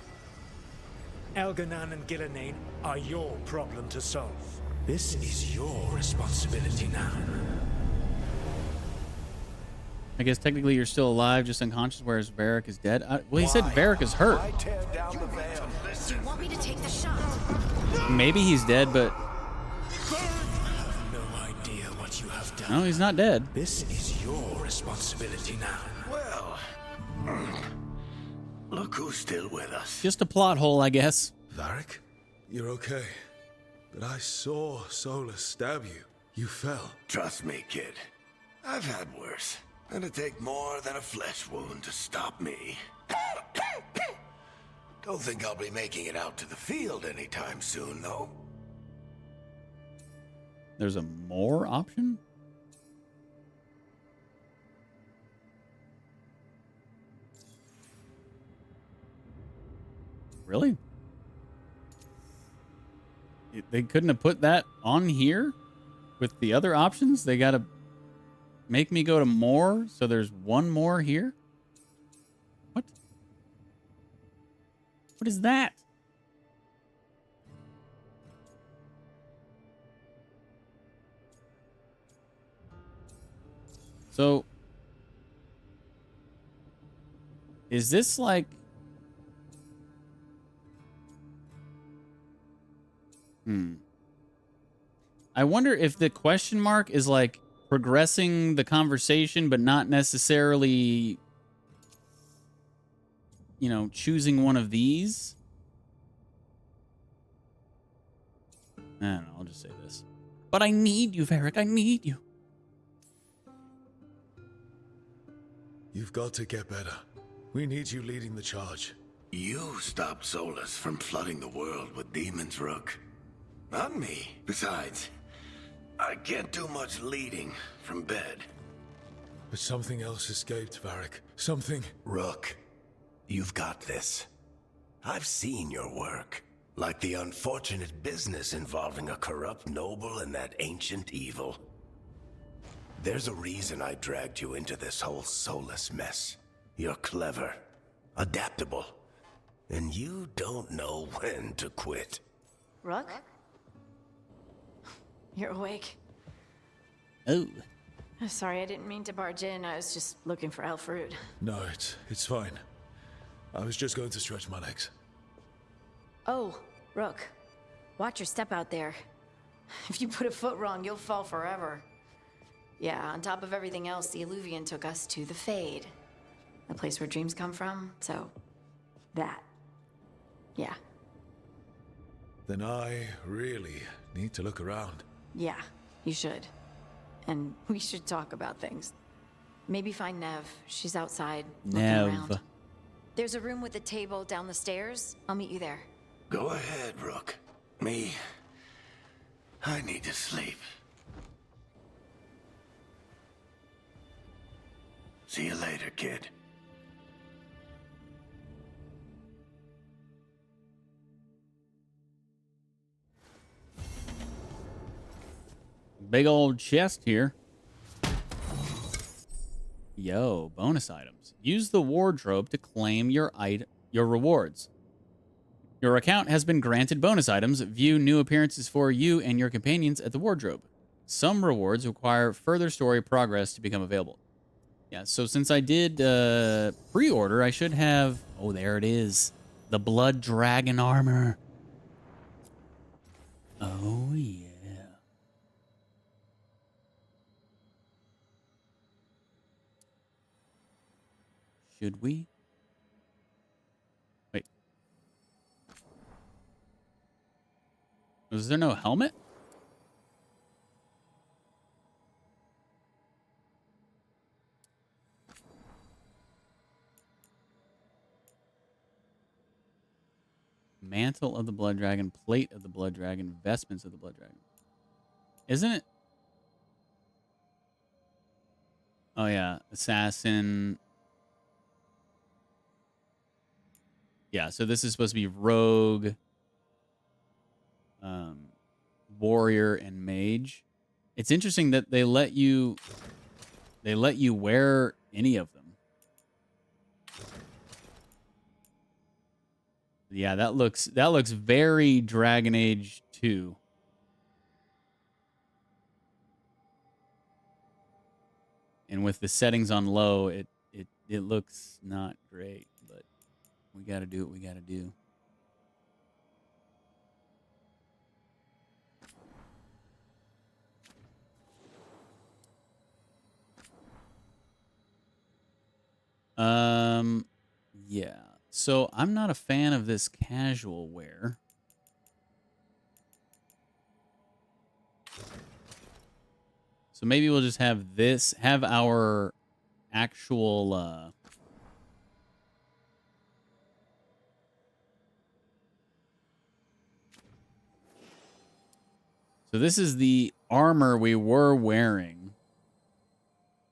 Elganan and Gillenane are your problem to solve. This is your responsibility now. I guess technically you're still alive, just unconscious, whereas Varric is dead. Well, he said Varric is hurt. Do you want me to take the shot? Maybe he's dead, but No idea what you have done. no, he's not dead. This is your responsibility now. Well, look who's still with us. Just a plot hole, I guess. Varric, you're okay. But I saw Solus stab you. You fell. Trust me, kid. I've had worse. It'd take more than a flesh wound to stop me. Don't think I'll be making it out to the field anytime soon, though. There's a more option? Really? They couldn't have put that on here with the other options? They gotta make me go to more, so there's one more here? What? What is that? So, is this like... I wonder if the question mark is like progressing the conversation, but not necessarily, you know, choosing one of these. I don't know, I'll just say this. But I need you, Varric. I need you. You've got to get better. We need you leading the charge. You stopped Solus from flooding the world with demons, Rook. Not me. Besides, I can't do much leading from bed. But something else escaped, Varric. Something... Rook, you've got this. I've seen your work. Like the unfortunate business involving a corrupt noble and that ancient evil. There's a reason I dragged you into this whole Solus mess. You're clever, adaptable, and you don't know when to quit. Rook? You're awake. Oh. Sorry, I didn't mean to barge in. I was just looking for Alfred. No, it's fine. I was just going to stretch my legs. Oh, Rook. Watch your step out there. If you put a foot wrong, you'll fall forever. Yeah, on top of everything else, the Illuvian took us to the Fade. The place where dreams come from, so... that. Yeah. Then I really need to look around. Yeah, you should. And we should talk about things. Maybe find Nev. She's outside, looking around. There's a room with a table down the stairs. I'll meet you there. Go ahead, Rook. Me, I need to sleep. See you later, kid. Big old chest here. Yo, bonus items. Use the wardrobe to claim your rewards. Your account has been granted bonus items. View new appearances for you and your companions at the wardrobe. Some rewards require further story progress to become available. Yeah, so since I did pre-order, I should have... Oh, there it is. The Blood Dragon armor. Oh, yeah. Should we? Wait. Was there no helmet? Mantle of the Blood Dragon, Plate of the Blood Dragon, Vestments of the Blood Dragon. Isn't it? Oh, yeah. Assassin. Yeah, so this is supposed to be Rogue, Warrior, and Mage. It's interesting that they let you wear any of them. Yeah, that looks very Dragon Age 2. And with the settings on low, it looks not great, but we got to do what we got to do. Yeah. So I'm not a fan of this casual wear. So maybe we'll just have our actual, so this is the armor we were wearing.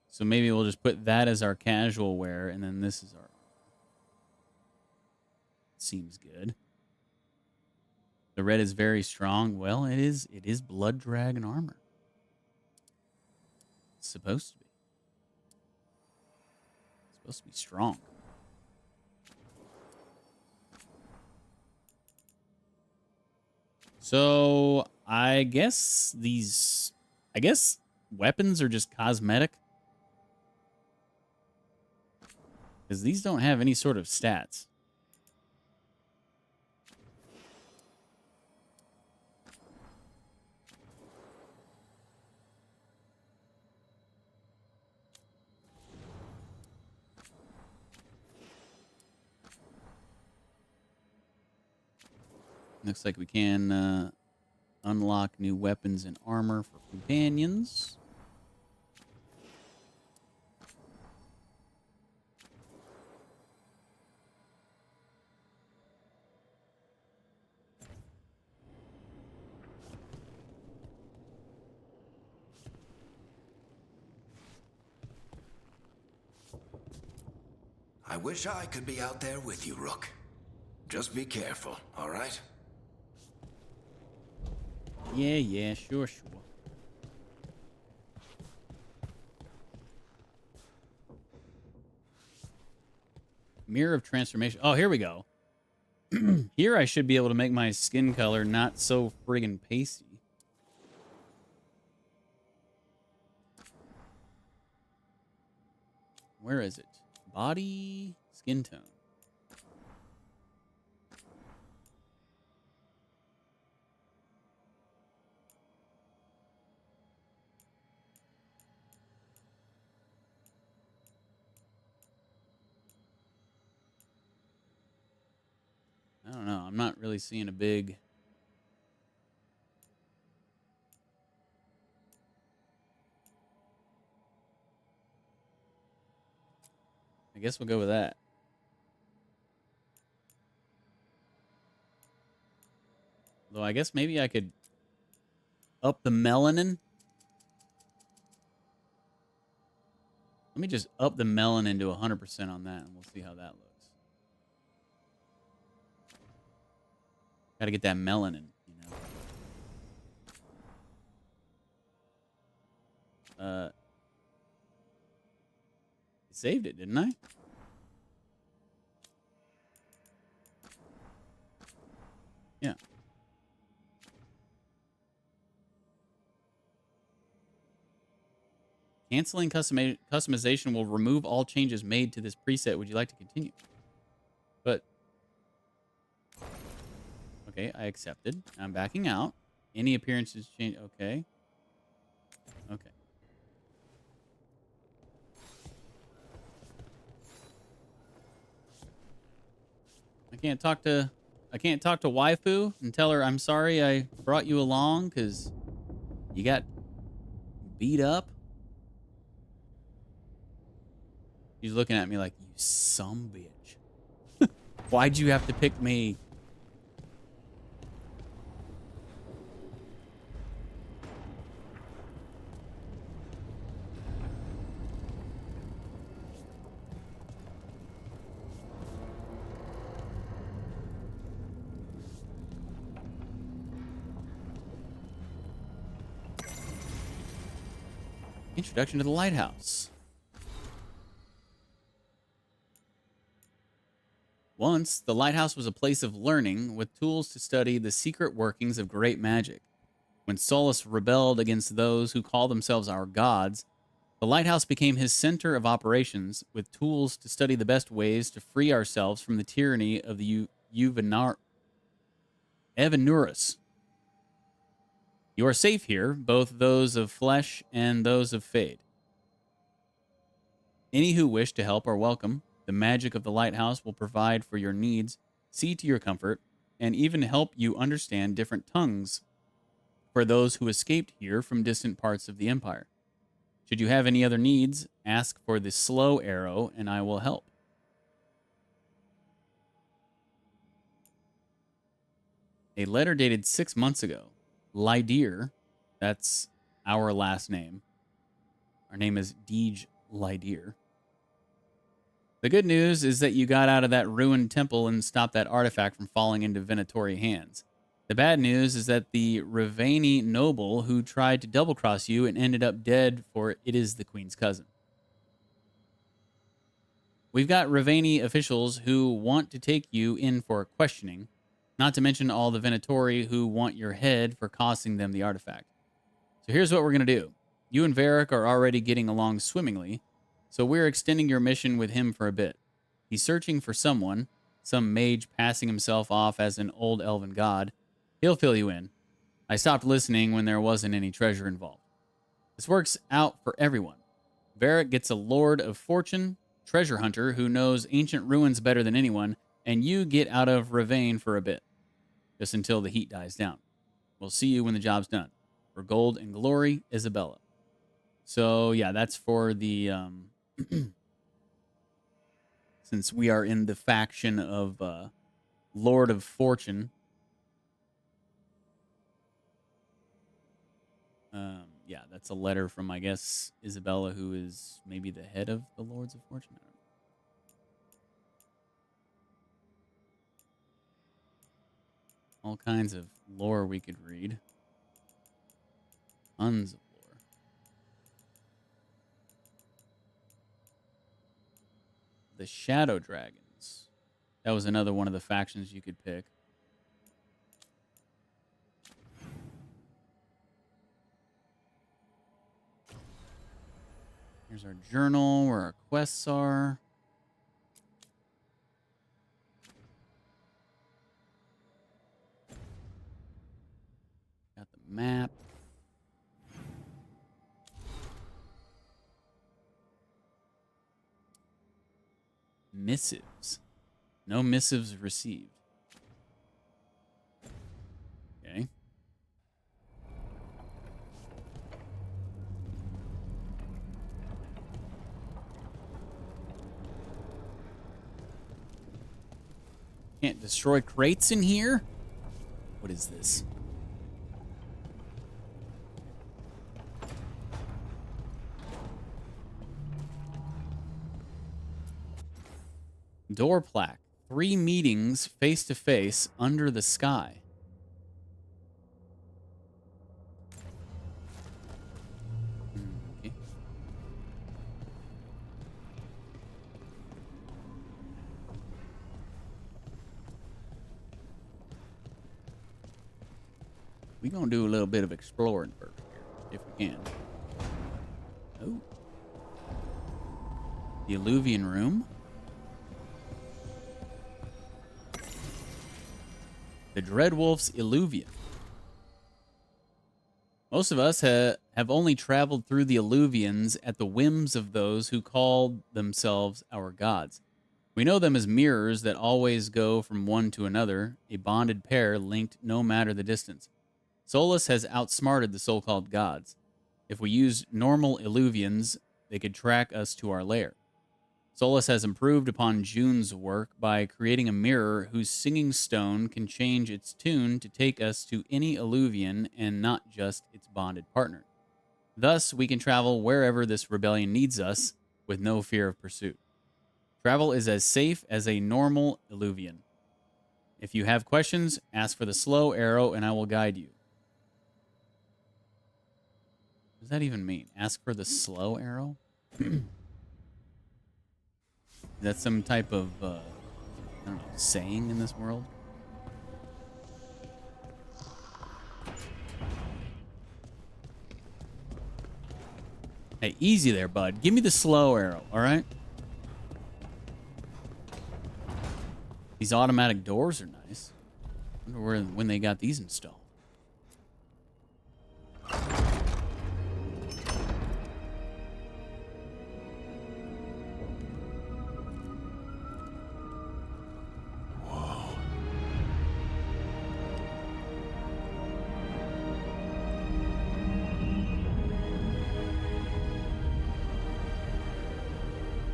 So maybe we'll just put that as our casual wear, and then this is our armor. Seems good. The red is very strong. Well, it is Blood Dragon armor. It's supposed to be. It's supposed to be strong. So I guess weapons are just cosmetic. Because these don't have any sort of stats. Looks like we can unlock new weapons and armor for companions. I wish I could be out there with you, Rook. Just be careful, all right? Yeah, sure. Mirror of Transformation. Oh, here we go. Here I should be able to make my skin color not so friggin' pasty. Where is it? Body, skin tone. I don't know. I'm not really seeing a big... I guess we'll go with that. Though I guess maybe I could up the melanin. Let me just up the melanin to 100% on that, and we'll see how that looks. Got to get that melanin, you know. I saved it, didn't I? Yeah. Canceling customization will remove all changes made to this preset. Would you like to continue? But okay, I accepted. I'm backing out. Any appearances change? Okay. Okay. I can't talk to waifu and tell her I'm sorry I brought you along because you got beat up. She's looking at me like, you sumbitch. Why'd you have to pick me? Introduction to the lighthouse. Once, the lighthouse was a place of learning with tools to study the secret workings of great magic. When Solus rebelled against those who call themselves our gods, the lighthouse became his center of operations with tools to study the best ways to free ourselves from the tyranny of the Evanurus. You are safe here, both those of flesh and those of fade. Any who wish to help are welcome. The magic of the lighthouse will provide for your needs, see to your comfort, and even help you understand different tongues for those who escaped here from distant parts of the Empire. Should you have any other needs, ask for the slow arrow, and I will help. A letter dated 6 months ago. Lydir, that's our last name. Our name is DeejTheSqueej. The good news is that you got out of that ruined temple and stopped that artifact from falling into Venatori hands. The bad news is that the Ravani noble who tried to double-cross you and ended up dead, for it is the Queen's cousin. We've got Ravani officials who want to take you in for questioning, not to mention all the Venatori who want your head for costing them the artifact. So here's what we're going to do. You and Varric are already getting along swimmingly, so we're extending your mission with him for a bit. He's searching for someone, some mage passing himself off as an old elven god. He'll fill you in. I stopped listening when there wasn't any treasure involved. This works out for everyone. Varric gets a Lord of Fortune, treasure hunter who knows ancient ruins better than anyone, and you get out of Ravane for a bit, just until the heat dies down. We'll see you when the job's done. For gold and glory, Isabella. So, yeah, that's for the... since we are in the faction of Lord of Fortune. Yeah, that's a letter from, I guess, Isabella, who is maybe the head of the Lords of Fortune. I don't know. All kinds of lore we could read. Tons of lore. The Shadow Dragons. That was another one of the factions you could pick. Here's our journal where our quests are. Got the map. Missives. No missives received. Okay. Can't destroy crates in here? What is this? Door plaque. 3 meetings face to face under the sky. Okay. We're gonna do a little bit of exploring first here, if we can. Oh. The Illuvian room. The Dreadwolf's Illuvian. Most of us have only traveled through the Illuvians at the whims of those who call themselves our gods. We know them as mirrors that always go from one to another, a bonded pair linked no matter the distance. Solus has outsmarted the so-called gods. If we used normal Illuvians, they could track us to our lair. Solus has improved upon June's work by creating a mirror whose singing stone can change its tune to take us to any Illuvian and not just its bonded partner. Thus, we can travel wherever this rebellion needs us with no fear of pursuit. Travel is as safe as a normal Illuvian. If you have questions, ask for the slow arrow and I will guide you. What does that even mean? Ask for the slow arrow? Is that some type of, I don't know, saying in this world? Hey, easy there, bud. Give me the slow arrow, all right? These automatic doors are nice. I wonder when they got these installed.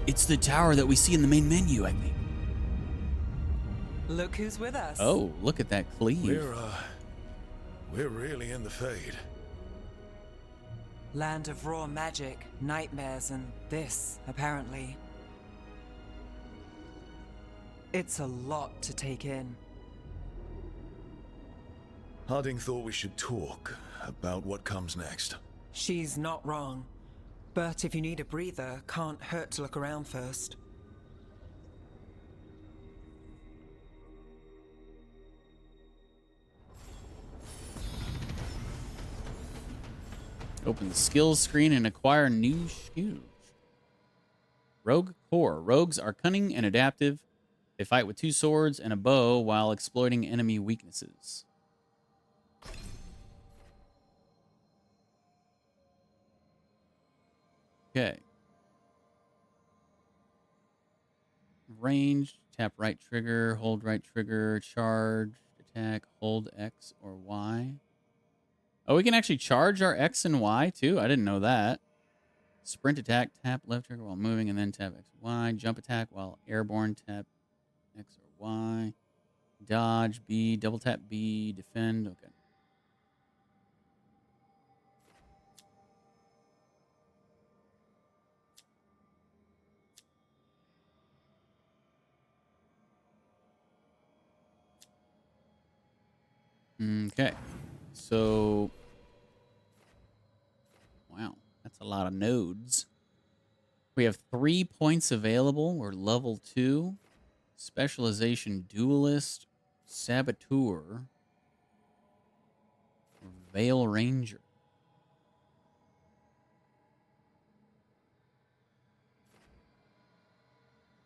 It's the tower that we see in the main menu, I think. Look who's with us. Oh, look at that cleave. We're really in the Fade. Land of raw magic, nightmares, and this, apparently. It's a lot to take in. Harding thought we should talk about what comes next. She's not wrong. But if you need a breather, can't hurt to look around first. Open the skills screen and acquire new shoes. Rogue Core. Rogues are cunning and adaptive. They fight with 2 swords and a bow while exploiting enemy weaknesses. Okay. Range, tap right trigger, hold right trigger, charge, attack, hold X or Y. Oh, we can actually charge our X and Y too? I didn't know that. Sprint attack, tap left trigger while moving and then tap X, Y. Jump attack while airborne, tap X or Y. Dodge, B, double tap B, defend, okay. Okay, so, wow, that's a lot of nodes. We have 3 points available. We're level 2. Specialization Duelist, Saboteur, Veil Ranger.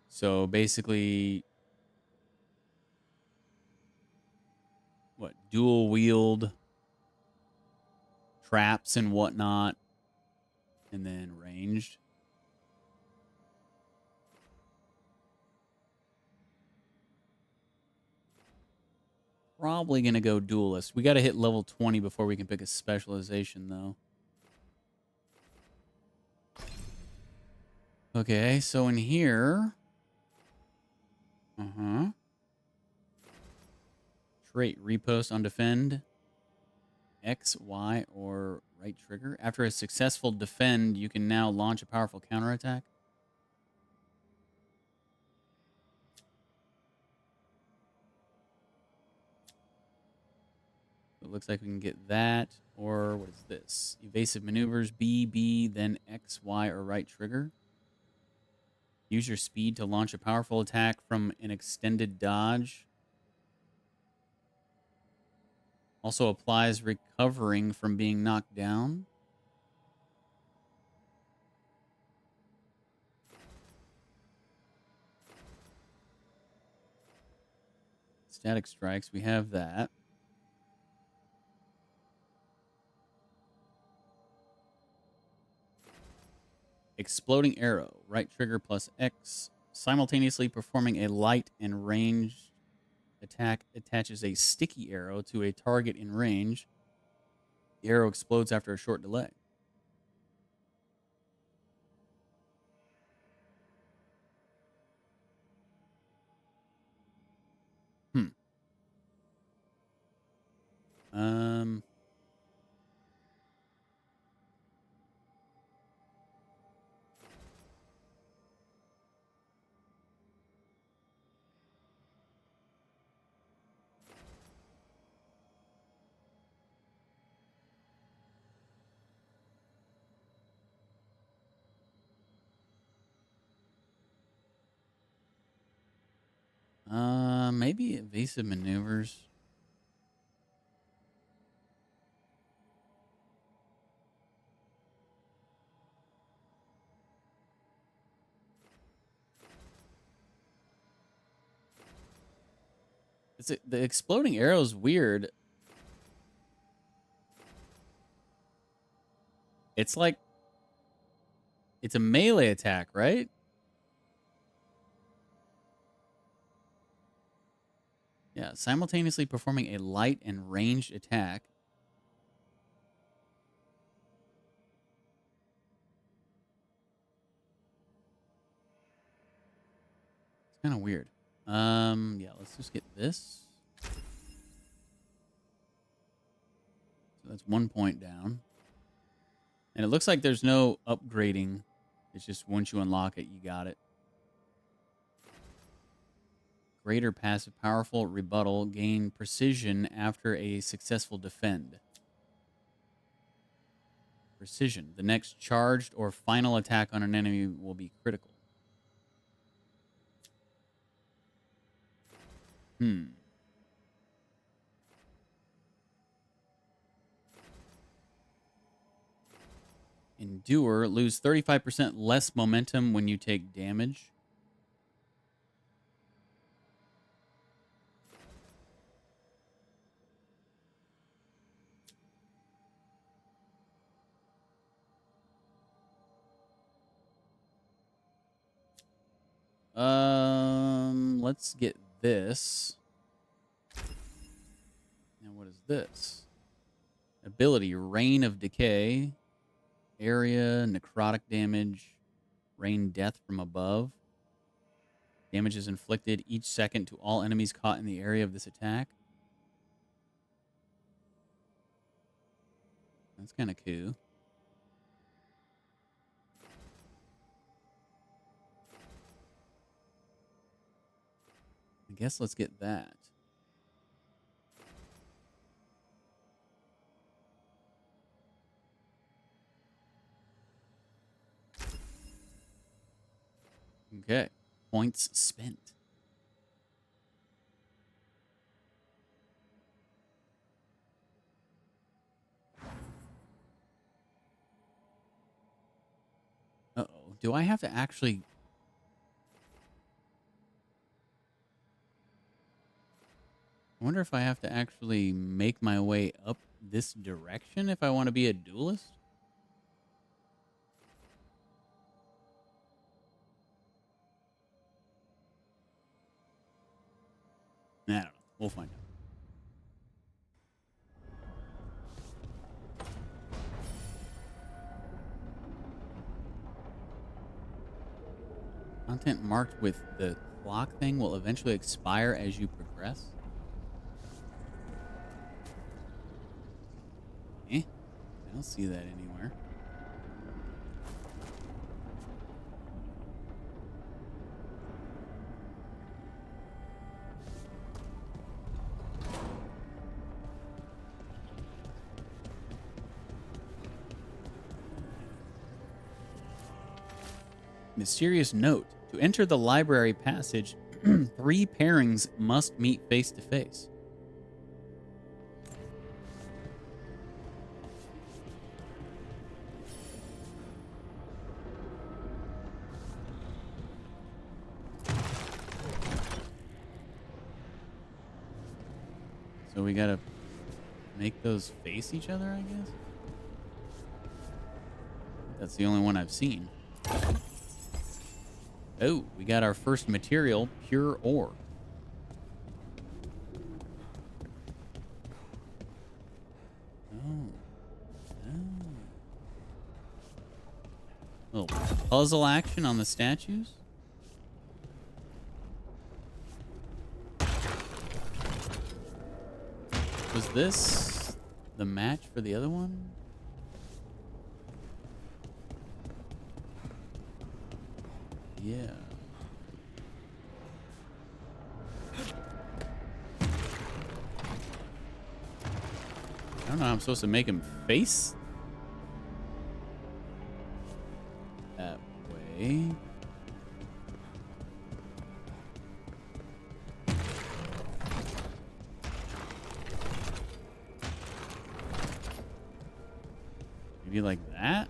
So basically, what, dual wield traps and whatnot, and then ranged. Probably going to go duelist. We got to hit level 20 before we can pick a specialization, though. Okay, so in here... Trait, repost on defend. X, Y, or right trigger. After a successful defend, you can now launch a powerful counterattack. It looks like we can get that, or what is this? Evasive maneuvers, B, B, then X, Y, or right trigger. Use your speed to launch a powerful attack from an extended dodge. Also applies recovering from being knocked down. Static strikes, we have that. Exploding arrow, right trigger plus X, simultaneously performing a light and ranged attack attaches a sticky arrow to a target in range. The arrow explodes after a short delay. maybe evasive maneuvers. The exploding arrow's weird. It's like it's a melee attack, right? Yeah, simultaneously performing a light and ranged attack. It's kind of weird. Yeah, let's just get this. So that's 1 point down. And it looks like there's no upgrading. It's just once you unlock it, you got it. Greater passive powerful rebuttal. Gain precision after a successful defend. Precision. The next charged or final attack on an enemy will be critical. Endure. Lose 35% less momentum when you take damage. Let's get this. Now, what is this? Ability, Rain of Decay. Area, necrotic damage. Rain death from above. Damage is inflicted each second to all enemies caught in the area of this attack. That's kind of cool. I guess let's get that. Okay. Points spent. Uh-oh. Do I have to actually... I wonder if I have to actually make my way up this direction if I want to be a duelist? I don't know. We'll find out. Content marked with the clock thing will eventually expire as you progress. I don't see that anywhere. Mysterious note. To enter the library passage, 3 pairings must meet face to face. So we gotta make those face each other, I guess? That's the only one I've seen. Oh, we got our first material, pure ore. Little puzzle action on the statues. Was this the match for the other one? Yeah. I don't know how I'm supposed to make him face that way. Maybe like that?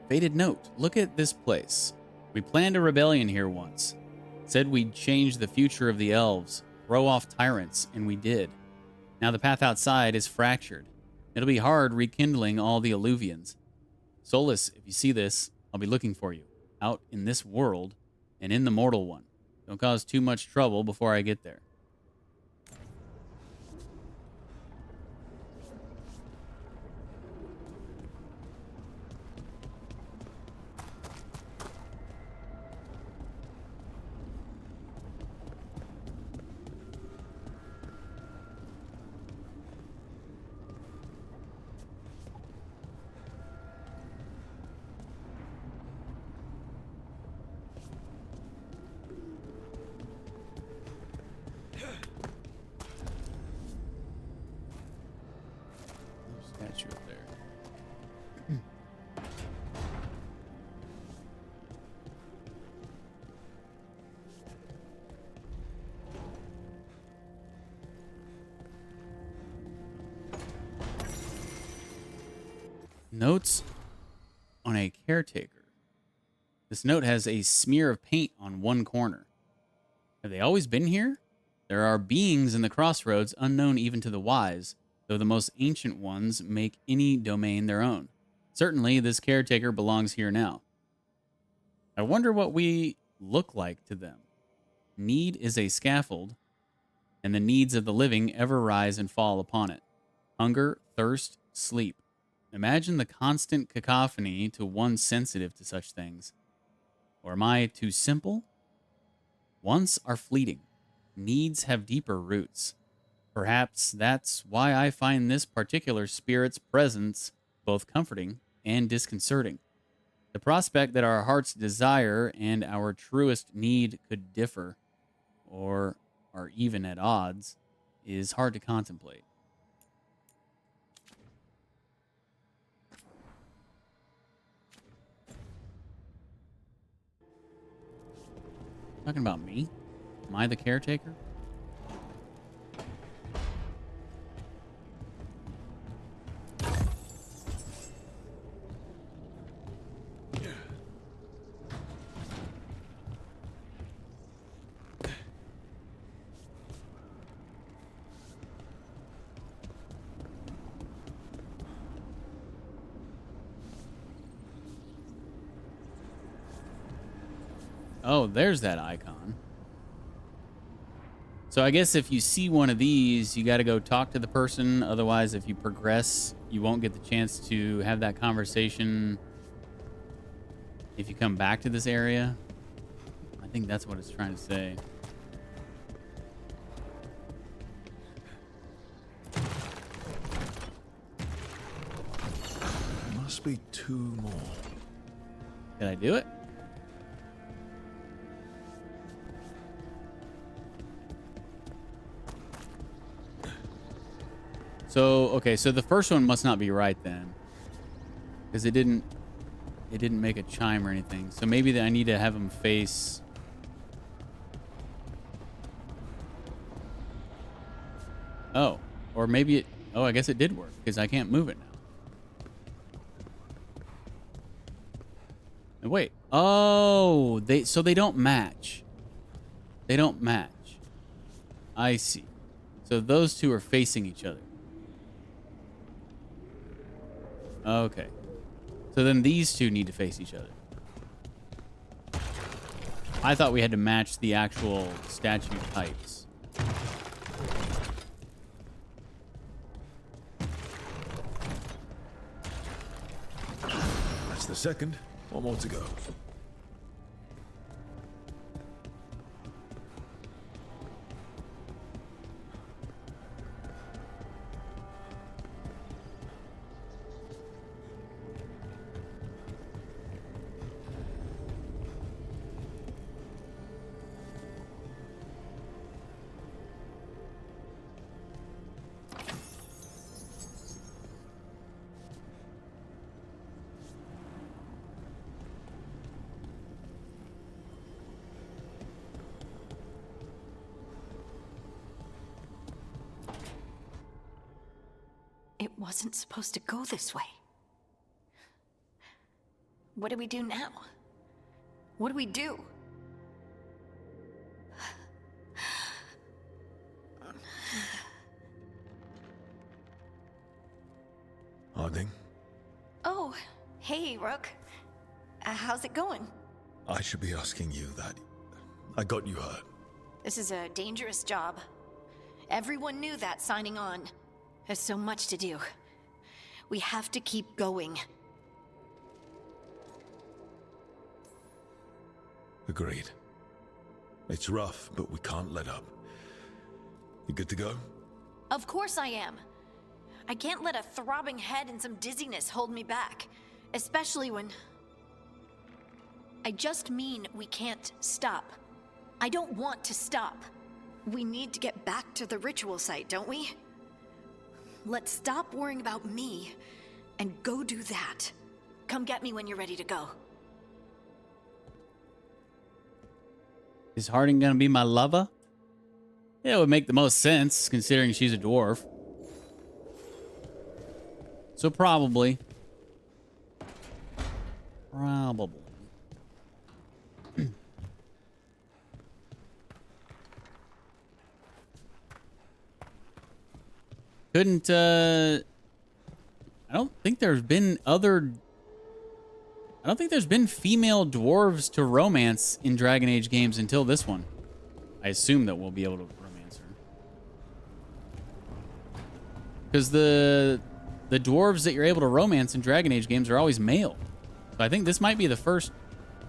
Faded note. Look at this place. We planned a rebellion here once. Said we'd change the future of the elves, throw off tyrants, and we did. Now the path outside is fractured. It'll be hard rekindling all the Illuvians. Solus, if you see this, I'll be looking for you, out in this world and in the mortal one. Don't cause too much trouble before I get there. Statue up there. Notes on a caretaker. This note has a smear of paint on one corner. Have they always been here? There are beings in the crossroads unknown even to the wise, though the most ancient ones make any domain their own. Certainly, this caretaker belongs here now. I wonder what we look like to them. Need is a scaffold, and the needs of the living ever rise and fall upon it. Hunger, thirst, sleep. Imagine the constant cacophony to one sensitive to such things. Or am I too simple? Wants are fleeting. Needs have deeper roots. Perhaps that's why I find this particular spirit's presence both comforting and disconcerting. The prospect that our heart's desire and our truest need could differ, or are even at odds, is hard to contemplate. Talking about me? Am I the caretaker? Oh, there's that icon. So I guess if you see one of these, you got to go talk to the person. Otherwise, if you progress, you won't get the chance to have that conversation if you come back to this area. I think that's what it's trying to say. Must be two more. Did I do it? So, okay, so the first one must not be right then. Because it didn't make a chime or anything. So maybe I need to have them face... Oh, or maybe it... Oh, I guess it did work, because I can't move it now. And wait. Oh, so they don't match. They don't match. I see. So those two are facing each other. Okay. So then these two need to face each other. I thought we had to match the actual statue types. That's the second. One more to go. wasn't supposed to go this way. What do we do now? What do we do? Harding, Oh, hey, Rook. How's it going? I should be asking you that. I got you hurt. This is a dangerous job. Everyone knew that signing on. There's so much to do. We have to keep going. Agreed. It's rough, but we can't let up. You good to go? Of course I am. I can't let a throbbing head and some dizziness hold me back. Especially when... I just mean we can't stop. I don't want to stop. We need to get back to the ritual site, don't we? Let's stop worrying about me and go do that. Come get me when you're ready to go. Is Harding gonna be my lover? Yeah, it would make the most sense considering she's a dwarf. So probably. Probably. Couldn't, I don't think there's been female dwarves to romance in Dragon Age games until this one. I assume that we'll be able to romance her. Because the dwarves that you're able to romance in Dragon Age games are always male. So I think this might be the first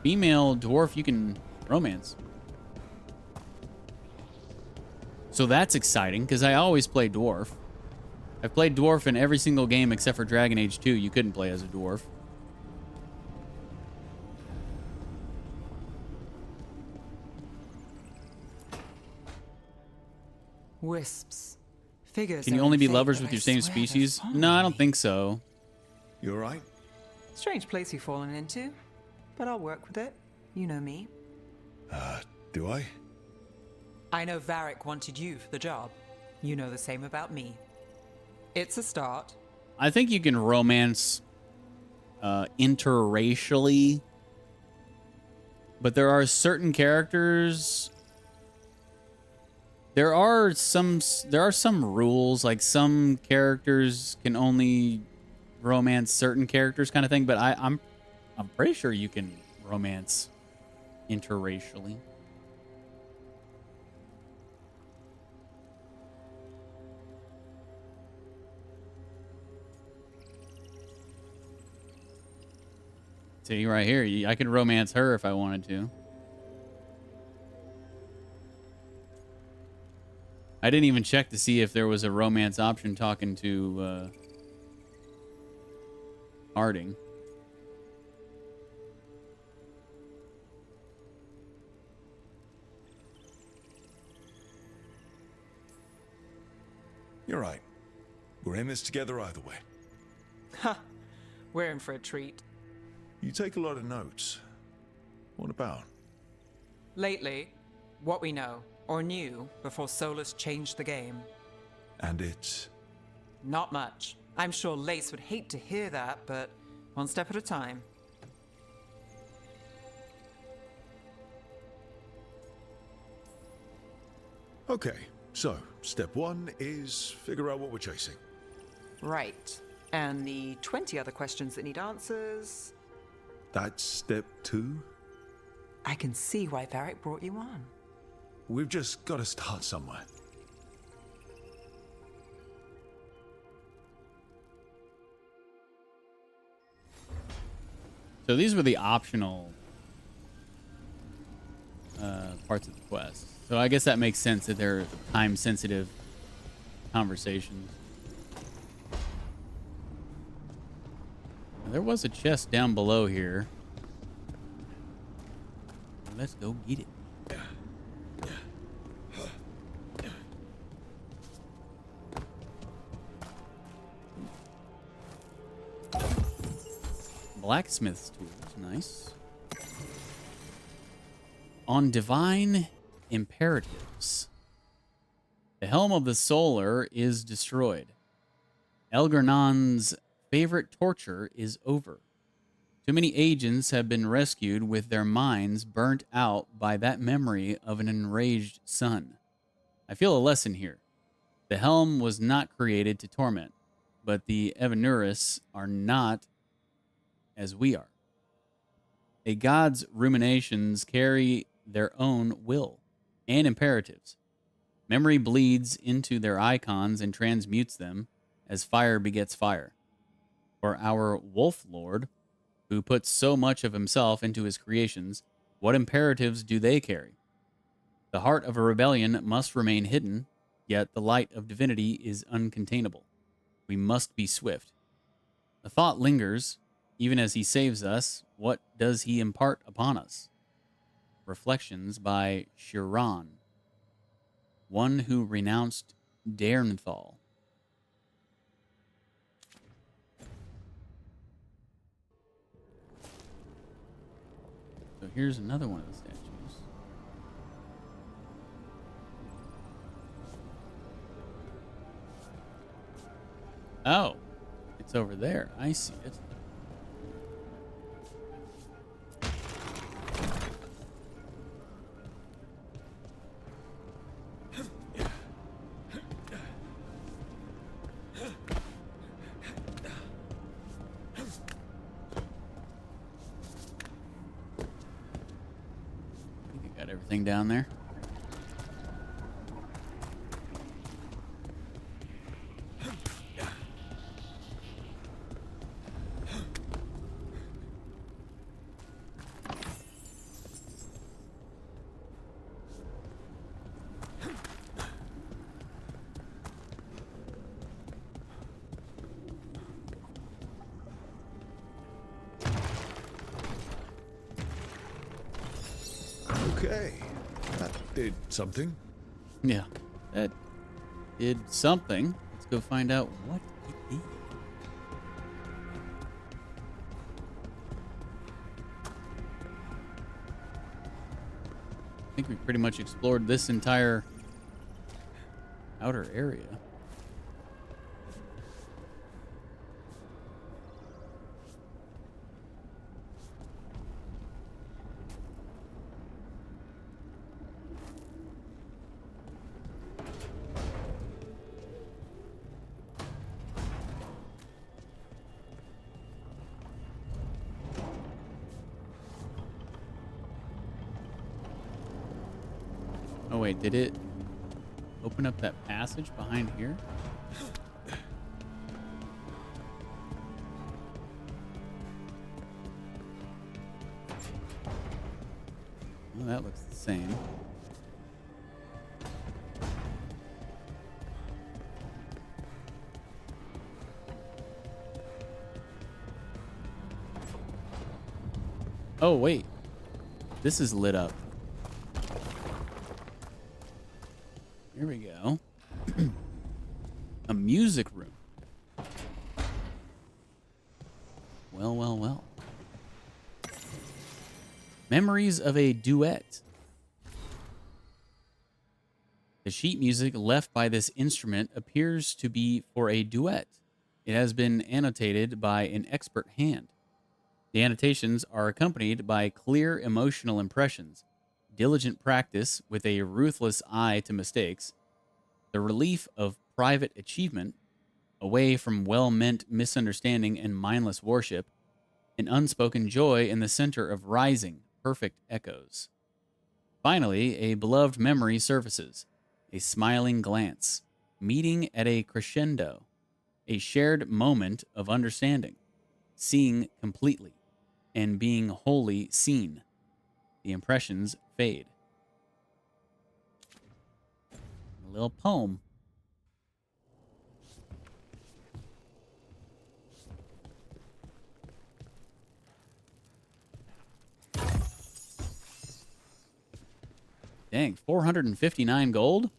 female dwarf you can romance. So that's exciting, because I always play dwarf. I've played dwarf in every single game except for Dragon Age 2. You couldn't play as a dwarf. Wisps. Figures. Can you are only in be fate, lovers but with I your same swear they're species? fond No, of I don't me. think so. You all right? Strange place you've fallen into, but I'll work with it. You know me. Do I? I know Varric wanted you for the job. You know the same about me. It's a start. I think you can romance interracially, but there are certain characters. There are some rules, like some characters can only romance certain characters, kind of thing. But I'm pretty sure you can romance interracially. See right here, I could romance her if I wanted to. I didn't even check to see if there was a romance option talking to Harding. You're right. We're in this together either way. Ha! We're in for a treat. You take a lot of notes. What about? Lately, what we know, or knew, before Solus changed the game. And it's... Not much. I'm sure Lace would hate to hear that, but one step at a time. Okay, so step one is figure out what we're chasing. Right. And the 20 other questions that need answers... That's step two? I can see why Varric brought you on. We've just got to start somewhere. So these were the optional parts of the quest. So I guess that makes sense that they're time-sensitive conversations. There was a chest down below here. Let's go get it. Blacksmith's tools, nice. On divine imperatives. The helm of the Solar is destroyed. Elgernon's favorite torture is over. Too many agents have been rescued with their minds burnt out by that memory of an enraged son. I feel a lesson here. The Helm was not created to torment, but the Evanurus are not as we are. A god's ruminations carry their own will and imperatives. Memory bleeds into their icons and transmutes them as fire begets fire. For our Wolf Lord, who puts so much of himself into his creations, what imperatives do they carry? The heart of a rebellion must remain hidden, yet the light of divinity is uncontainable. We must be swift. The thought lingers, even as he saves us. What does he impart upon us? Reflections by Chiron, one who renounced Daernthal. So here's another one of the statues. Oh, it's over there. I see it. I think I got everything down there. Okay, that did something. Yeah, that did something. Let's go find out what it did. I think we pretty much explored this entire outer area. Oh wait, did it open up that passage behind here? Well, that looks the same. Oh wait, this is lit up. Here we go. A music room. Well, well, well. Memories of a duet. The sheet music left by this instrument appears to be for a duet. It has been annotated by an expert hand. The annotations are accompanied by clear emotional impressions, diligent practice with a ruthless eye to mistakes, the relief of private achievement, away from well-meant misunderstanding and mindless worship, an unspoken joy in the center of rising, perfect echoes. Finally, a beloved memory surfaces, a smiling glance, meeting at a crescendo, a shared moment of understanding, seeing completely, and being wholly seen. The impressions fade. A little poem. Dang, 459 gold?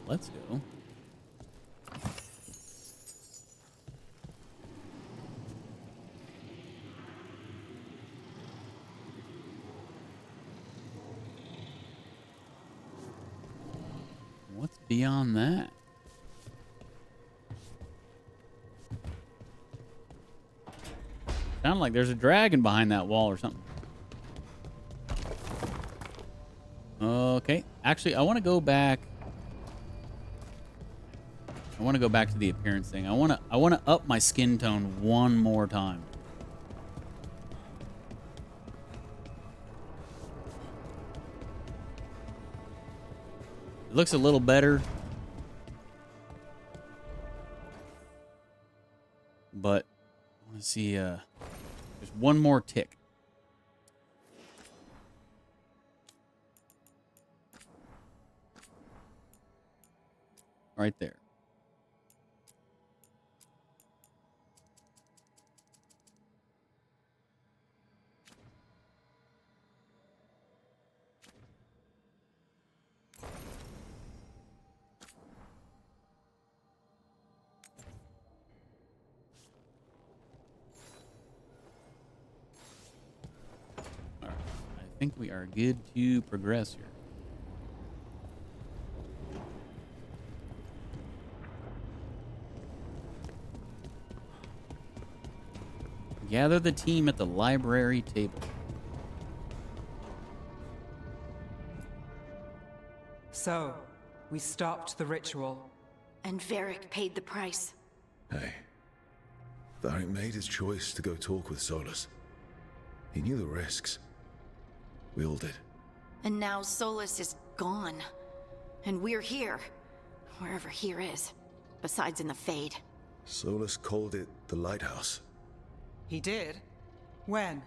Let's go. What's beyond that? sounded like there's a dragon behind that wall or something. Okay. Actually, I want to go back. I want to go back to the appearance thing. I want to up my skin tone one more time. It looks a little better. But I want to see there's one more tick. Right there. All right. I think we are good to progress here. Gather the team at the library table. So, we stopped the ritual. And Varric paid the price. Hey, Varric made his choice to go talk with Solus. He knew the risks. We all did. And now Solus is gone. And we're here. Wherever here is. Besides in the Fade. Solus called it the Lighthouse. He did? When?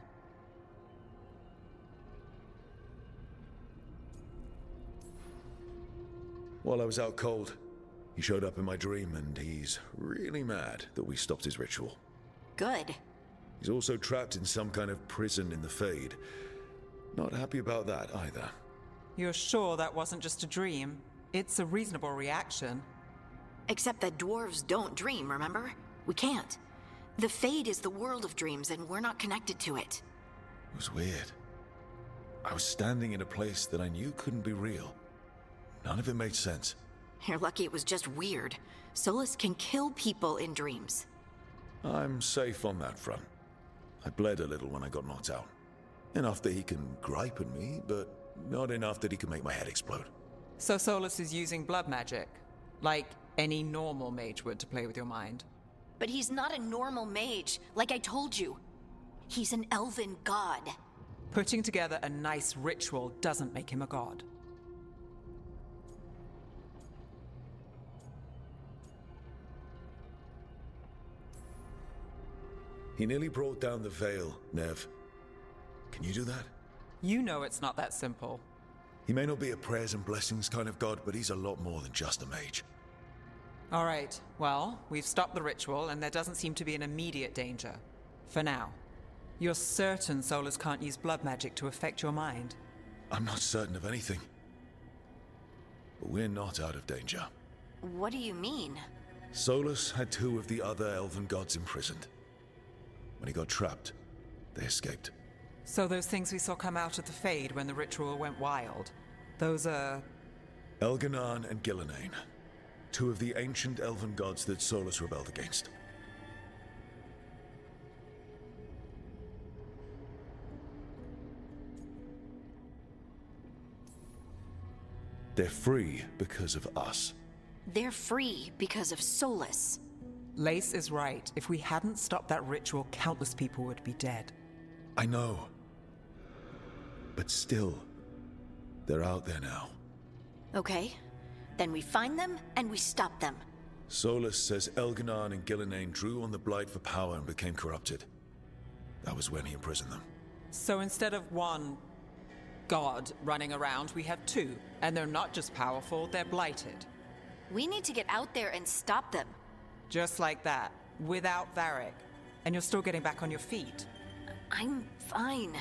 While I was out cold, he showed up in my dream, and he's really mad that we stopped his ritual. Good. He's also trapped in some kind of prison in the Fade. Not happy about that either. You're sure that wasn't just a dream? It's a reasonable reaction. Except that dwarves don't dream, remember? We can't. The Fade is the world of dreams, and we're not connected to it. It was weird. I was standing in a place that I knew couldn't be real. None of it made sense. You're lucky it was just weird. Solus can kill people in dreams. I'm safe on that front. I bled a little when I got knocked out. Enough that he can gripe at me, but not enough that he can make my head explode. So Solus is using blood magic, like any normal mage would to play with your mind. But he's not a normal mage, like I told you. He's an elven god. Putting together a nice ritual doesn't make him a god. He nearly brought down the veil, Nev. Can you do that? You know it's not that simple. He may not be a prayers and blessings kind of god, but he's a lot more than just a mage. All right, well, we've stopped the ritual, and there doesn't seem to be an immediate danger. For now. You're certain Solus can't use blood magic to affect your mind? I'm not certain of anything. But we're not out of danger. What do you mean? Solus had 2 of the other elven gods imprisoned. When he got trapped, they escaped. So those things we saw come out of the Fade when the ritual went wild, those are... Elganan and Gillenane. 2 of the ancient elven gods that Solus rebelled against. They're free because of us. They're free because of Solus. Lace is right. If we hadn't stopped that ritual, countless people would be dead. I know. But still, they're out there now. Okay. Then we find them, and we stop them. Solus says Elganan and Gillenane drew on the Blight for power and became corrupted. That was when he imprisoned them. So instead of one god running around, we have 2. And they're not just powerful, they're blighted. We need to get out there and stop them. Just like that, without Varric. And you're still getting back on your feet. I'm fine.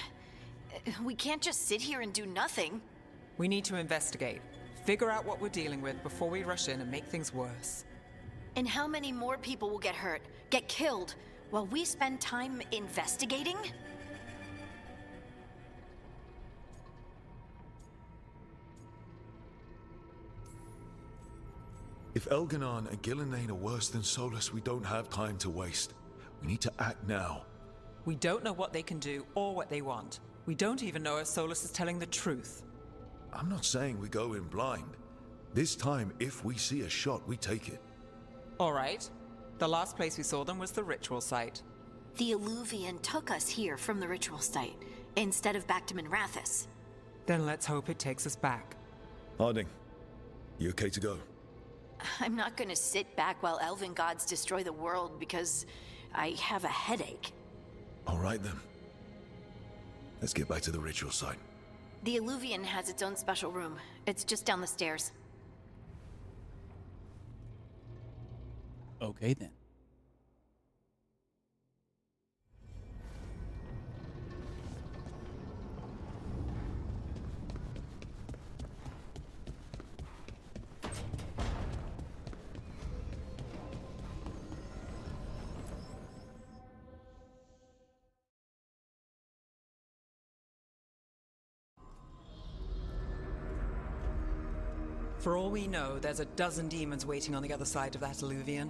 We can't just sit here and do nothing. We need to investigate. Figure out what we're dealing with before we rush in and make things worse. And how many more people will get hurt, get killed, while we spend time investigating? If Elganan and Gillenane are worse than Solus, we don't have time to waste. We need to act now. We don't know what they can do or what they want. We don't even know if Solus is telling the truth. I'm not saying we go in blind. This time, if we see a shot, we take it. All right. The last place we saw them was the ritual site. The Illuvian took us here from the ritual site, instead of back to Minrathous. Then let's hope it takes us back. Harding, you okay to go? I'm not gonna sit back while elven gods destroy the world because I have a headache. All right then. Let's get back to the ritual site. The Illuvian has its own special room. It's just down the stairs. Okay then. For all we know, there's a dozen demons waiting on the other side of that Illuvian.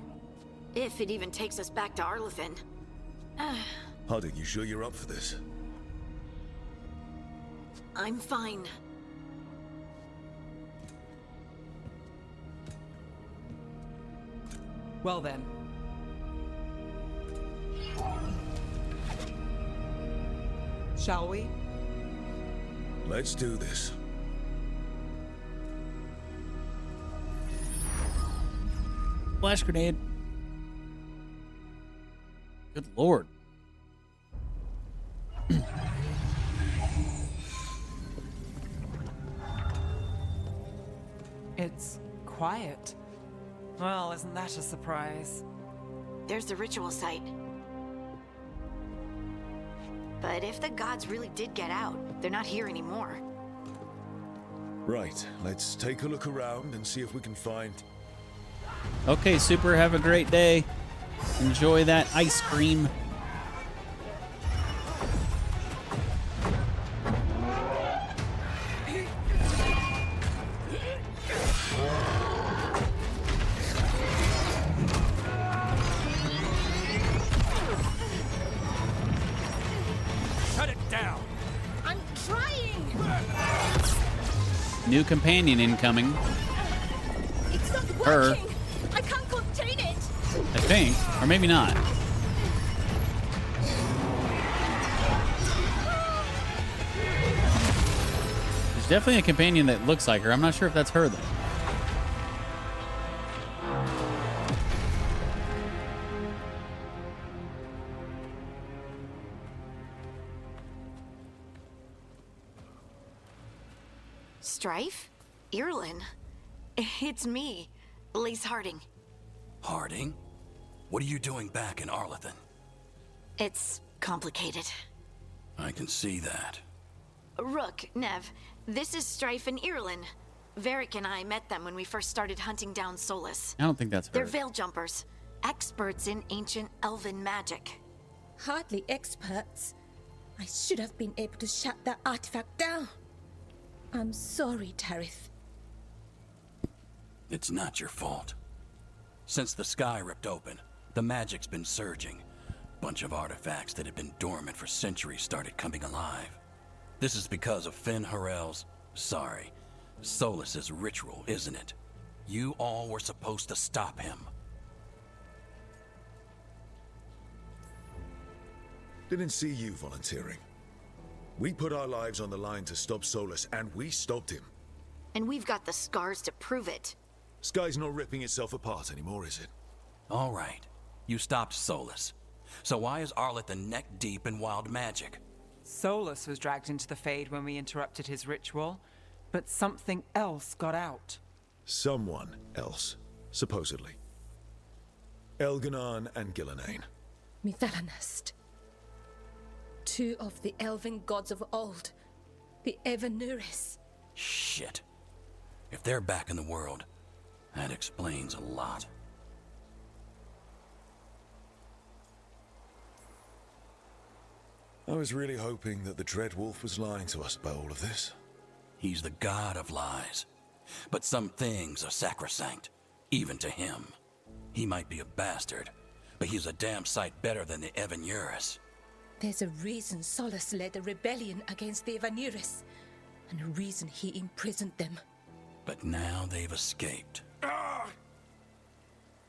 If it even takes us back to Arlethan. Harding, you sure you're up for this? I'm fine. Well then. Shall we? Let's do this. Flash grenade. Good lord. It's quiet. Well, isn't that a surprise? There's the ritual site. But if the gods really did get out, they're not here anymore. Right, let's take a look around and see if we can find... Okay, Super, have a great day. Enjoy that ice cream. Shut it down! I'm trying! New companion incoming. It's not Her. working! I can't contain it! I think. Or maybe not. There's definitely a companion that looks like her. I'm not sure if that's her, though. Strife? Irlin? It's me, Lace Harding. Harding? What are you doing back in Arlethan? It's complicated. I can see that. Rook, Nev, this is Strife and Irlin. Varric and I met them when we first started hunting down Solus. I don't think that's her. They're veil jumpers, experts in ancient elven magic. Hardly experts. I should have been able to shut that artifact down. I'm sorry, Tarith. It's not your fault. Since the sky ripped open, the magic's been surging. Bunch of artifacts that had been dormant for centuries started coming alive. This is because of Finn Harel's... sorry, Solus's ritual, isn't it? You all were supposed to stop him. Didn't see you volunteering. We put our lives on the line to stop Solus, and we stopped him. And we've got the scars to prove it. Sky's not ripping itself apart anymore, is it? All right, you stopped Solus. So why is Arlethan neck deep in wild magic? Solus was dragged into the Fade when we interrupted his ritual, but something else got out. Someone else, supposedly. Elganon and Gillenane. Mithalanast. Two of the elven gods of old. The Evanuris. Shit. If they're back in the world, that explains a lot. I was really hoping that the Dreadwolf was lying to us about all of this. He's the god of lies. But some things are sacrosanct, even to him. He might be a bastard, but he's a damn sight better than the Evanuris. There's a reason Solus led a rebellion against the Evanuris, and a reason he imprisoned them. But now they've escaped.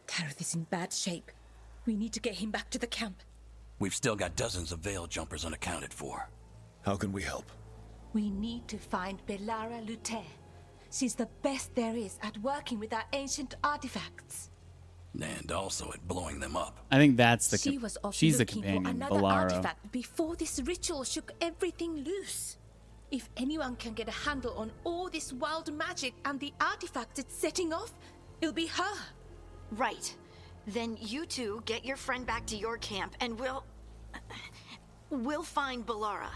Tareth is in bad shape. We need to get him back to the camp. We've still got dozens of Veil jumpers unaccounted for. How can we help? We need to find Belara Luther. She's the best there is at working with our ancient artifacts. And also at blowing them up. I think that's the She was off she's the looking for companion, another Belara. artifact before this ritual shook everything loose. If anyone can get a handle on all this wild magic and the artifacts it's setting off, it'll be her. Right. Then you two get your friend back to your camp and we'll find Belara.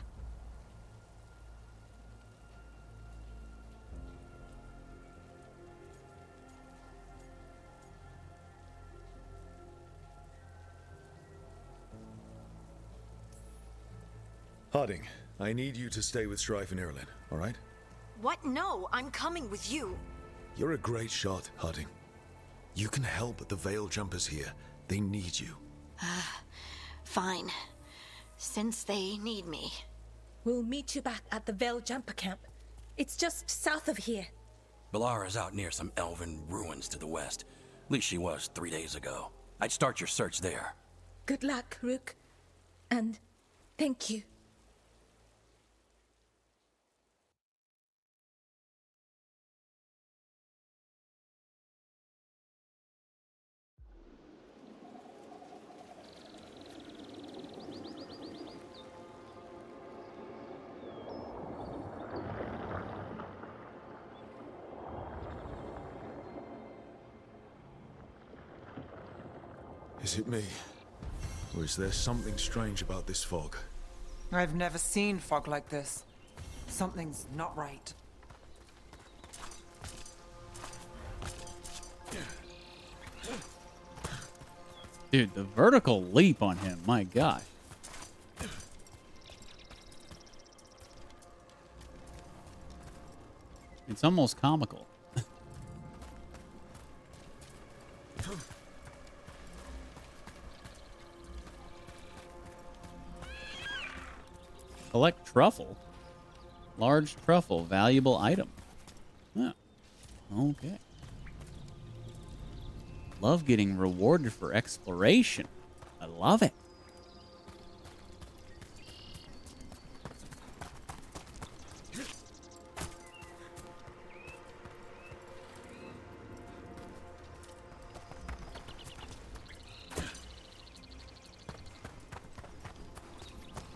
Harding, I need you to stay with Strife and Irulan, all right? What? No, I'm coming with you. You're a great shot, Harding. You can help the Veil Jumpers here. They need you. Fine. Since they need me. We'll meet you back at the Veil Jumper camp. It's just south of here. Belara's out near some elven ruins to the west. At least she was 3 days ago. I'd start your search there. Good luck, Rook. And thank you. Is it me? Or is there something strange about this fog? I've never seen fog like this. Something's not right. Dude, the vertical leap on him, my gosh. It's almost comical. Collect truffle. Large truffle, valuable item. Huh. Okay. Love getting rewarded for exploration. I love it.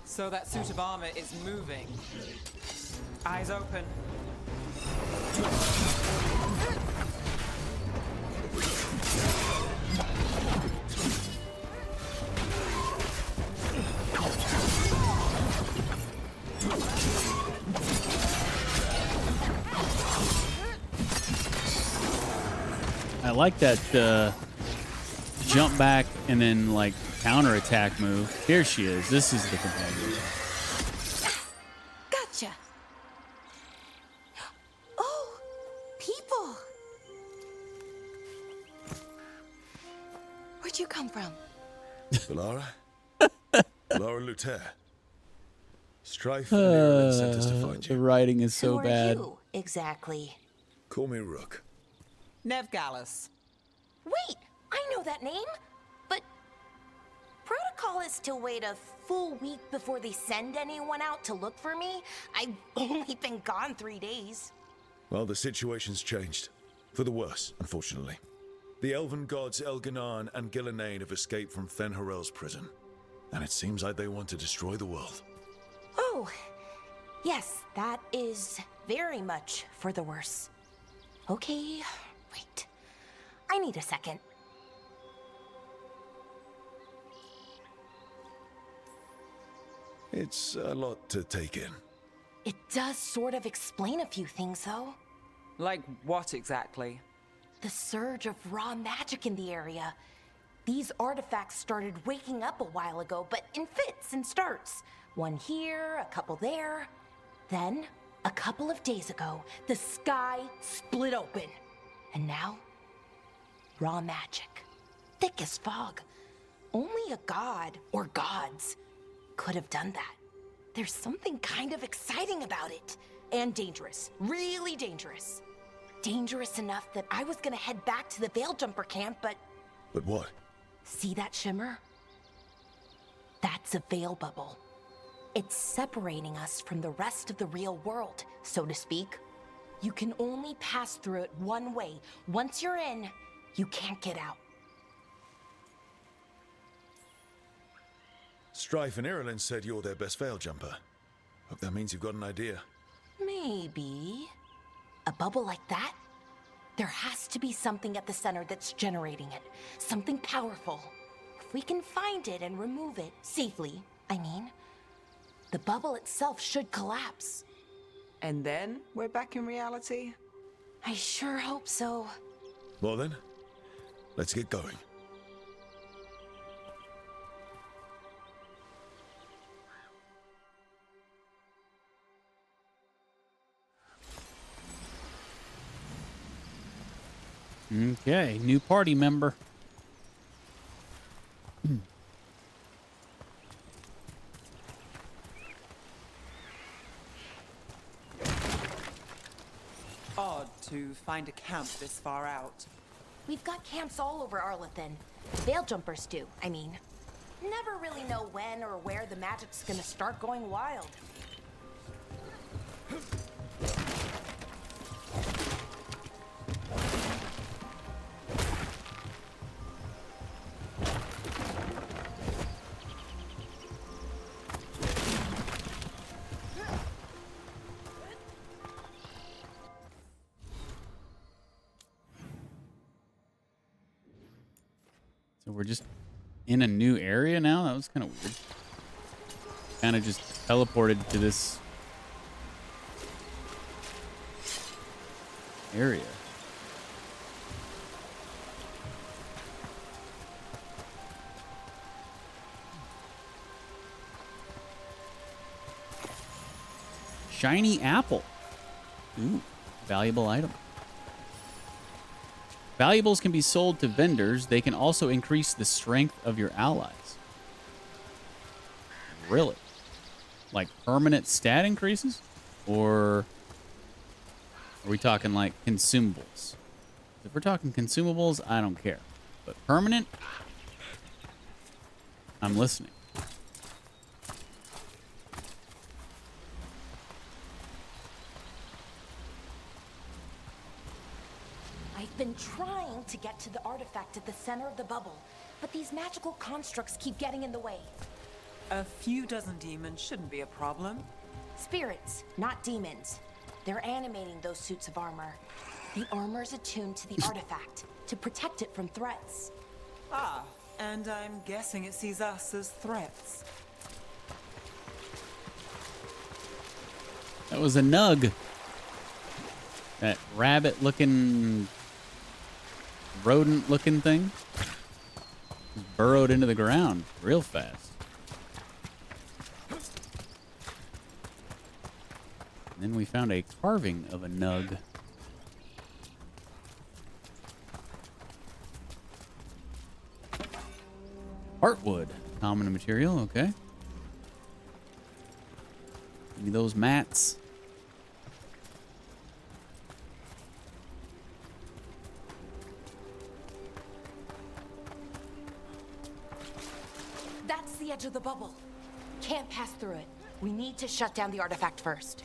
So that suit of armor is moving. Eyes open. I like that jump back and then like counterattack move. Here she is. This is the companion. Gotcha. Oh, people. Where'd you come from? Belara? Belara Luther. Strife and Irulan sent us to find you. The writing is so bad. Who exactly? Call me Rook. Nev Gallus. Wait, I know that name. But protocol is to wait a full week before they send anyone out to look for me. I've only been gone 3 days. Well, the situation's changed. For the worse, unfortunately. The elven gods Elganan and Gillenane have escaped from Fen'Harel's prison. And it seems like they want to destroy the world. Oh, yes, that is very much for the worse. Okay, wait. I need a second. It's a lot to take in. It does sort of explain a few things, though. Like what exactly? The surge of raw magic in the area. These artifacts started waking up a while ago, but in fits and starts. One here, a couple there. Then, a couple of days ago, the sky split open. And now, raw magic. Thick as fog. Only a god, or gods, could have done that. There's something kind of exciting about it. And dangerous. Really dangerous. Dangerous enough that I was gonna head back to the Veil Jumper camp, but... But what? See that shimmer? That's a veil bubble. It's separating us from the rest of the real world, so to speak. You can only pass through it one way. Once you're in, you can't get out. Strife and Irulan said you're their best veil jumper. Hope that means you've got an idea. Maybe. A bubble like that? There has to be something at the center that's generating it. Something powerful. If we can find it and remove it, safely, I mean, the bubble itself should collapse. And then we're back in reality? I sure hope so. Well then, let's get going. Okay, new party member. Odd to find a camp this far out. We've got camps all over Arlethan. Veil jumpers do, I mean. Never really know when or where the magic's gonna start going wild. So we're just in a new area now? That was kind of weird. Kind of just teleported to this area. Shiny apple. Ooh, valuable item. Valuables can be sold to vendors. They can also increase the strength of your allies. Really? Like permanent stat increases? Or are we talking like consumables? If we're talking consumables, I don't care. But permanent? I'm listening. I've been trying to get to the artifact at the center of the bubble, but these magical constructs keep getting in the way. A few dozen demons shouldn't be a problem. Spirits, not demons. They're animating those suits of armor. The armor's attuned to the artifact to protect it from threats. Ah, and I'm guessing it sees us as threats. That was a nug. That rabbit-looking, rodent-looking thing burrowed into the ground real fast. And then we found a carving of a nug. Heartwood, common material, okay. Give me those mats. That's the edge of the bubble. Can't pass through it. We need to shut down the artifact first.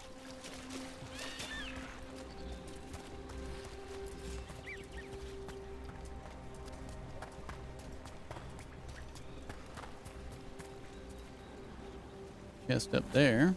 Chest up there.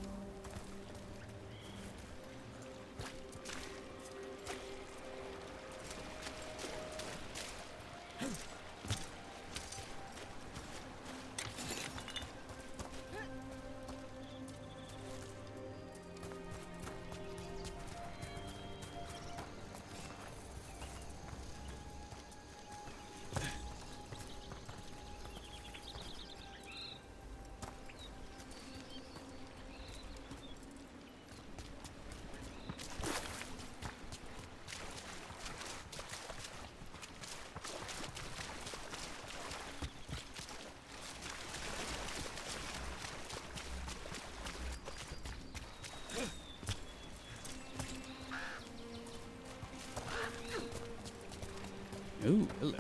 Ooh, hello.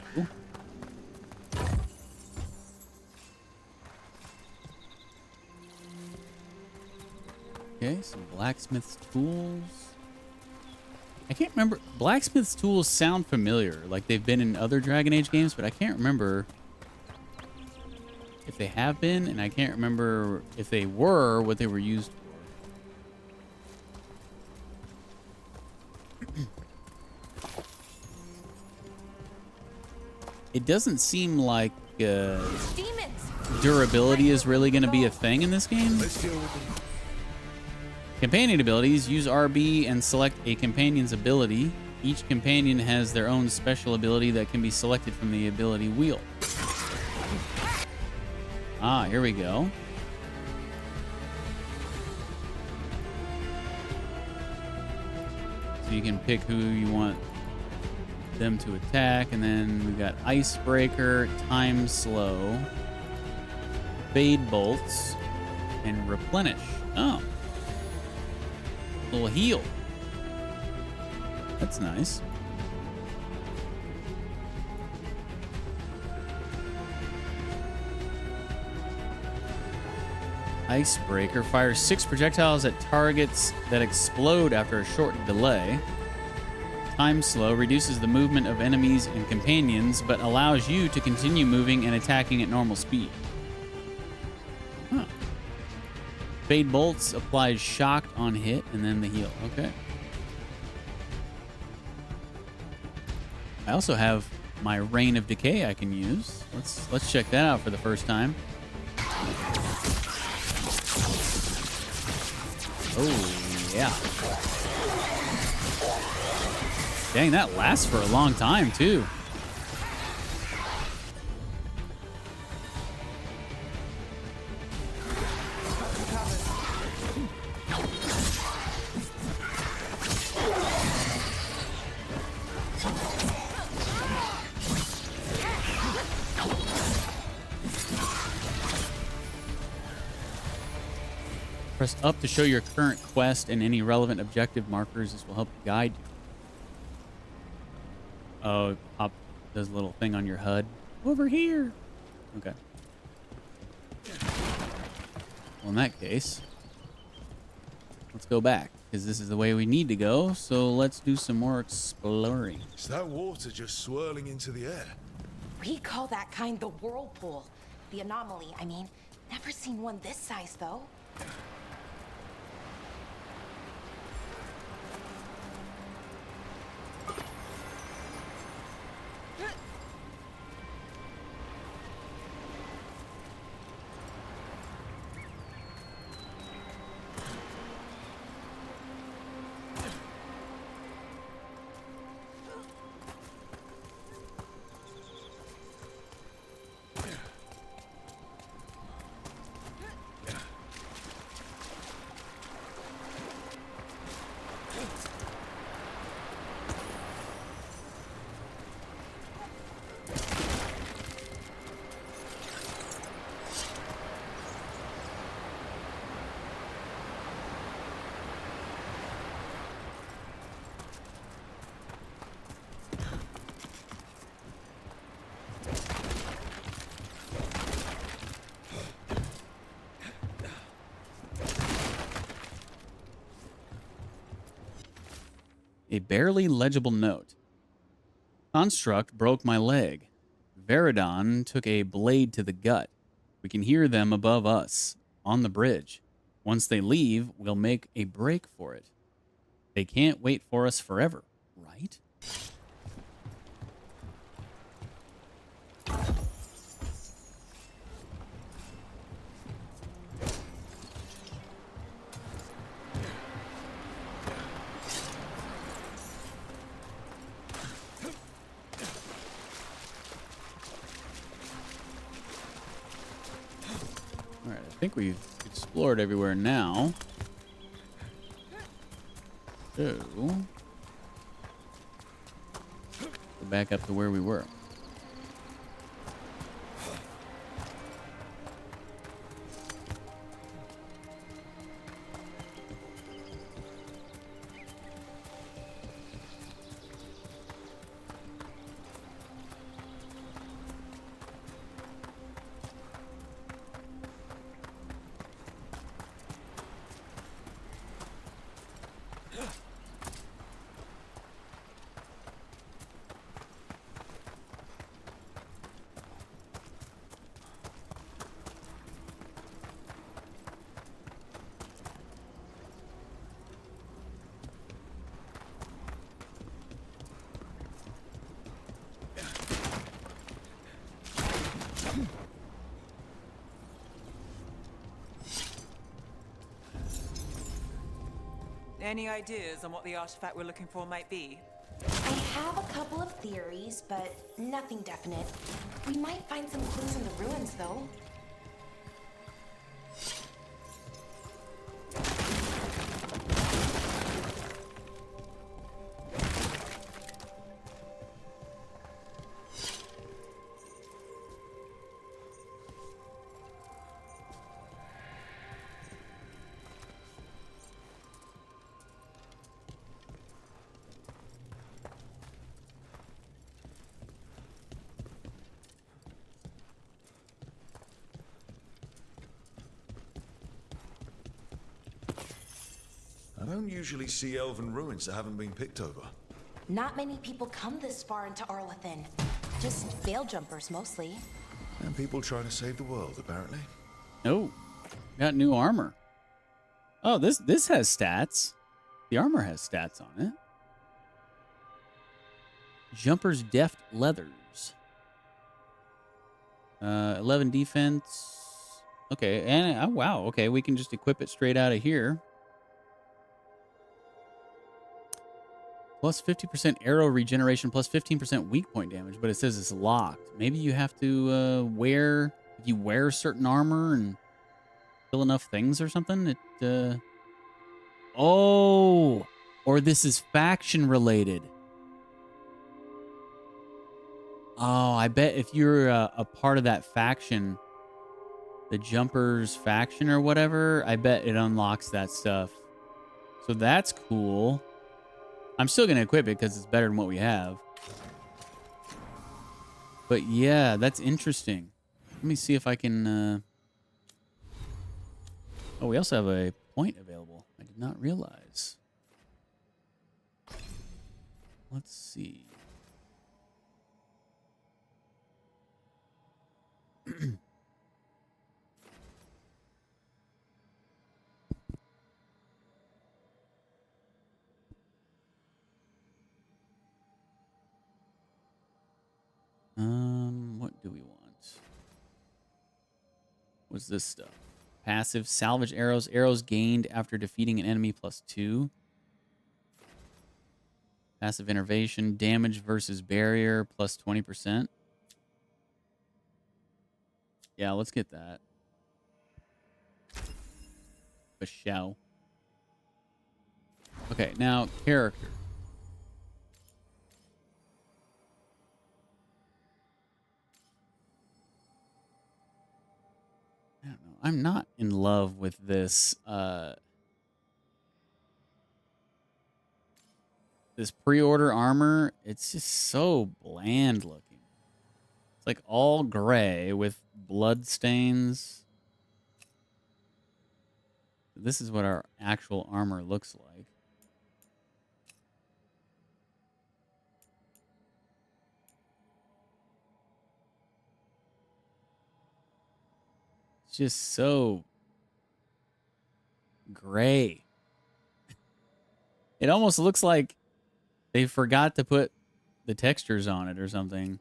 Okay, some blacksmith's tools. I can't remember. Blacksmith's tools sound familiar, like they've been in other Dragon Age games, but I can't remember if they have been, and I can't remember if they were what they were used for. It doesn't seem like durability is really going to be a thing in this game. Companion abilities. Use RB and select a companion's ability. Each companion has their own special ability that can be selected from the ability wheel. Ah, here we go. So you can pick who you want them to attack, and then we've got Icebreaker, Time Slow, Fade Bolts, and Replenish. Oh. Little heal. That's nice. Icebreaker fires 6 projectiles at targets that explode after a short delay. Time Slow reduces the movement of enemies and companions, but allows you to continue moving and attacking at normal speed. Huh. Fade Bolts applies shock on hit and then the heal. Okay. I also have my Rain of Decay I can use. Let's check that out for the first time. Oh, yeah. Dang, that lasts for a long time, too. Press up to show your current quest and any relevant objective markers. This will help guide you. Oh, pop does a little thing on your HUD. Over here. Okay. Well, in that case, let's go back, because this is the way we need to go. So let's do some more exploring. Is that water just swirling into the air? We call that kind the whirlpool. The anomaly, I mean. Never seen one this size, though. A barely legible note. Construct broke my leg. Veradon took a blade to the gut. We can hear them above us, on the bridge. Once they leave, we'll make a break for it. They can't wait for us forever, right? I think we've explored everywhere now. So, go back up to where we were. Any ideas on what the artifact we're looking for might be? I have a couple of theories, but nothing definite. We might find some clues in the ruins, though. I don't usually see elven ruins that haven't been picked over. Not many people come this far into Arlathan. Just veil jumpers, mostly. And people trying to save the world, apparently. Oh, got new armor. Oh, this has stats. The armor has stats on it. Jumper's deft leathers. 11 defense. Okay, and oh wow, okay, we can just equip it straight out of here. Plus 50% arrow regeneration, plus 15% weak point damage, but it says it's locked. Maybe you have to wear, if you wear certain armor and kill enough things or something, it, oh, or this is faction related. Oh, I bet if you're a part of that faction, the Jumpers faction or whatever, I bet it unlocks that stuff. So that's cool. I'm still going to equip it because it's better than what we have. But yeah, that's interesting. Let me see if I can... Oh, we also have a point available. I did not realize. Let's see. What do we want? What's this stuff? Passive, salvage arrows. Arrows gained after defeating an enemy +2. Passive innervation, damage versus barrier +20%. Yeah, let's get that. A show. Okay, now character. I don't know. I'm not in love with this this pre-order armor. It's just so bland looking. It's like all gray with blood stains. This is what our actual armor looks like. It's just so gray. It almost looks like they forgot to put the textures on it or something.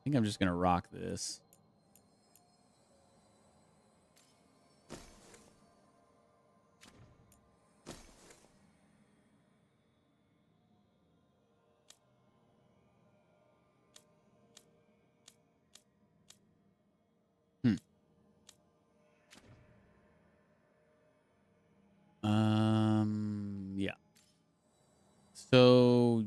I think I'm just going to rock this. Yeah. So,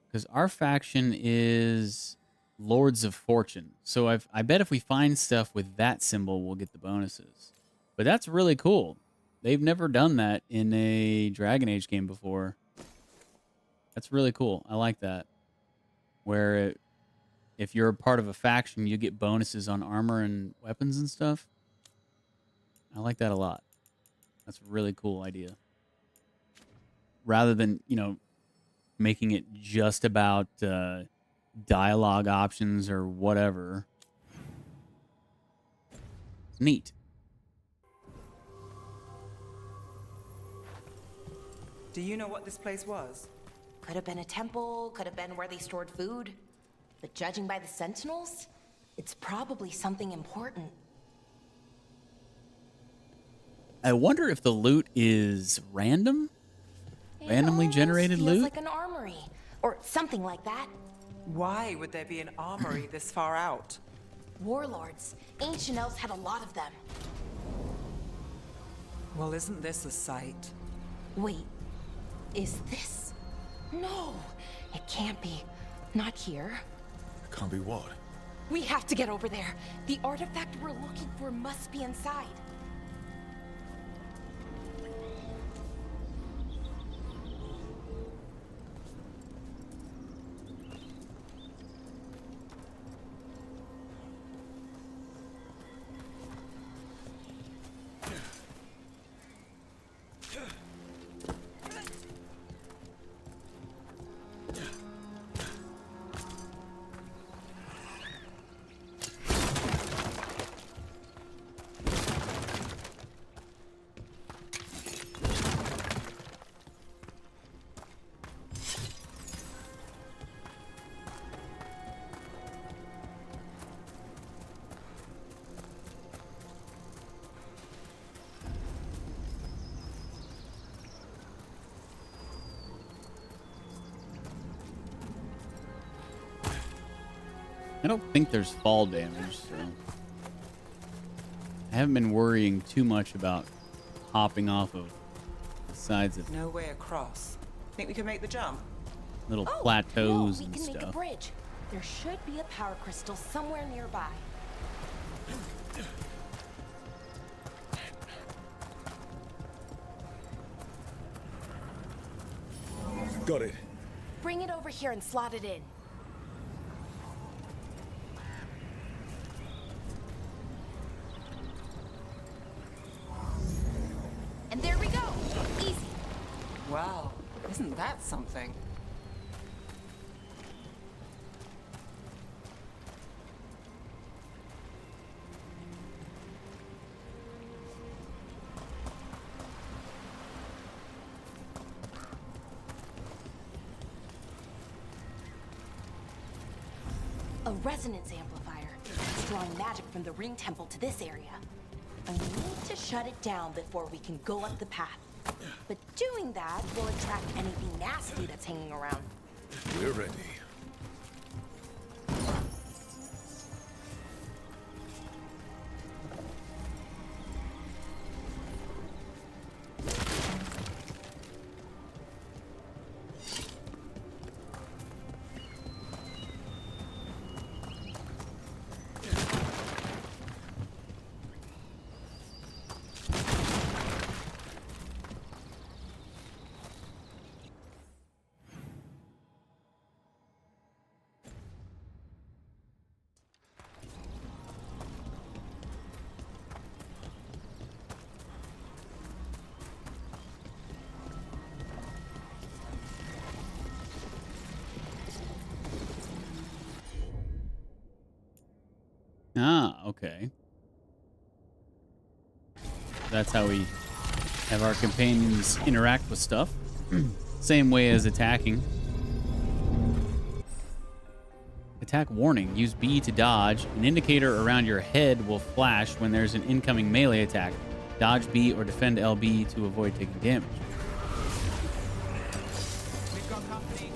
because our faction is Lords of Fortune. So I bet if we find stuff with that symbol, we'll get the bonuses. But that's really cool. They've never done that in a Dragon Age game before. That's really cool. I like that. Where if you're a part of a faction, you get bonuses on armor and weapons and stuff. I like that a lot. That's a really cool idea. Rather than, you know, making it just about dialogue options or whatever. It's neat. Do you know what this place was? Could have been a temple, could have been where they stored food. But judging by the sentinels, it's probably something important. I wonder if the loot is random? Randomly generated Feels loot? like an armory, or something like that. Why would there be an armory this far out? Warlords. Ancient elves had a lot of them. Well, isn't this a sight? Wait, is this? No, it can't be. Not here. Can't be what? We have to get over there. The artifact we're looking for must be inside. I don't think there's fall damage, so I haven't been worrying too much about hopping off of the sides of No way across. Think we can make the jump? little No, plateaus we and can make a stuff. bridge. There should be a power crystal somewhere nearby. Got it. Bring it over here and slot it in. And there we go. Easy. Wow, isn't that something? A resonance amplifier. It's drawing magic from the ring temple to this area. I need to shut it down before we can go up the path. But doing that will attract anything nasty that's hanging around. We're ready. Ah, okay. That's how we have our companions interact with stuff. Same way as attacking. Attack warning. Use B to dodge. An indicator around your head will flash when there's an incoming melee attack. Dodge B or defend LB to avoid taking damage. We've got company.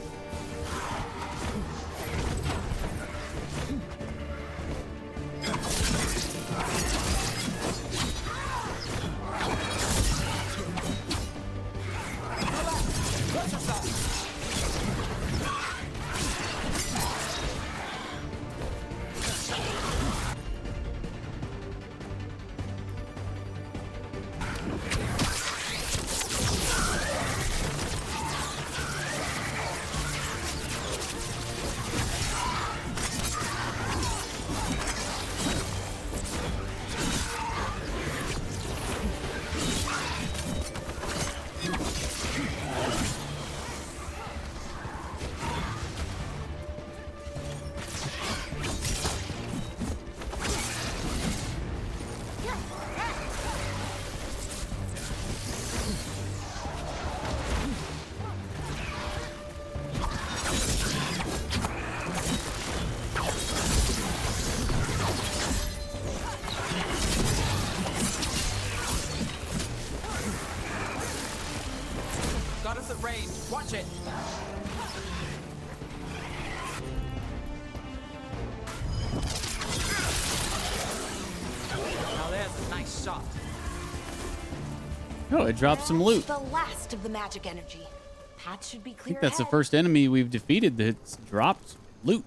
Almost at range. Watch it. Now there's a nice shot. Oh, it dropped some loot. The last of the magic energy. Path should be I clear think that's the ahead. first enemy we've defeated that's dropped loot.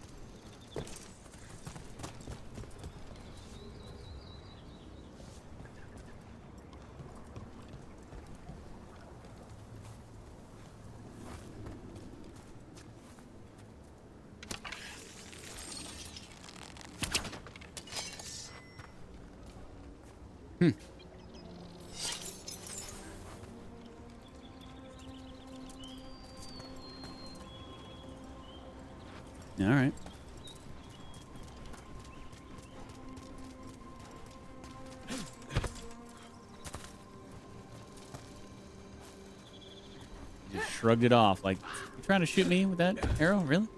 All right. Just shrugged it off like, you trying to shoot me with that arrow? Really?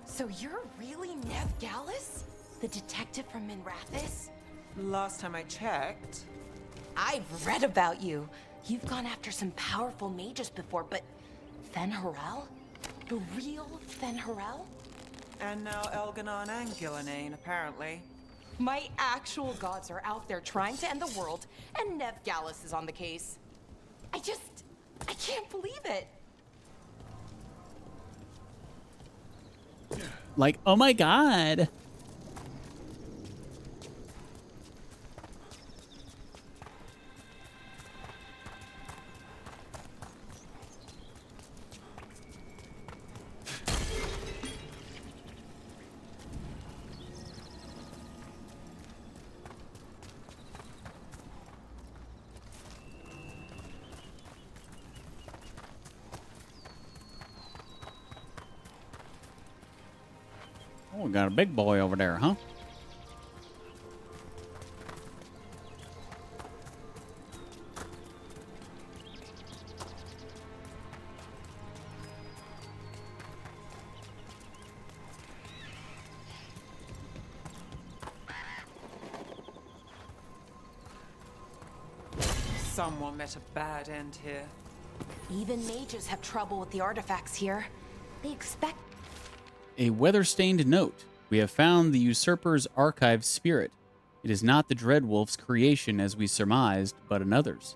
So you're really Nev Gallus? The detective from Minrathis? Last time I checked. I've read about you. You've gone after some powerful mages before, but Fen'Harel? The real Fen'Harel? And now Elganon and Gillenane, apparently. My actual gods are out there trying to end the world, and Nev Gallus is on the case. I can't believe it. Like, oh my god. Oh, we got a big boy over there, huh? Someone met a bad end here. Even mages have trouble with the artifacts here. They expect... A weather-stained note. We have found the usurper's archived spirit. It is not the Dreadwolf's creation as we surmised, but another's.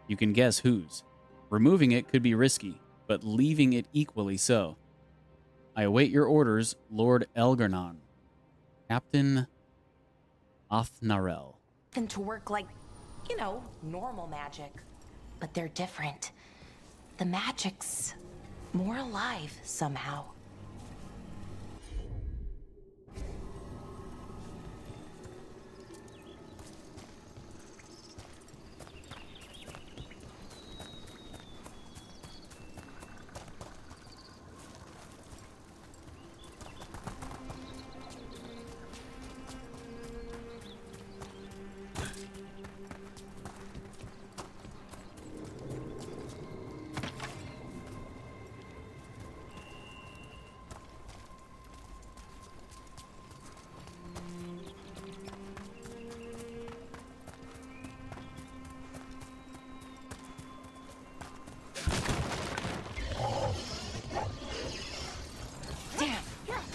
You can guess whose. Removing it could be risky, but leaving it equally so. I await your orders, Lord Elgarnon. Captain Othnarel. them to work like, you know, normal magic. But they're different. The magic's more alive somehow.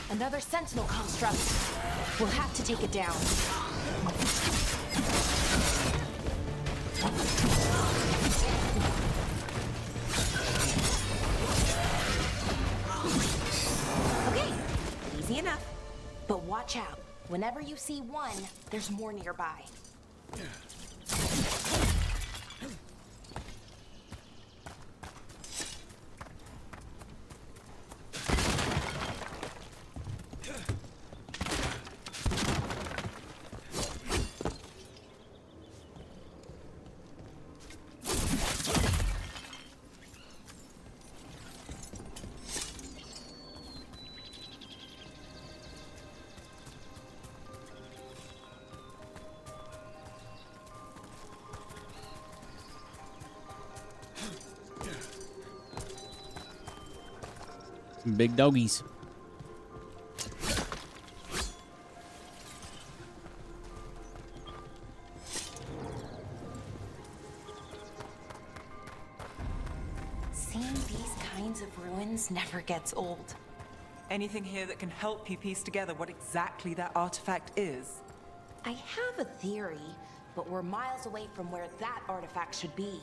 Another sentinel construct. We'll have to take it down. Okay, easy enough. But watch out. Whenever you see one, there's more nearby. Big doggies. kinds of ruins never gets old. Anything here that can help you piece together what exactly that artifact is? I have a theory, but we're miles away from where that artifact should be.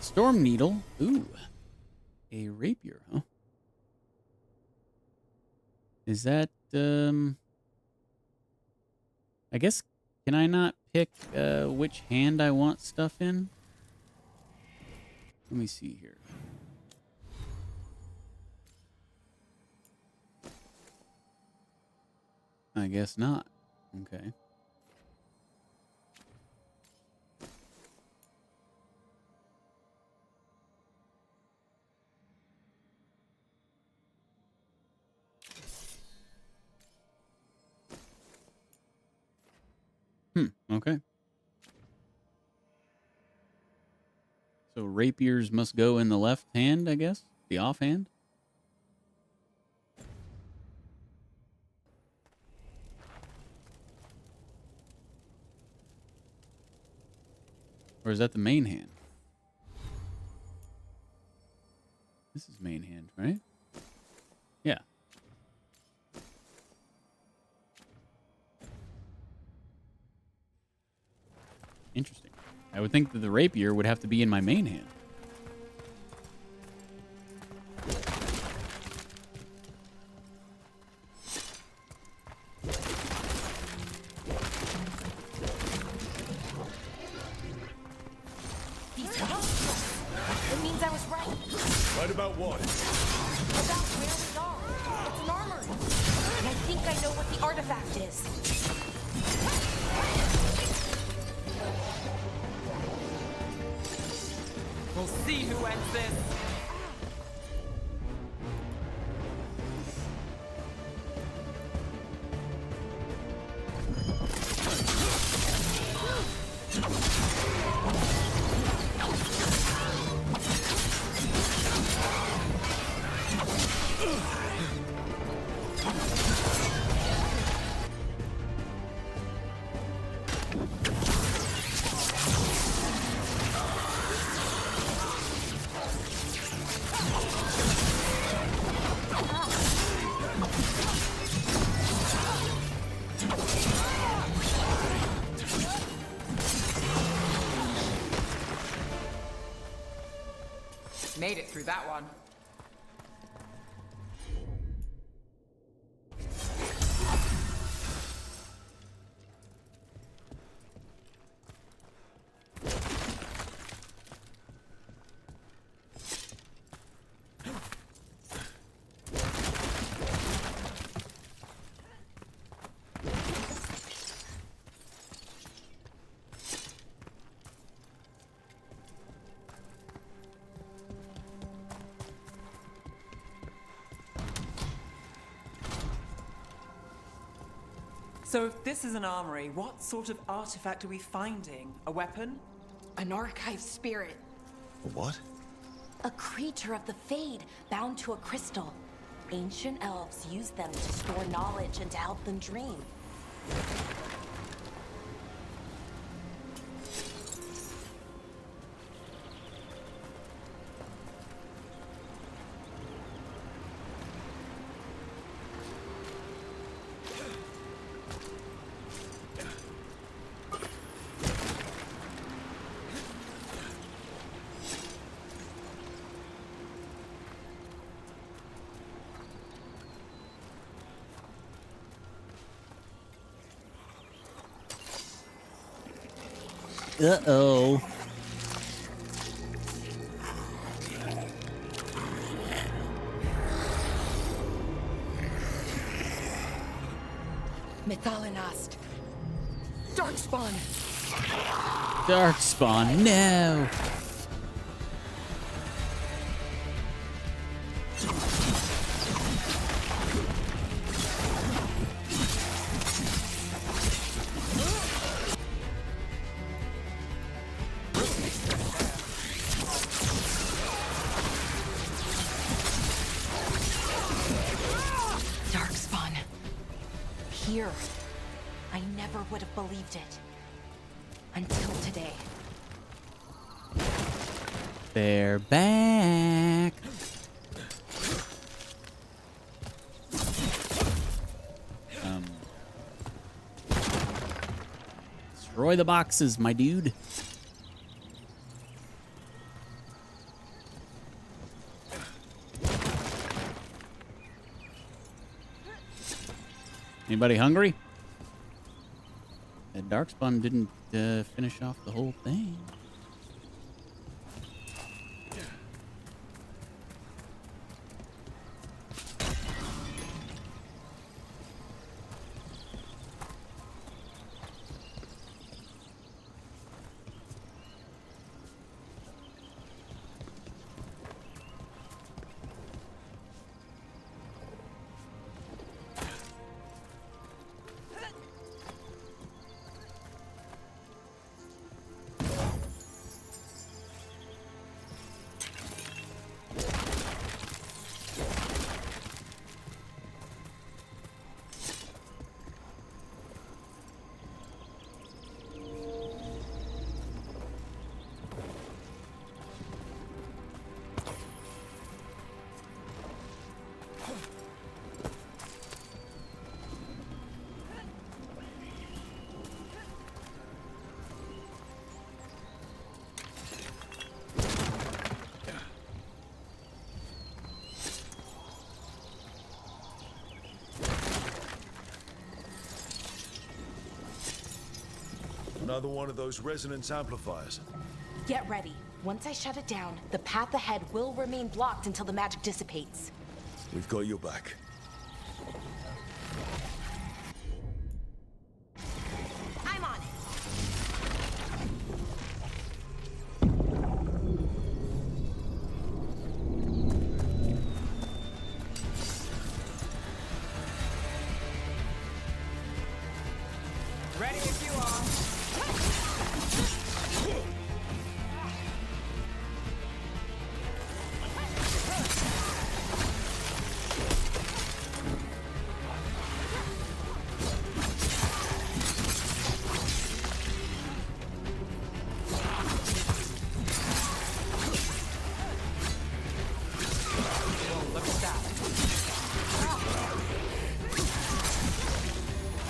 Storm Needle. Ooh. A rapier, huh? Is that, I guess, can I not pick, which hand I want stuff in? Let me see here. I guess not. Okay. Okay. So rapiers must go in the left hand, I guess? The offhand? Or is that the main hand? This is main hand, right? Yeah. Interesting. I would think that the rapier would have to be in my main hand. These monsters! It means I was right. Right about what? About where we are. It's an armory. And I think I know what the artifact is. We'll see who ends this. Made it through that one. So if this is an armory, what sort of artifact are we finding? A weapon? An archive spirit. What? A creature of the Fade, bound to a crystal. Ancient elves use them to store knowledge and to help them dream. Uh-oh. Methalinast. Darkspawn. Darkspawn, no. here. I never would have believed it. Until today. They're back. Destroy the boxes, my dude. Anybody hungry? That Darkspawn didn't finish off the whole thing. Another one of those resonance amplifiers. Get ready. Once I shut it down, the path ahead will remain blocked until the magic dissipates. We've got your back. I'm on it. Ready if you are.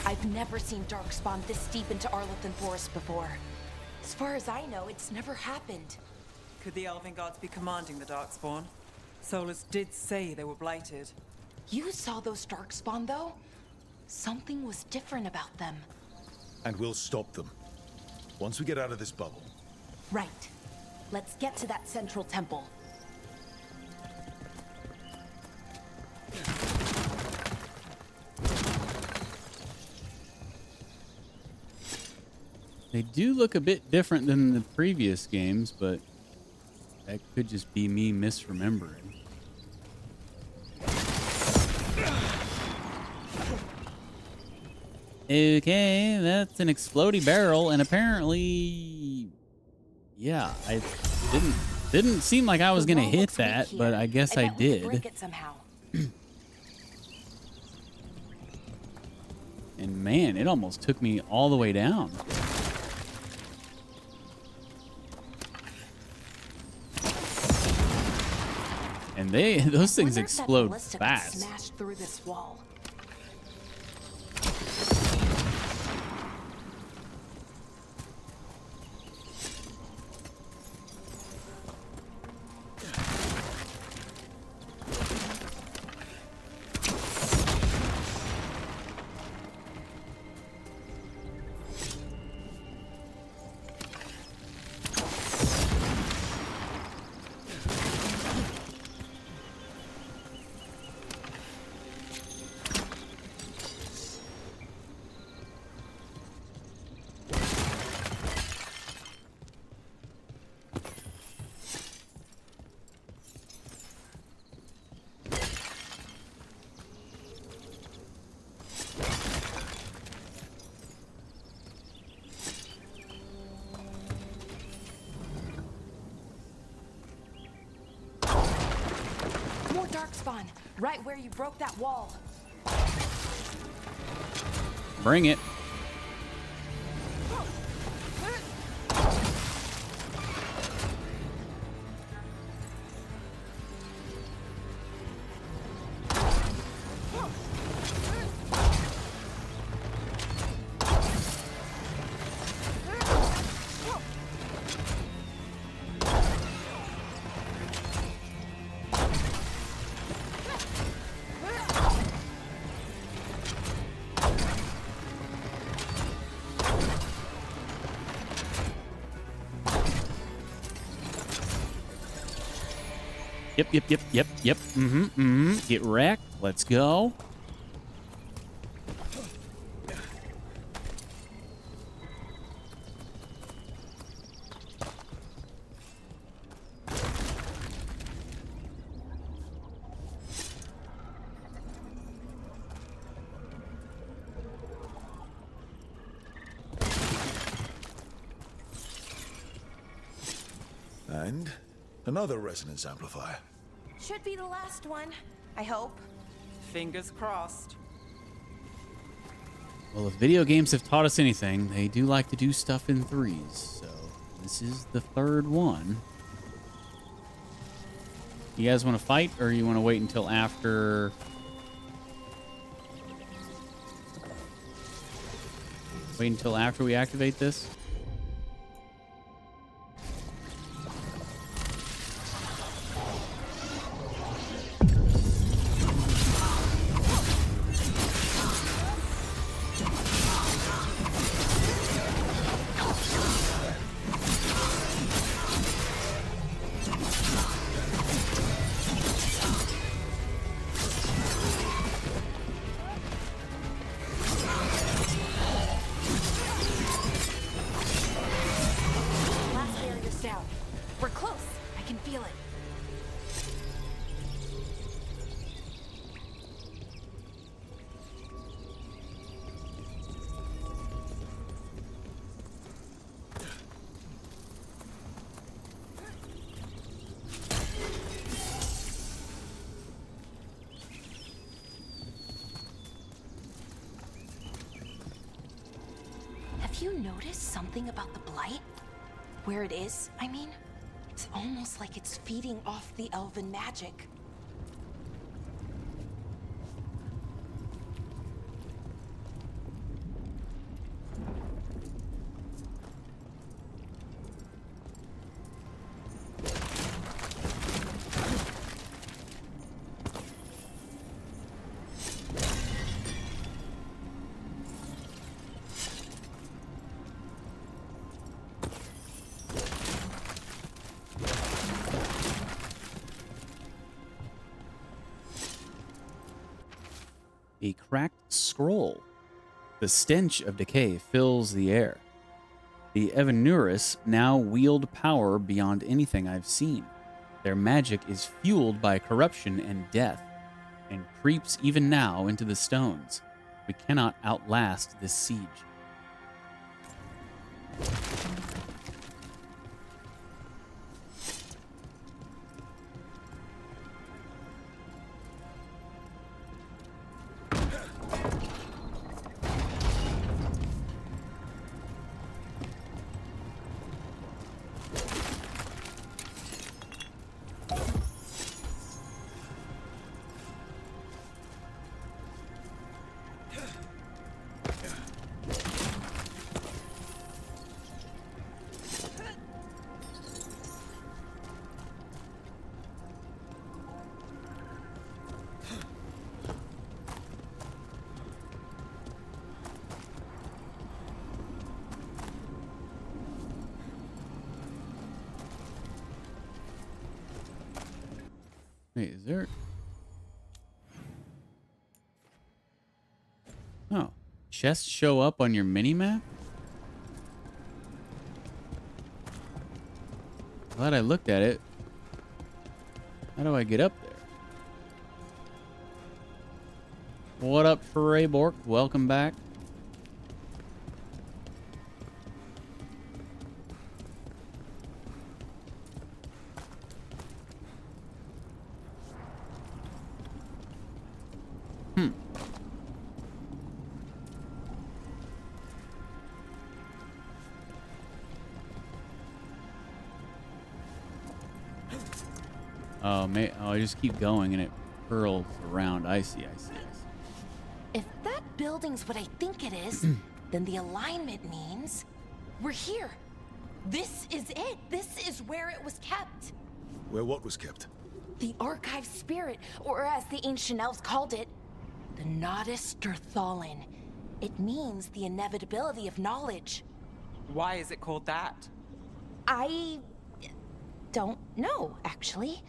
I've never seen Darkspawn this deep into Arlothan Forest before. As far as I know, it's never happened. Could the Elven Gods be commanding the Darkspawn? Solus did say they were blighted. You saw those Darkspawn, though? Something was different about them. And we'll stop them. Once we get out of this bubble. Right. Let's get to that central temple. They do look a bit different than the previous games, but that could just be me misremembering. Okay, that's an explodey barrel, and apparently, yeah, I didn't seem like I was gonna hit that, but I guess I did. Break it somehow. And man, it almost took me all the way down. And those things explode fast. Smashed through this wall. Darkspawn, right where you broke that wall. Bring it. Yep. Get wrecked. Let's go. And another resonance amplifier. Should be the last one, I hope. Fingers crossed. Well, if video games have taught us anything, they do like to do stuff in threes. So this is the third one. You guys want to fight, or you want to wait until after? Wait until after we activate this? Last barrier's down. We're close. I can feel it. Have you noticed something about the blight? Where it is, I mean? It's almost like it's feeding off the elven magic. A cracked scroll. The stench of decay fills the air. The Evanurus now wield power beyond anything I've seen. Their magic is fueled by corruption and death, and creeps even now into the stones. We cannot outlast this siege. Wait, is there... Oh. Chests show up on your mini-map? Glad I looked at it. How do I get up there? What up, Trey Bork? Welcome back. Oh, I just keep going and it curls around. I see. If that building's what I think it is, then the alignment means we're here. This is it. This is where it was kept. Where what was kept? The archive spirit, or as the ancient elves called it, the Nodus Derthalin. It means the inevitability of knowledge. Why is it called that? I don't know, actually.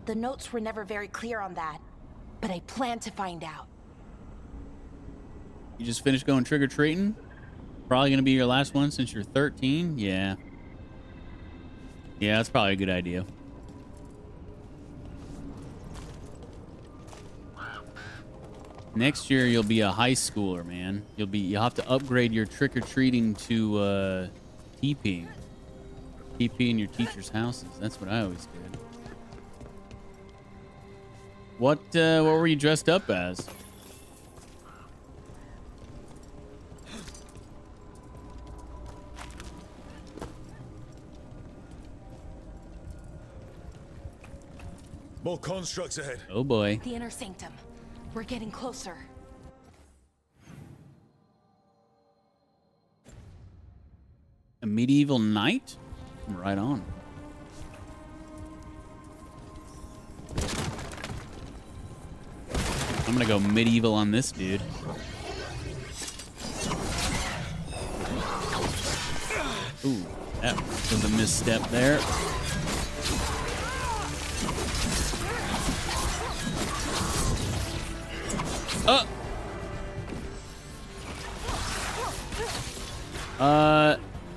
The notes were never very clear on that, but I plan to find out. You just finished going trick-or-treating? Probably gonna be your last one since you're 13? Yeah. Yeah, that's probably a good idea. Next year you'll be a high schooler, man. You'll have to upgrade your trick-or-treating to TPing. TP in your teacher's houses. That's what I always did. What were you dressed up as? More constructs ahead. Oh boy. The inner sanctum. We're getting closer. A medieval knight? Right on. I'm gonna go medieval on this dude. Ooh, that was a misstep there.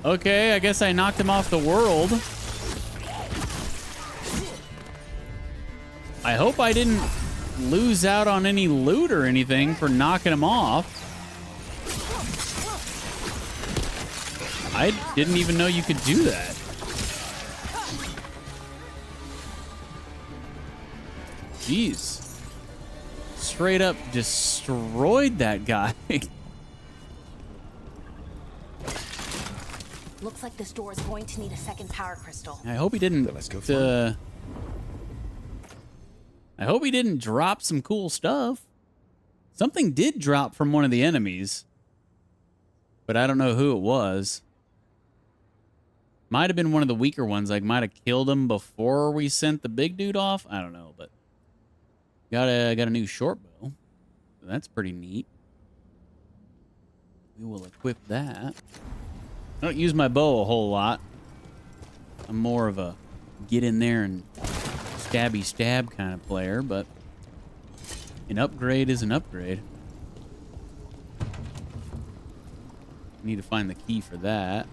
Okay, I guess I knocked him off the world. I hope I didn't lose out on any loot or anything for knocking him off. I didn't even know you could do that. Jeez. Straight up destroyed that guy. Looks like this door is going to need a second power crystal. I hope he didn't. I hope he didn't drop some cool stuff. Something did drop from one of the enemies, but I don't know who it was. Might have been one of the weaker ones. Like, might have killed him before we sent the big dude off. I don't know, but got a new short bow. That's pretty neat. We will equip that. I don't use my bow a whole lot. I'm more of a get in there and stabby stab kind of player, but an upgrade is an upgrade. Need to find the key for that.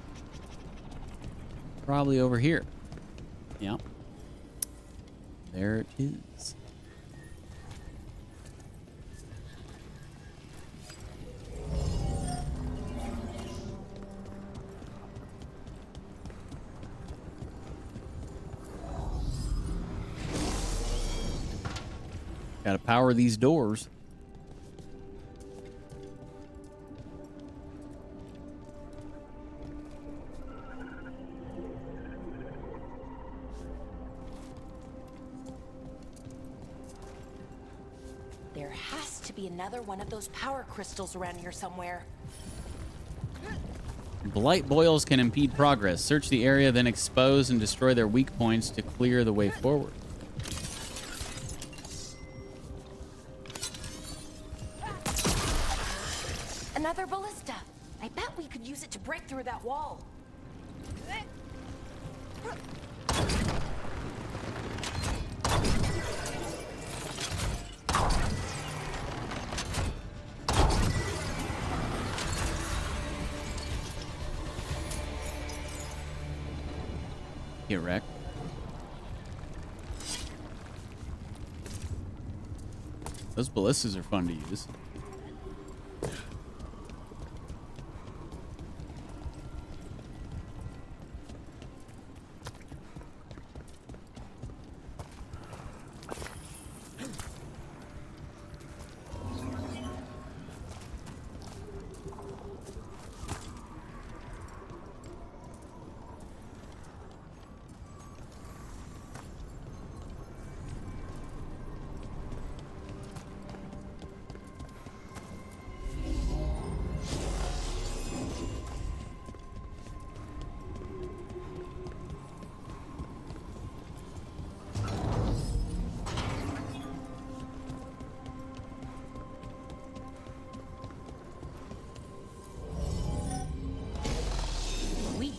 Probably over here. Yeah. There it is. Gotta power these doors. There has to be another one of those power crystals around here somewhere. Blight boils can impede progress. Search the area, then expose and destroy their weak points to clear the way forward. Another ballista. I bet we could use it to break through that wall. Get wrecked. Those ballistas are fun to use.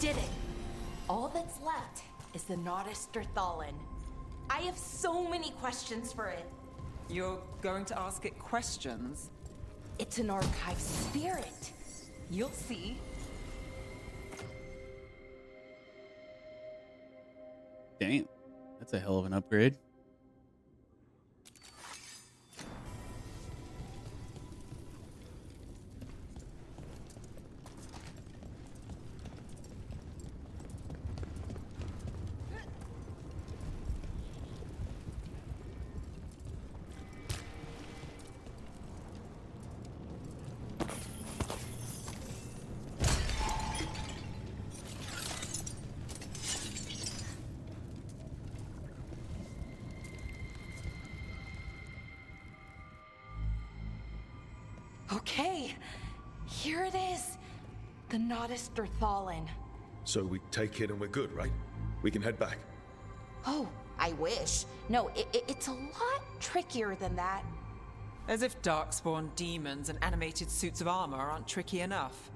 did it. All that's left is the Nodus Thallen. I have so many questions for it. You're going to ask it questions? It's an archive spirit. You'll see. Damn, that's a hell of an upgrade. Okay, here it is. The Nodus Thallen. So we take it and we're good, right? We can head back. Oh, I wish. No, it's a lot trickier than that. As if darkspawn demons and animated suits of armor aren't tricky enough.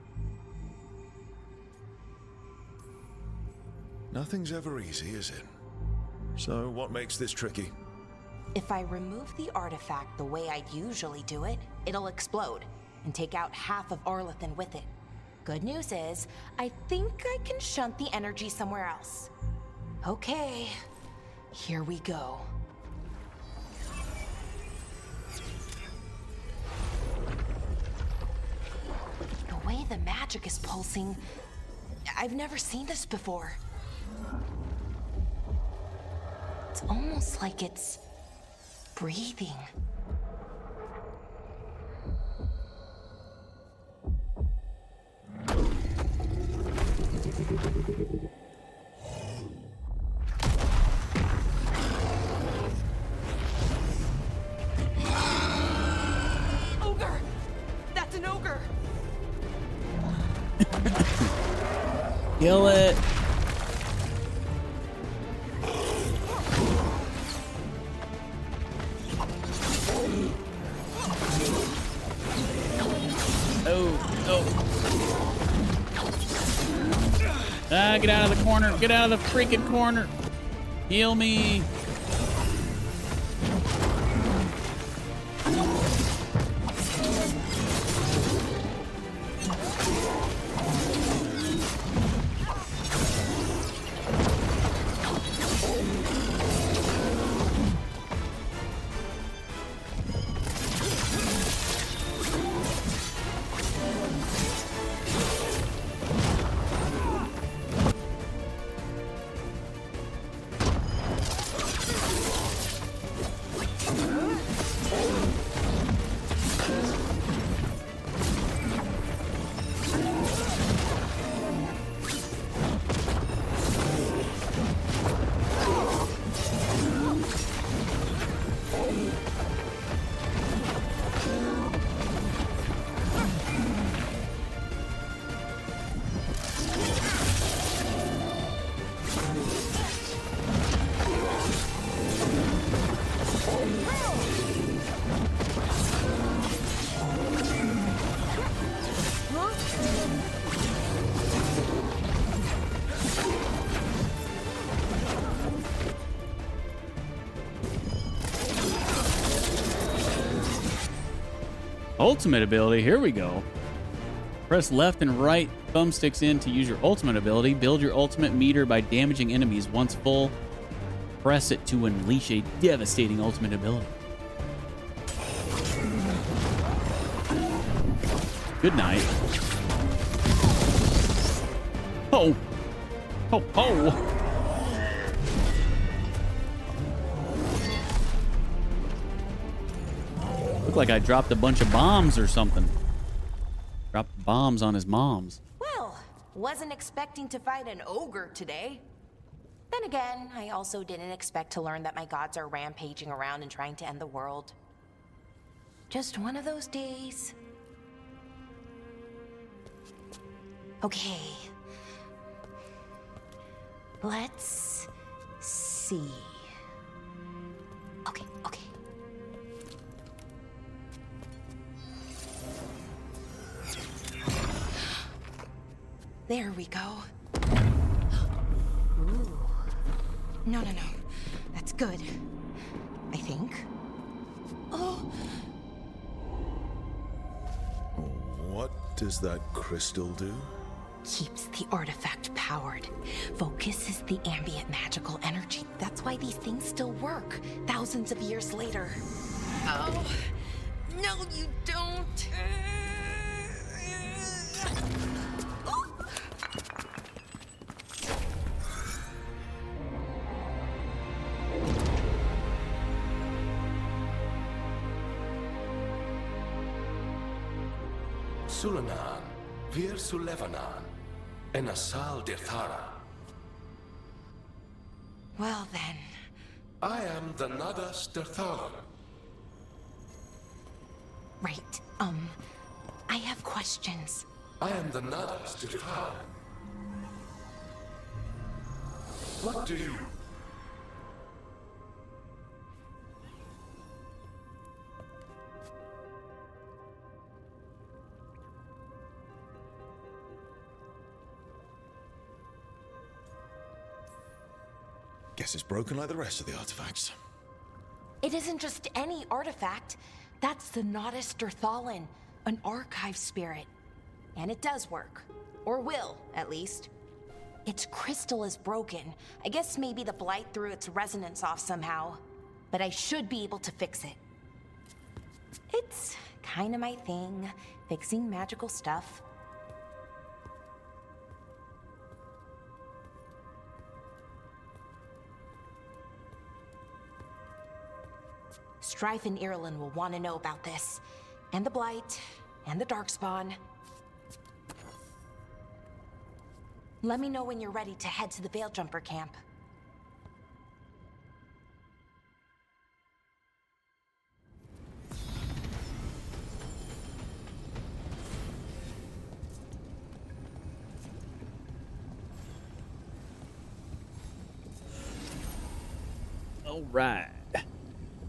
Nothing's ever easy, is it? So what makes this tricky? If I remove the artifact the way I'd usually do it, it'll explode and take out half of Arlethan with it. Good news is, I think I can shunt the energy somewhere else. Okay, here we go. The way the magic is pulsing, I've never seen this before. It's almost like it's breathing. Ogre! That's an ogre! Kill it! Ah, get out of the corner. Get out of the freaking corner. Heal me. Ultimate ability, here we go. Press left and right thumbsticks in to use your ultimate ability. Build your ultimate meter by damaging enemies. Once full, press it to unleash a devastating ultimate ability. Good night. Oh. Oh, oh. Looked like I dropped a bunch of bombs or something. Dropped bombs on his moms. Well, wasn't expecting to fight an ogre today. Then again, I also didn't expect to learn that my gods are rampaging around and trying to end the world. Just one of those days. Okay. Let's see. Okay. There we go. No. That's good. I think. Oh. What does that crystal do? Keeps the artifact powered. Focuses the ambient magical energy. That's why these things still work, thousands of years later. Oh. No, you don't. Sulanan, Vir Sulevanan, and Asal Dirthara. Well then. I am the Nadas Dirthara. Right. I have questions. I am the Nadas Dirthara. What do you... Guess it's broken like the rest of the artifacts. It isn't just any artifact. That's the Nadas Dirthalan, an archive spirit. And it does work. Or will, at least. Its crystal is broken. I guess maybe the blight threw its resonance off somehow. But I should be able to fix it. It's kind of my thing, fixing magical stuff. Strife and Irulan will want to know about this. And the Blight, and the Darkspawn. Let me know when you're ready to head to the Veil Jumper camp. All right.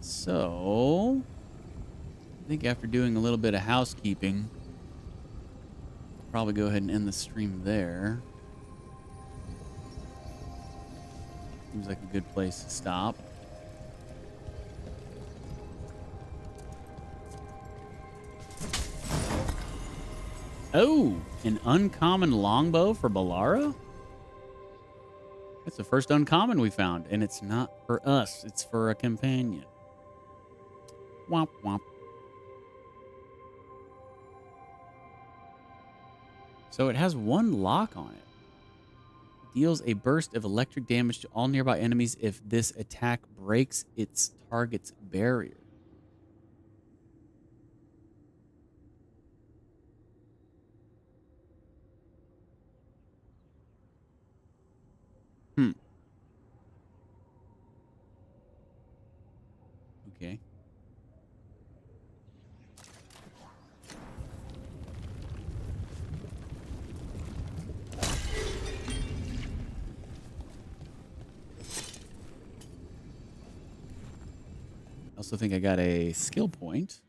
So, I think after doing a little bit of housekeeping, probably go ahead and end the stream there. Seems like a good place to stop. Oh, an uncommon longbow for Balara? That's the first uncommon we found, and it's not for us. It's for a companion. Womp womp. So it has one lock on it. Deals a burst of electric damage to all nearby enemies if this attack breaks its target's barrier. Okay. I also think I got a skill point.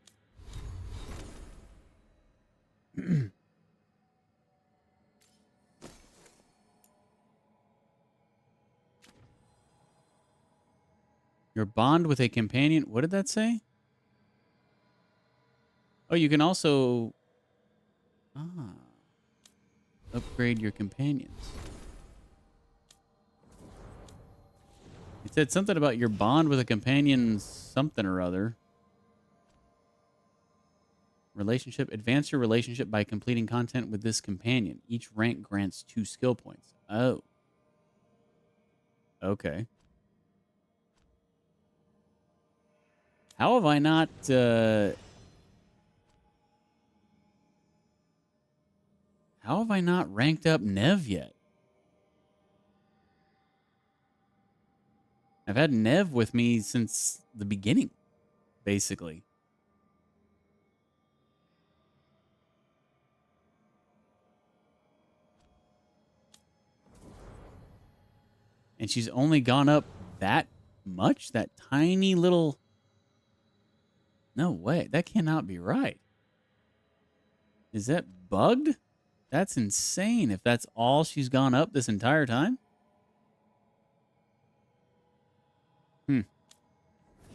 Your bond with a companion. What did that say? Oh, you can also upgrade your companions. It said something about your bond with a companion, something or other. Relationship. Advance your relationship by completing content with this companion. Each rank grants 2 skill points. Oh. Okay. How have I not... How have I not ranked up Nev yet? I've had Nev with me since the beginning, basically. And she's only gone up that much? That tiny little... No way. That cannot be right. Is that bugged? That's insane if that's all she's gone up this entire time.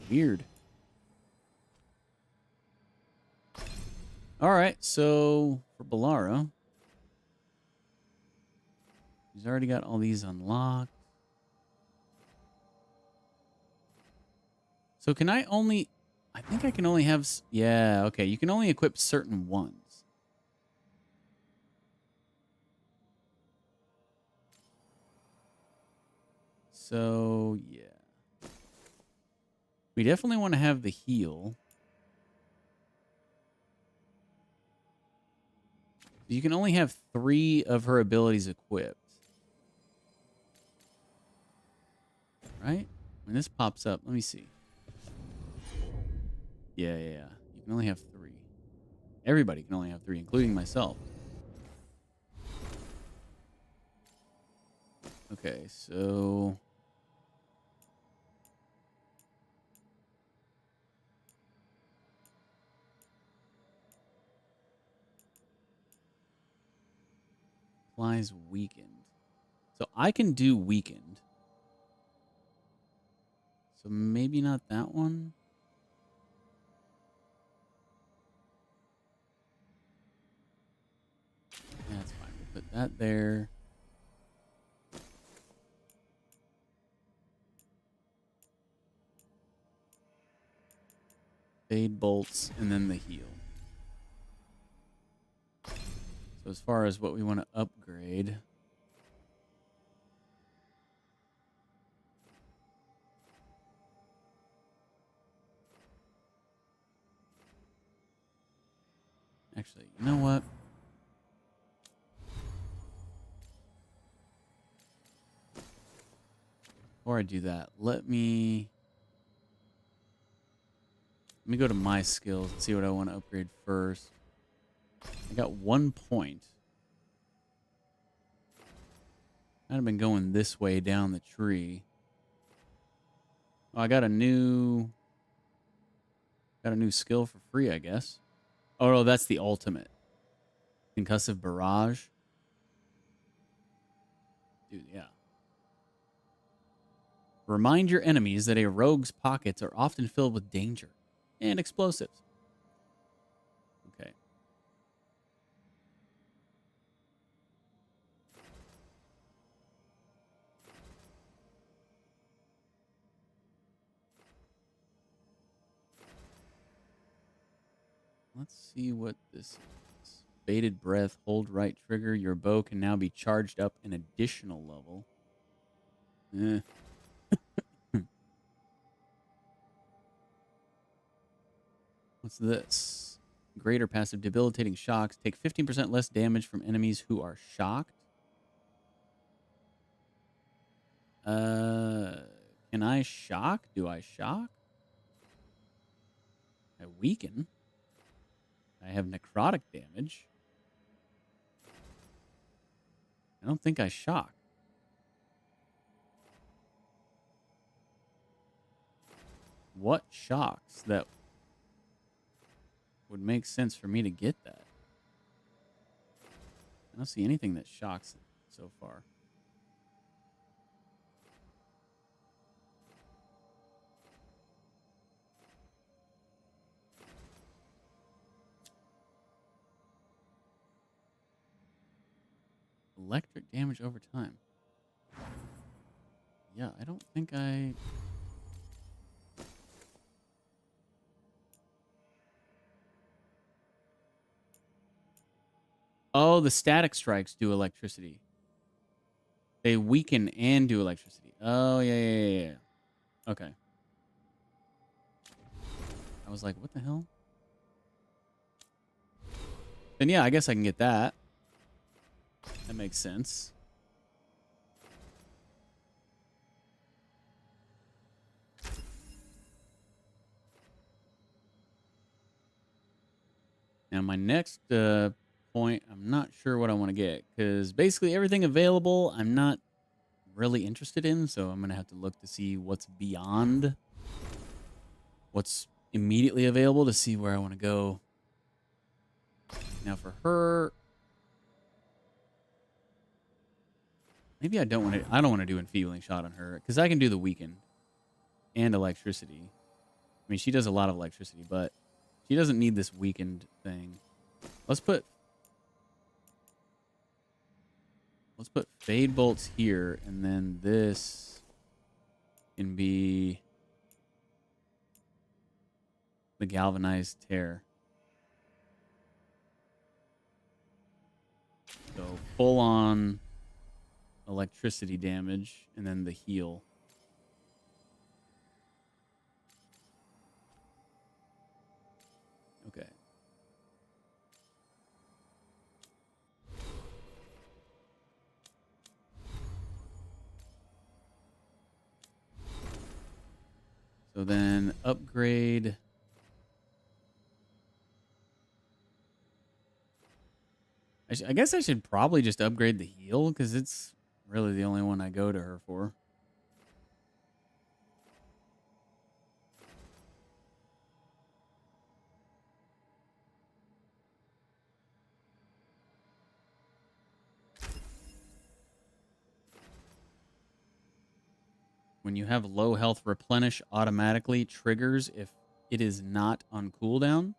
Weird. All right, so for Balara, he's already got all these unlocked. So can I only... I think I can only have... Yeah, okay. You can only equip certain ones. So, yeah. We definitely want to have the heal. You can only have 3 of her abilities equipped. Right? When this pops up, let me see. Yeah. You can only have 3. Everybody can only have 3, including myself. Okay, so... Applies weakened. So I can do weakened. So maybe not that one. Yeah, that's fine. We'll put that there. Fade bolts, and then the heal. So as far as what we want to upgrade... Actually, you know what? Before I do that, let me go to my skills and see what I want to upgrade first. I got 1 point. I'd have been going this way down the tree. Oh, I got a new skill for free, I guess. Oh no, that's the ultimate. Concussive barrage. Dude, yeah. Remind your enemies that a rogue's pockets are often filled with danger and explosives. Okay. Let's see what this is. Bated breath, hold right trigger. Your bow can now be charged up an additional level. What's this? Greater passive debilitating shocks. Take 15% less damage from enemies who are shocked. Can I shock? Do I shock? I weaken. I have necrotic damage. I don't think I shock. What shocks that would make sense for me to get that? I don't see anything that shocks so far. Electric damage over time. Yeah, I don't think I... Oh, the static strikes do electricity. They weaken and do electricity. Oh, yeah. Okay. I was like, what the hell? Then yeah, I guess I can get that. That makes sense. Now my next point, I'm not sure what I want to get, because basically everything available I'm not really interested in, so I'm going to have to look to see what's beyond what's immediately available to see where I want to go. Now for her, maybe I don't want to do enfeebling shot on her, because I can do the weaken and electricity. mean, she does a lot of electricity, but she doesn't need this weakened thing. Let's put fade bolts here, and then this can be the galvanized tear. So full on electricity damage, and then the heal. Okay. So then upgrade. I guess I should probably just upgrade the heal because it's really the only one I go to her for. When you have low health, replenish automatically triggers if it is not on cooldown.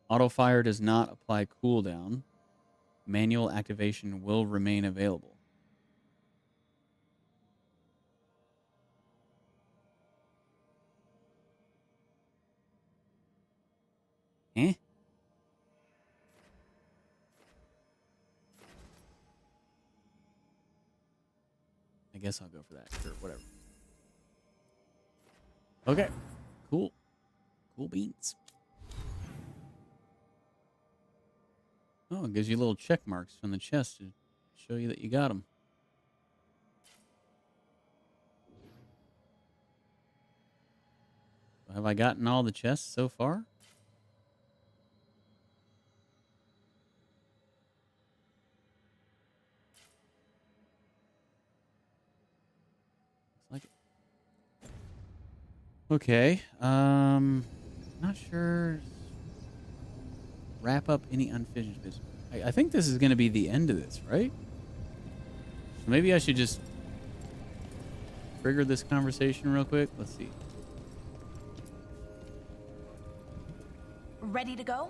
Auto fire does not apply cooldown. Manual activation will remain available. Eh? I guess I'll go for that. Sure, whatever. Okay. Cool. Cool beans. Oh, it gives you little check marks from the chest to show you that you got them. Have I gotten all the chests so far? Looks like it. Okay. Not sure. Wrap up any unfinished business. I think this is going to be the end of this, right? So maybe I should just trigger this conversation real quick. Let's see. Ready to go?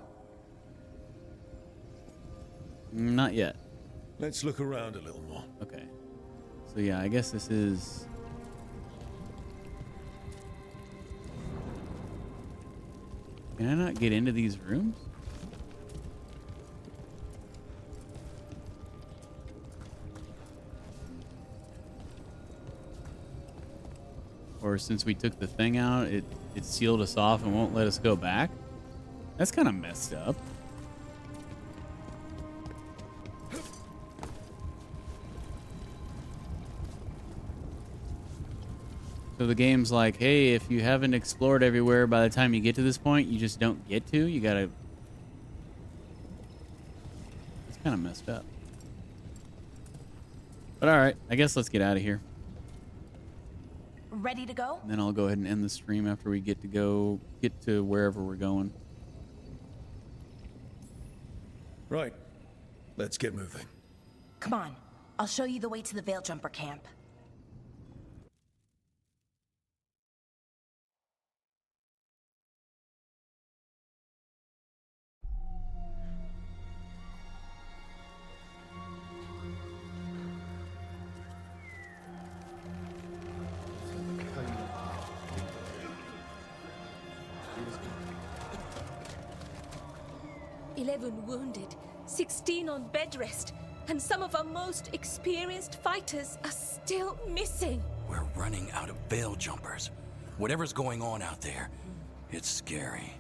Not yet. Let's look around a little more. Okay. So yeah, I guess this is... Can I not get into these rooms? Or since we took the thing out, it sealed us off and won't let us go back? That's kind of messed up. So the game's like, hey, if you haven't explored everywhere by the time you get to this point, you just don't get to. You gotta... It's kind of messed up. But alright, I guess let's get out of here. Ready to go? And then I'll go ahead and end the stream after we get to wherever we're going. Right. Let's get moving. Come on. I'll show you the way to the Veil Jumper camp. Wounded, 16 on bed rest, and some of our most experienced fighters are still missing. We're running out of Veil Jumpers. Whatever's going on out there, it's scary.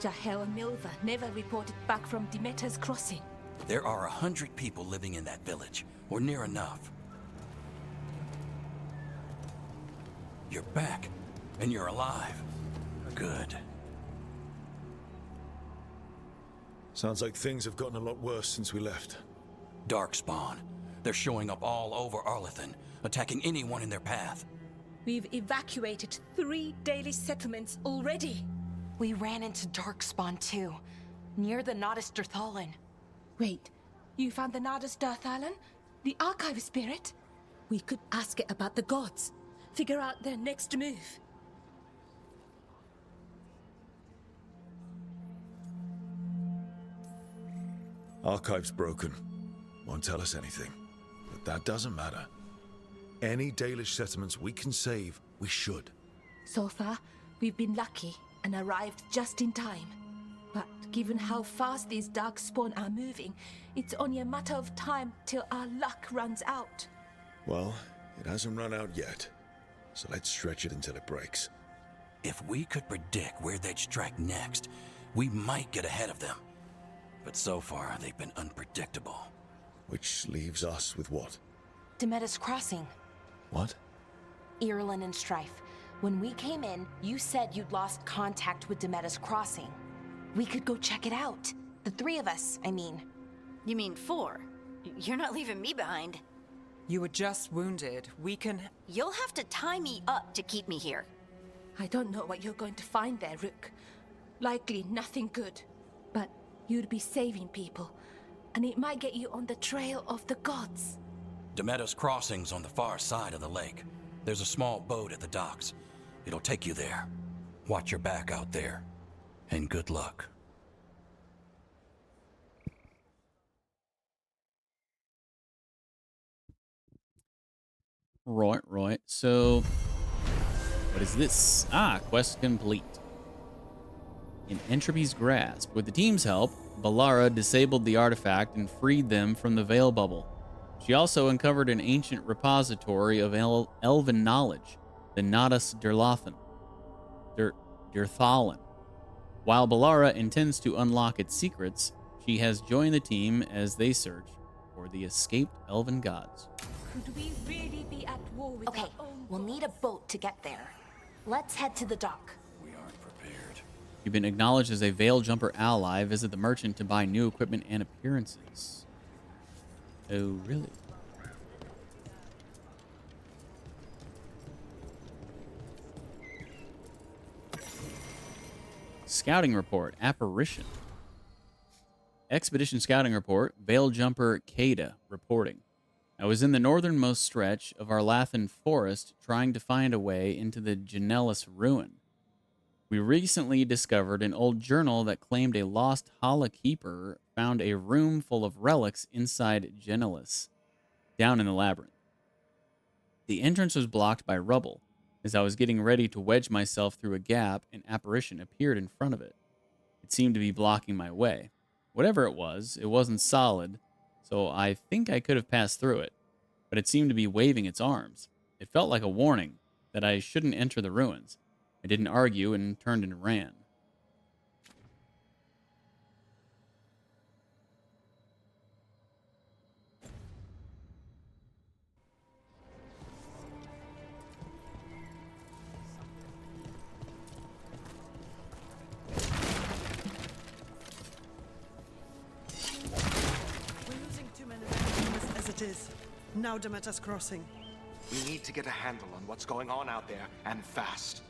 Jahel and Milva never reported back from Demeter's crossing. There are 100 people living in that village, or near enough. You're back, and you're alive. Good. Sounds like things have gotten a lot worse since we left. Darkspawn. They're showing up all over Arlethan, attacking anyone in their path. We've evacuated 3 daily settlements already. We ran into Darkspawn too, near the Nodus Dirthalin. Wait, you found the Nodus Dirthalin? The archive spirit? We could ask it about the gods. Figure out their next move. Archive's broken. Won't tell us anything. But that doesn't matter. Any Dalish settlements we can save, we should. So far, we've been lucky and arrived just in time. But given how fast these Darkspawn are moving, it's only a matter of time till our luck runs out. Well, it hasn't run out yet. So let's stretch it until it breaks. If we could predict where they'd strike next, we might get ahead of them. But so far, they've been unpredictable. Which leaves us with what? Demetus Crossing. What? Irlin and Strife. When we came in, you said you'd lost contact with Demetus Crossing. We could go check it out. The 3 of us, I mean. You mean 4? You're not leaving me behind. You were just wounded. We can... You'll have to tie me up to keep me here. I don't know what you're going to find there, Rook. Likely nothing good. But you'd be saving people, and it might get you on the trail of the gods. Demetus Crossing's on the far side of the lake. There's a small boat at the docks. It'll take you there. Watch your back out there. And good luck. Right. So, what is this? Ah, quest complete. In Entropy's grasp. With the team's help, Balara disabled the artifact and freed them from the Veil Bubble. She also uncovered an ancient repository of elven knowledge, the Nodus Dirthalin. While Balara intends to unlock its secrets, she has joined the team as they search for the escaped elven gods. Could we really be at war with Okay, our own we'll need a boat to get there. Let's head to the dock. We aren't prepared. You've been acknowledged as a Veil Jumper ally. Visit the merchant to buy new equipment and appearances. Oh, really? Scouting report. Apparition. Expedition scouting report. Veil Jumper Kada reporting. I was in the northernmost stretch of Arlathan Forest trying to find a way into the Janellus ruin. We recently discovered an old journal that claimed a lost Hala keeper found a room full of relics inside Janellus, down in the labyrinth. The entrance was blocked by rubble. As I was getting ready to wedge myself through a gap, an apparition appeared in front of it. It seemed to be blocking my way. Whatever it wasn't solid, so I think I could have passed through it, but it seemed to be waving its arms. It felt like a warning that I shouldn't enter the ruins. I didn't argue and turned and ran. As it is. Now Demetus Crossing. We need to get a handle on what's going on out there, and fast.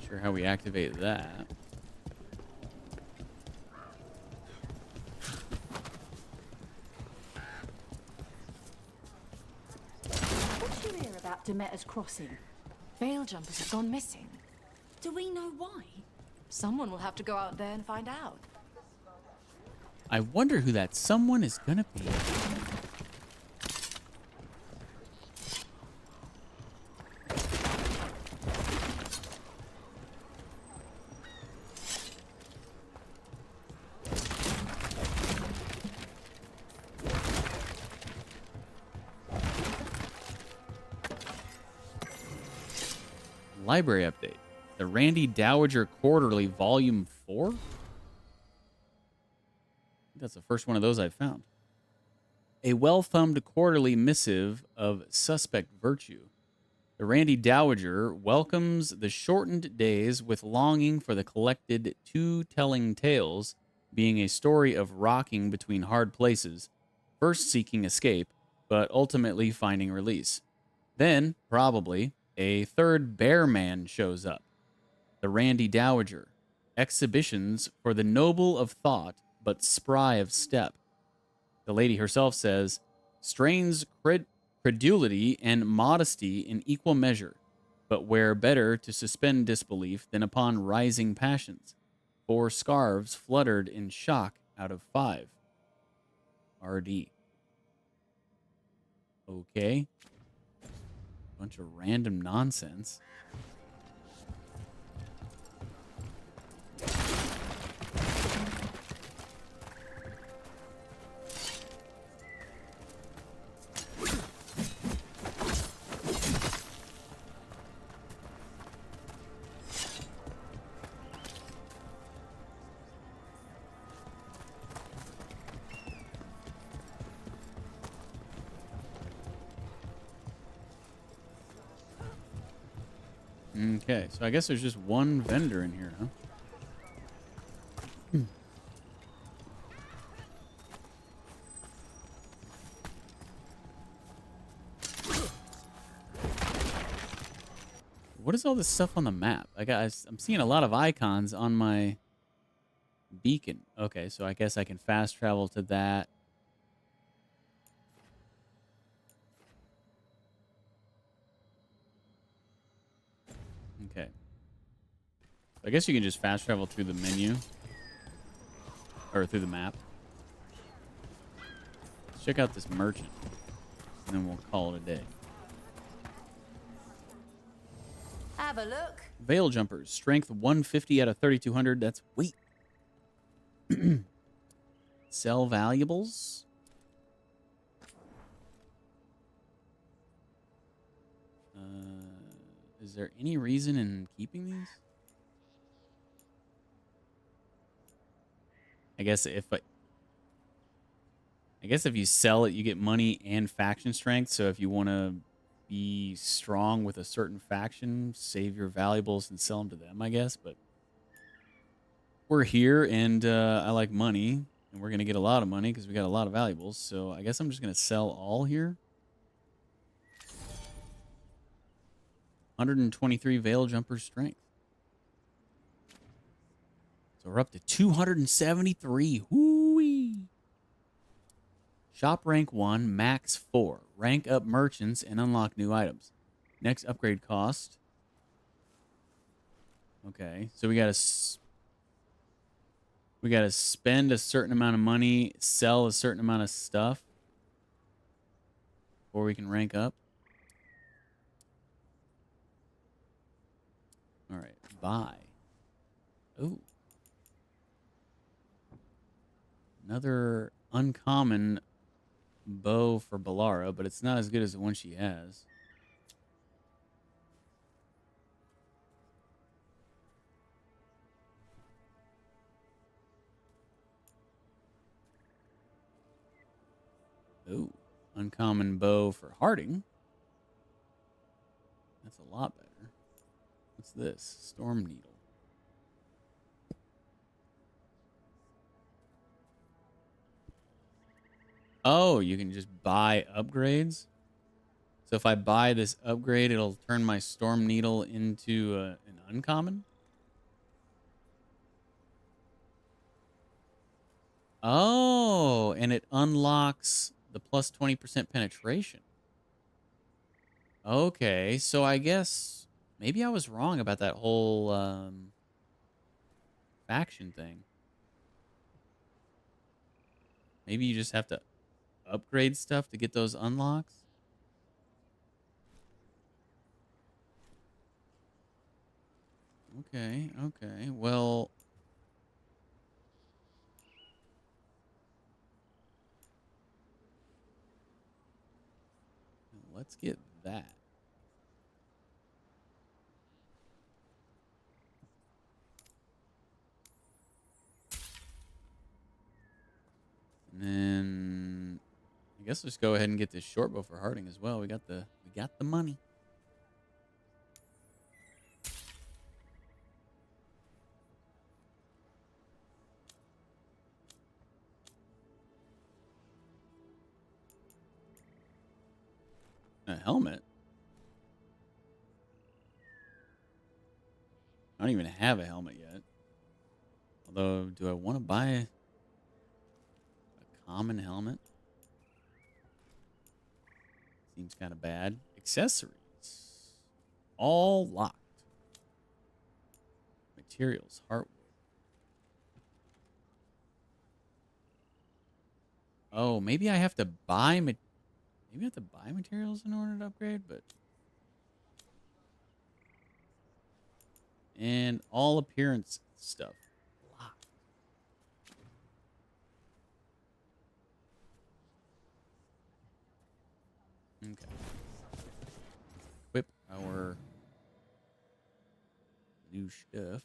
Sure how we activate that. What's you hear about Demetus Crossing? Veil Jumpers have gone missing. Do we know why? Someone will have to go out there and find out. I wonder who that someone is gonna be. Library update. The Randy Dowager Quarterly, Volume 4? that's the first one of those I've found. A well-thumbed quarterly missive of suspect virtue. The Randy Dowager welcomes the shortened days with longing for the collected two telling tales, being a story of rocking between hard places, first seeking escape, but ultimately finding release. Then, probably, a third bear man shows up. The Randy Dowager. Exhibitions for the noble of thought, but spry of step. The lady herself says, strains credulity and modesty in equal measure, but where better to suspend disbelief than upon rising passions. 4 scarves fluttered in shock out of 5. RD. Okay. Bunch of random nonsense. Okay, so I guess there's just one vendor in here, huh? What is all this stuff on the map? I'm seeing a lot of icons on my beacon. Okay, so I guess I can fast travel to that. Okay. I guess you can just fast travel through the menu. Or through the map. Let's check out this merchant. And then we'll call it a day. Have a look. Veil jumpers. Strength 150 out of 3,200. That's weight. Sell valuables. Is there any reason in keeping these? I guess if you sell it, you get money and faction strength. So if you want to be strong with a certain faction, save your valuables and sell them to them, I guess. But we're here, and I like money, and we're going to get a lot of money because we got a lot of valuables. So I guess I'm just going to sell all here. 123 Veil Jumper strength. So we're up to 273. Whoo-wee. Shop rank 1, max 4. Rank up merchants and unlock new items. Next upgrade cost. Okay, so we gotta spend a certain amount of money, sell a certain amount of stuff before we can rank up. All right, buy. Ooh. Another uncommon bow for Balara, but it's not as good as the one she has. Ooh, uncommon bow for Harding. That's a lot better. What's this? Storm Needle. Oh, you can just buy upgrades? So if I buy this upgrade, it'll turn my Storm Needle into an uncommon? Oh, and it unlocks the plus 20% penetration. Okay, so I guess maybe I was wrong about that whole faction thing. Maybe you just have to upgrade stuff to get those unlocks. Okay, okay. Well, let's get that. I guess let's go ahead and get this short bow for Harding as well. We got the money. A helmet. I don't even have a helmet yet. Although, do I want to buy a common helmet? Seems kind of bad. Accessories. All locked. Materials. Heartwood. Oh, maybe I have to buy materials in order to upgrade, but... And all appearance stuff. Locked. Okay. Equip our new stuff.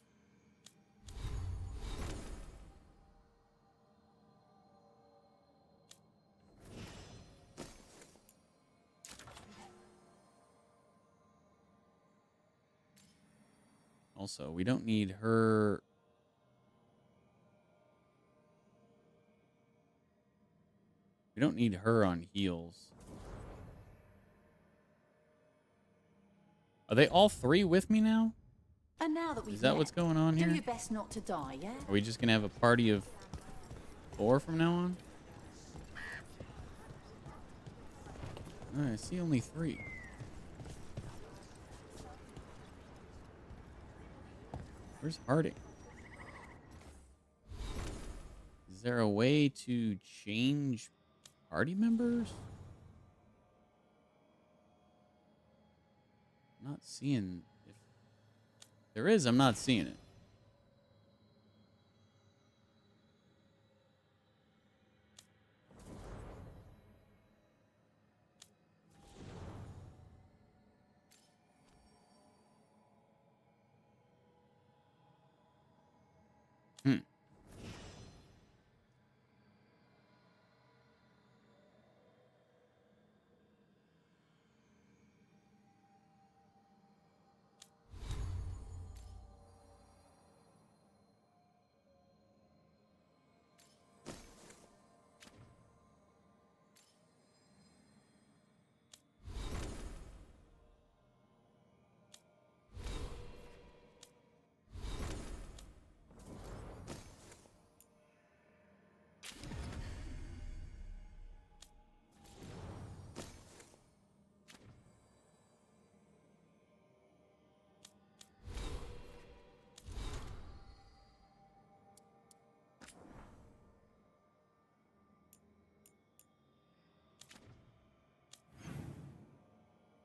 Also, we don't need her. We don't need her on heals. Are they all three with me now? And now that we've Is that met, what's going on do here? your best not to die, yeah? Are we just gonna have a party of 4 from now on? I see only 3. Where's Harding? Is there a way to change party members? I'm not seeing. If there is, I'm not seeing it.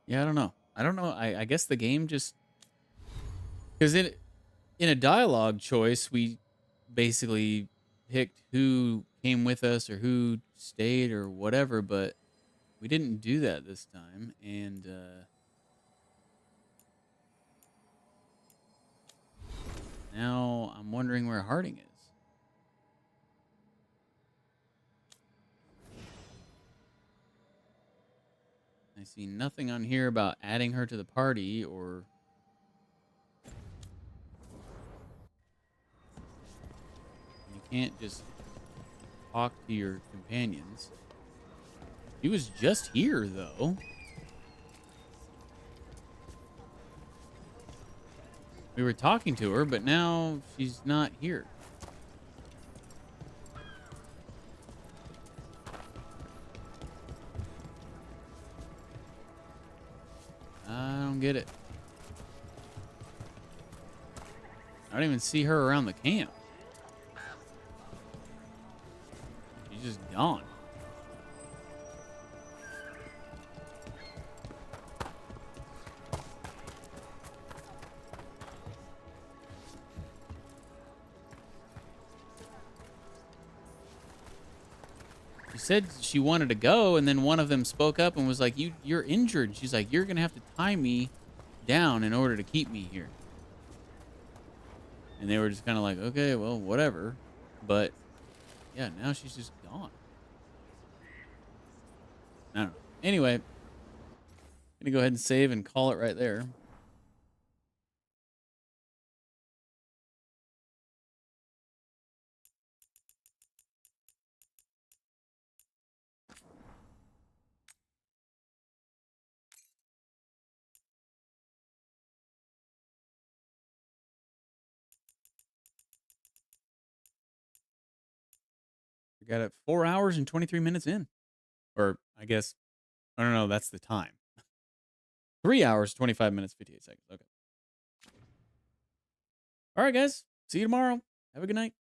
Yeah, I don't know. I guess the game just... Because in a dialogue choice, we basically picked who came with us or who stayed or whatever, but we didn't do that this time. And now I'm wondering where Harding is. I see nothing on here about adding her to the party or... You can't just talk to your companions. She was just here, though. We were talking to her, but now she's not here. I don't get it. I don't even see her around the camp. She's just gone. She said she wanted to go, and then one of them spoke up and was like, you're injured. She's like, you're going to have to tie me down in order to keep me here. And they were just kind of like, okay, well, whatever. But, yeah, now she's just gone. I don't know. Anyway, I'm gonna go ahead and save and call it right there. We got it 4 hours and 23 minutes in. Or I guess, I don't know, that's the time. 3 hours, 25 minutes, 58 seconds. Okay. All right, guys. See you tomorrow. Have a good night.